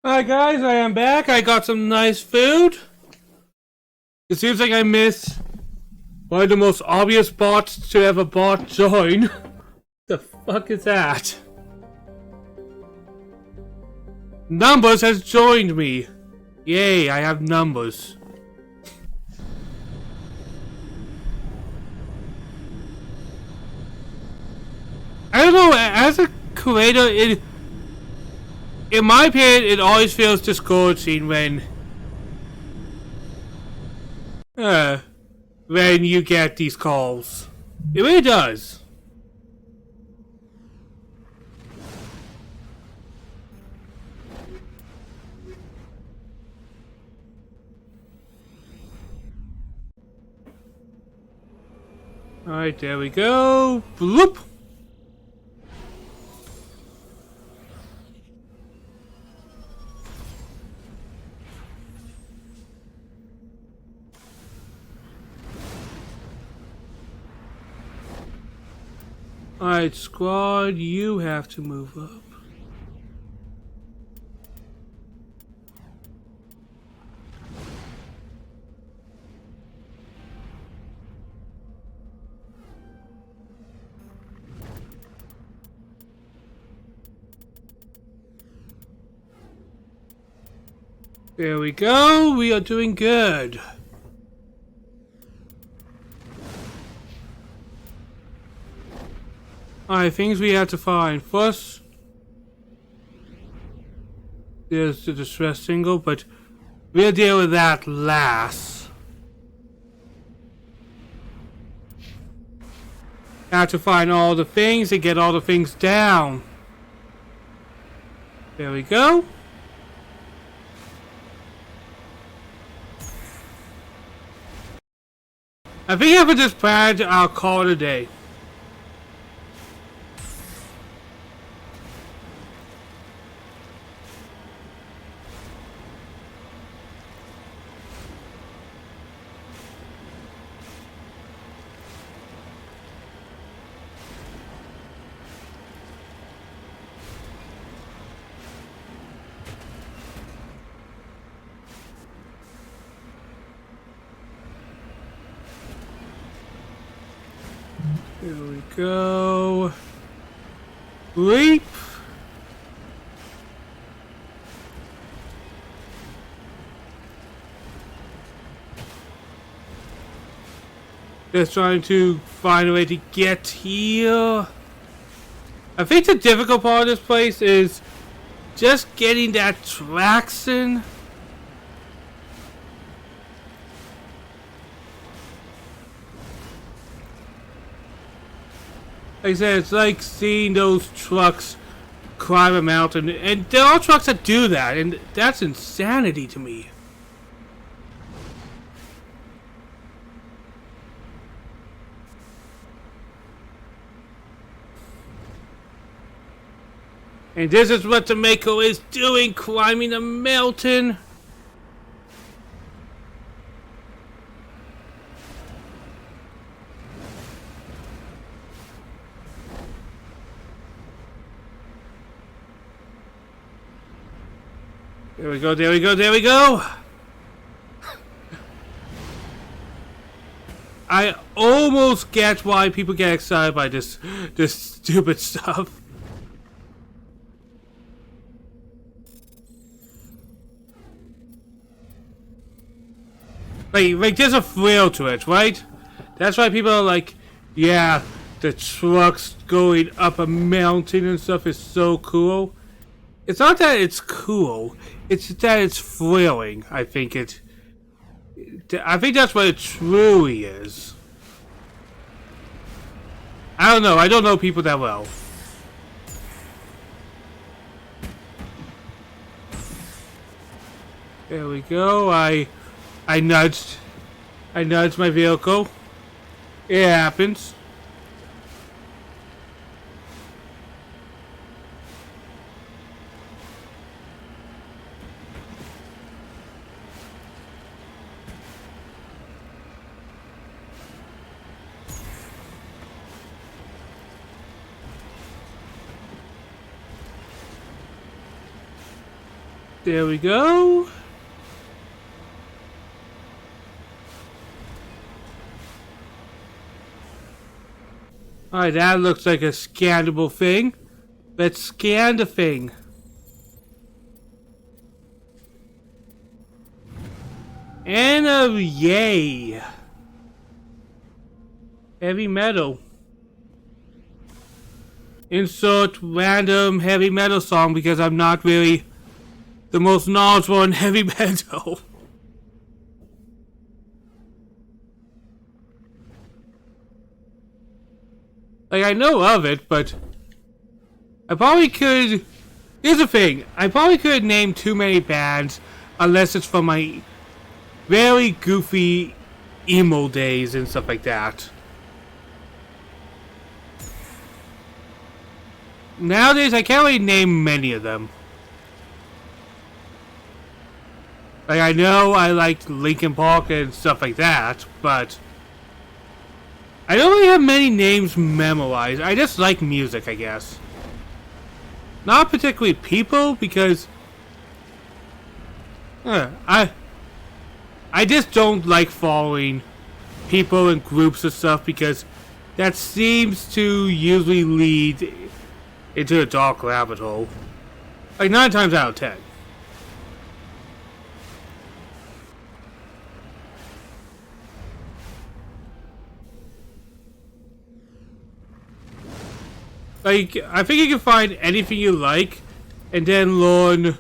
Alright guys, I am back. I got some nice food. It seems like I missed one of the most obvious bots to ever bot join. The fuck is that? Numbers has joined me. Yay, I have numbers. I don't know, as a creator, in my opinion, it always feels discouraging when you get these calls. It really does. Alright, there we go. Bloop. Alright, squad, you have to move up. There we go, we are doing good. Alright, things we have to find. First, there's the distress single, but we'll deal with that last. Have to find all the things and get all the things down. There we go. I think after this plan, I'll call it a day. Here we go. Leap. Just trying to find a way to get here. I think the difficult part of this place is just getting that traction. Like I said, it's like seeing those trucks climb a mountain, and there are trucks that do that, and that's insanity to me. And this is what the Mako is doing, climbing a mountain. There we go, there we go, there we go! I almost get why people get excited by this stupid stuff. Like there's a thrill to it, right? That's why people are like, yeah, the trucks going up a mountain and stuff is so cool. It's not that it's cool, it's that it's thrilling. I think that's what it truly is. I don't know, I don't know people that well. There we go, I nudged my vehicle. It happens. There we go. Alright, that looks like a scannable thing. Let's scan the thing. And yay. Heavy metal. Insert random heavy metal song because I'm not really the most knowledgeable in heavy metal. Like, I know of it, but I probably could... Here's the thing. I probably could name too many bands unless it's from my very goofy emo days and stuff like that. Nowadays, I can't really name many of them. Like, I know I liked Linkin Park and stuff like that, but I don't really have many names memorized. I just like music, I guess. Not particularly people, because I just don't like following people and groups and stuff, because that seems to usually lead into a dark rabbit hole. Like 9 times out of 10. Like, I think you can find anything you like, and then learn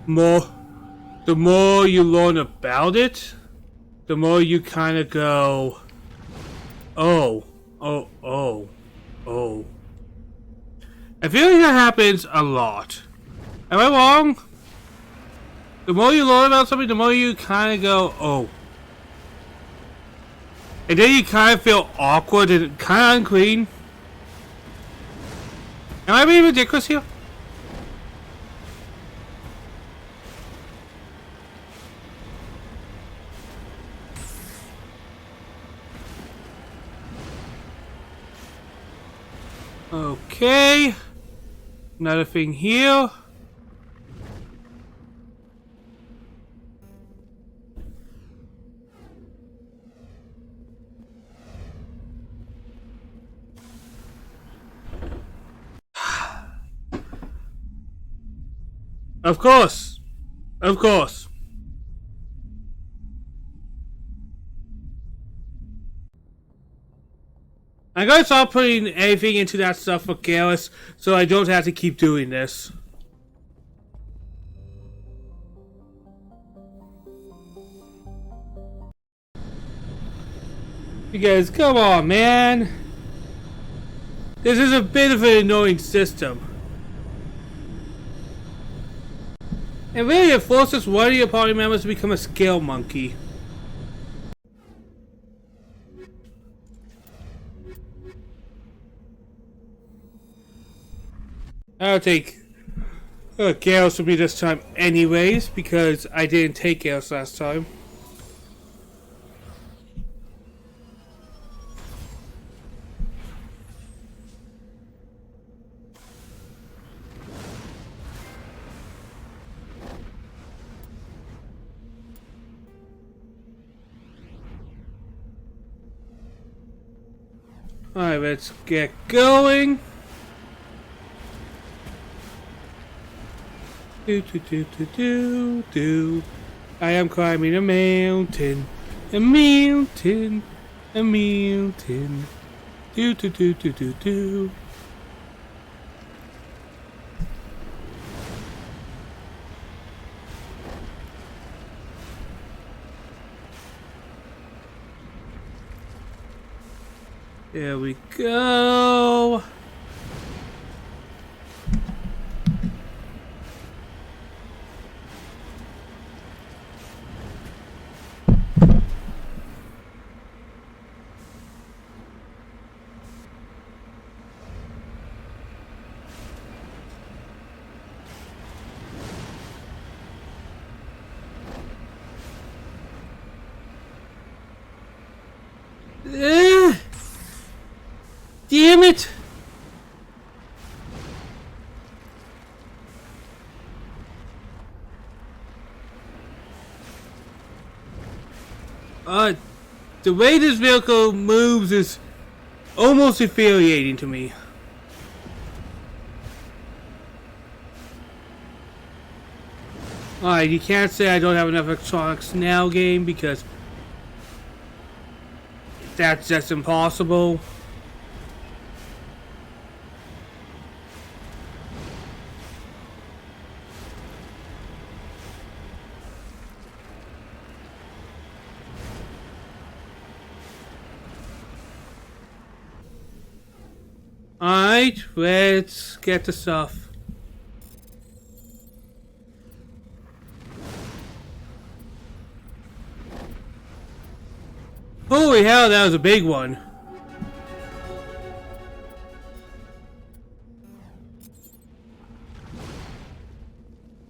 more. The more you learn about it, the more you kind of go, oh. I feel like that happens a lot. Am I wrong? The more you learn about something, the more you kind of go, oh. And then you kind of feel awkward and kind of unclean. Am I being ridiculous here? Okay. Another thing here. Of course. Of course. I'm gonna stop putting anything into that stuff for Garrus so I don't have to keep doing this. Because, come on, man. This is a bit of an annoying system. And really, it forces one of your party members to become a scale monkey. I'll take Garrus with me this time anyways, because I didn't take Garrus last time. Alright, let's get going. I am climbing a mountain, a mountain, a mountain. There we go. Damn it! The way this vehicle moves is almost infuriating to me. Alright, you can't say I don't have enough electronics now, game, because that's just impossible. Alright, let's get the stuff. Holy hell, that was a big one.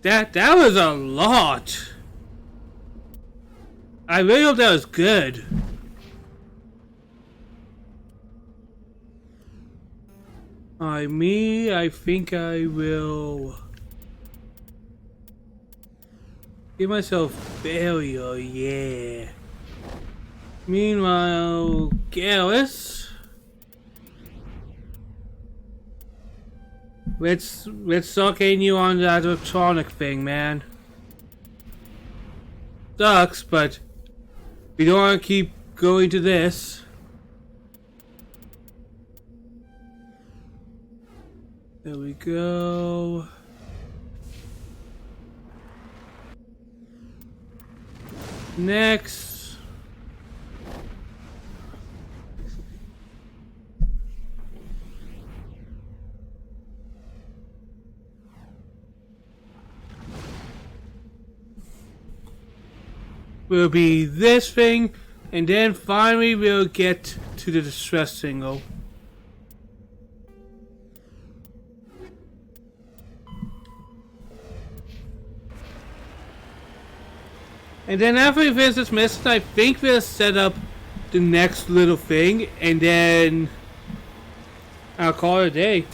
That was a lot. I really hope that was good. I think I will give myself failure, yeah. Meanwhile, Gallus, let's suck in you on that electronic thing, man. Sucks, but we don't want to keep going to this. There we go. Next. Will be this thing, and then finally we'll get to the distress signal. And then after we finish this mission, I think we'll set up the next little thing, and then I'll call it a day.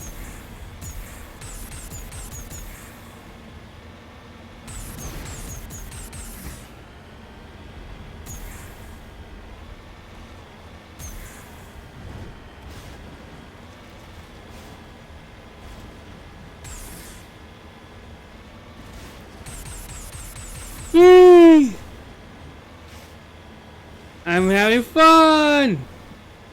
Yay! I'm having fun!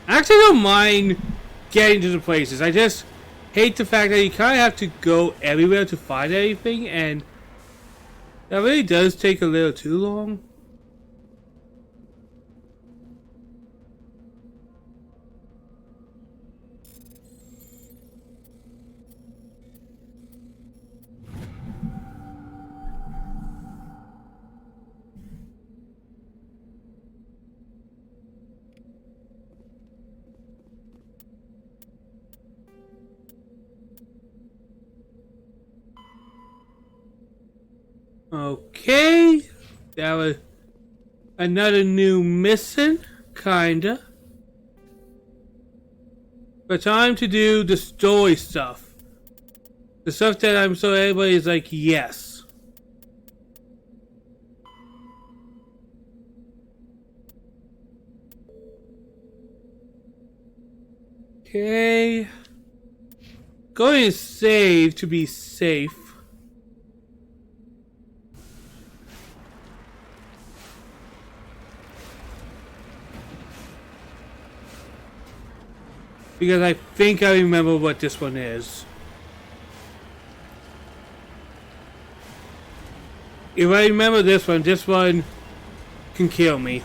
I actually don't mind getting to the places. I just hate the fact that you kind of have to go everywhere to find anything, and that really does take a little too long. Okay, that was another new mission, kinda. But time to do the story stuff. The stuff that I'm so everybody's like, yes. Okay. Going to save to be safe. Because I think I remember what this one is. If I remember this one can kill me.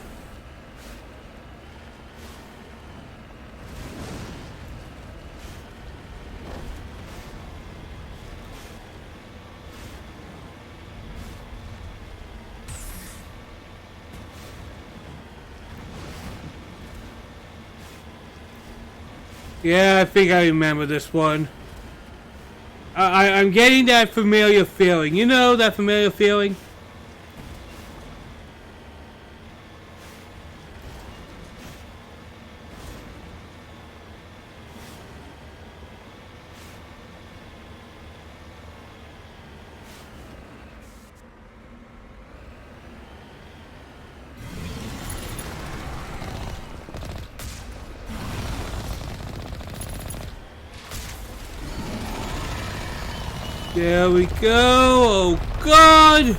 Yeah, I think I remember this one. I'm getting that familiar feeling. You know that familiar feeling? There we go. Oh God.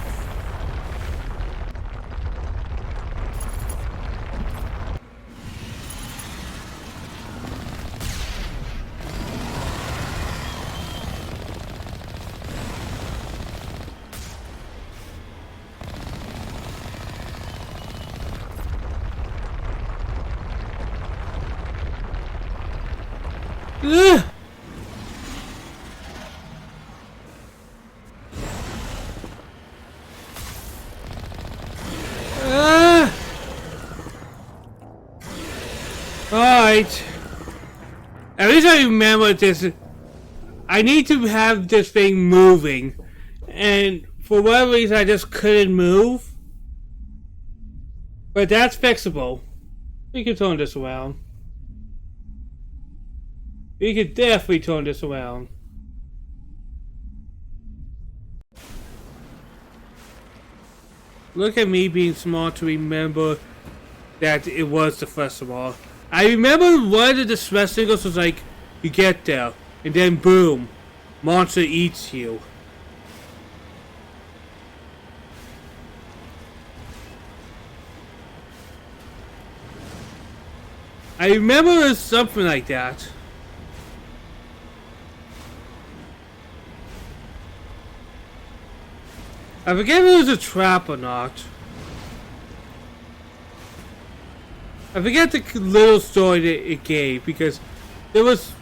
Ugh. Alright. At least I remember this. I need to have this thing moving. And for whatever reason I just couldn't move. But that's fixable. We can turn this around. We could definitely turn this around. Look at me being smart to remember that it was the festival. I remember one of the distress signals was like, you get there, and then boom, monster eats you. I remember it was something like that. I forget if it was a trap or not. I forget the little story that it gave, because there was...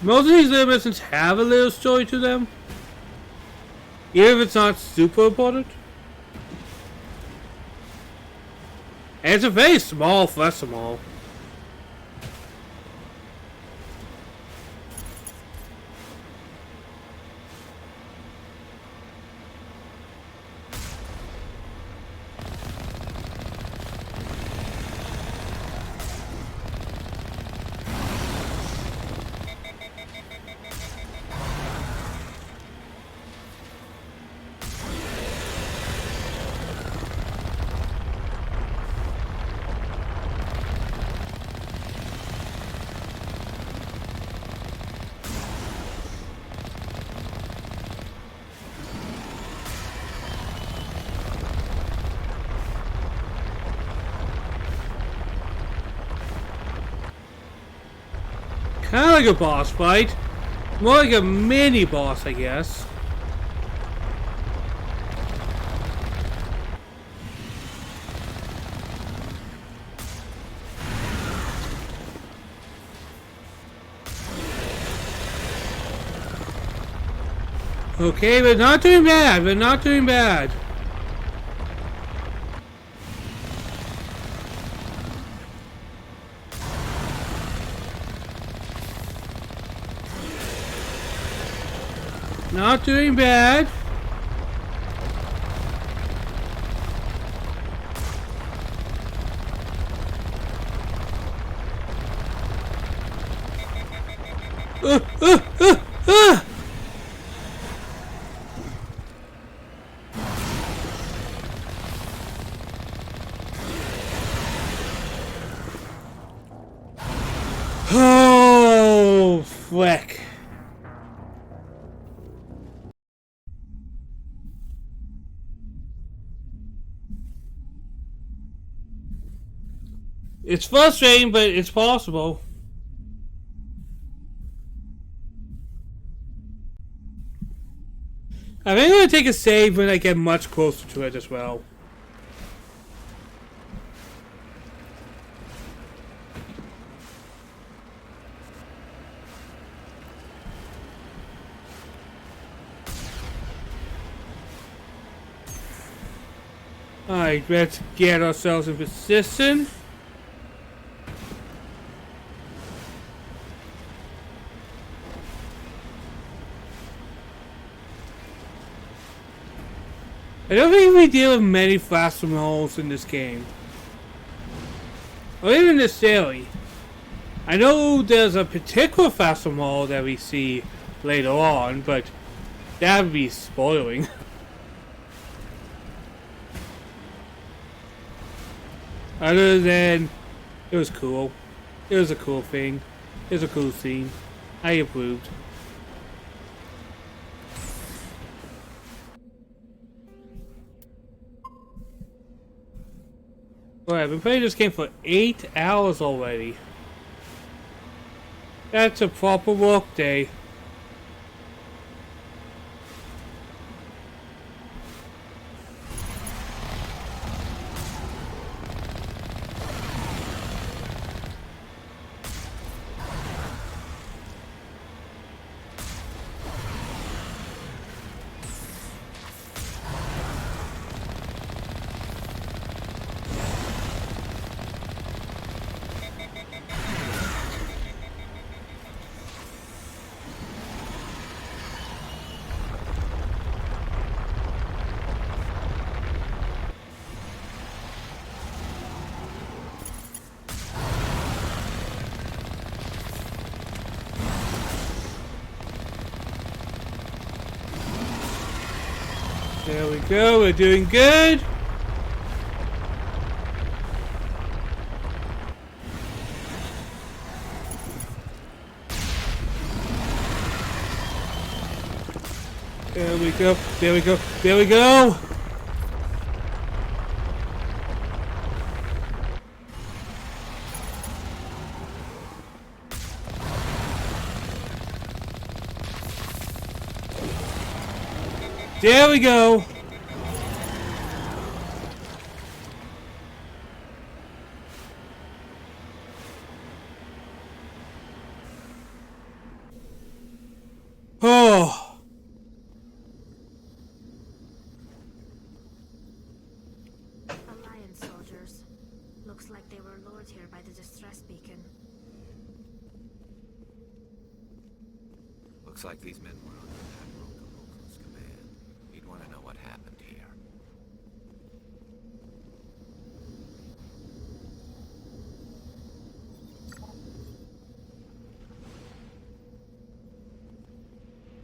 Most of these little missions have a little story to them. Even if it's not super important. And it's a very small festival. Kind of like a boss fight. More like a mini boss, I guess. Okay, we're not doing bad. We're not doing bad. Not doing bad. Oh, frick. It's frustrating, but it's possible. I think I'm going to take a save when I get much closer to it as well. Alright, let's get ourselves in position. I don't think we deal with many fast-swim holes in this game. Or even this series. I know there's a particular fast-swim hole that we see later on, but that would be spoiling. Other than, it was cool. It was a cool thing. It was a cool scene. I approved. Alright, I've been playing this game for 8 hours already. That's a proper work day. There we go, we're doing good. There we go, there we go, there we go! There we go! Oh! Alliance soldiers. Looks like they were lured here by the distress beacon. Looks like these men were under Admiral Kaluka's command. He'd want to know what happened here.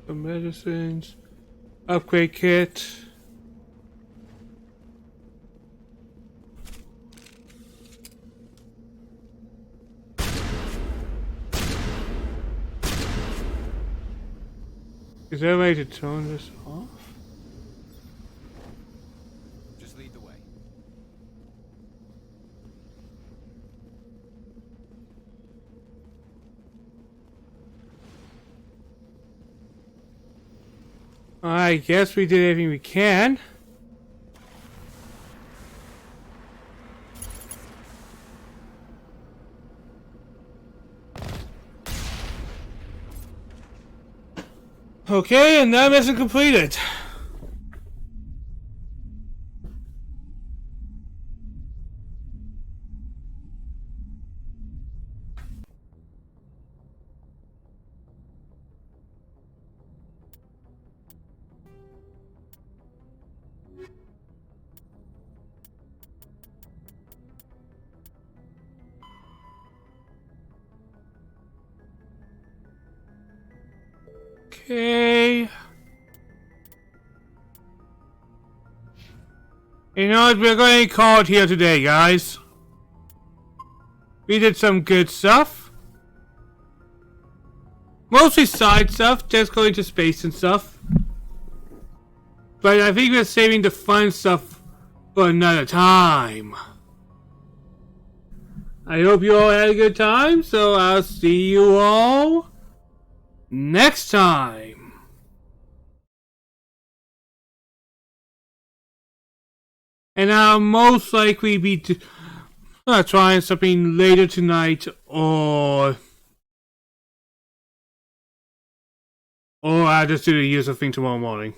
The medicines. Upgrade kit. Is there a way to turn this off? Just lead the way. I guess we did everything we can. Okay, and that mission completed. Okay. You know what? We're going to call it here today, guys. We did some good stuff. Mostly side stuff, just going to space and stuff. But I think we're saving the fun stuff for another time. I hope you all had a good time, so I'll see you all next time. And I'll most likely be trying something later tonight, or I'll just do the usual thing tomorrow morning.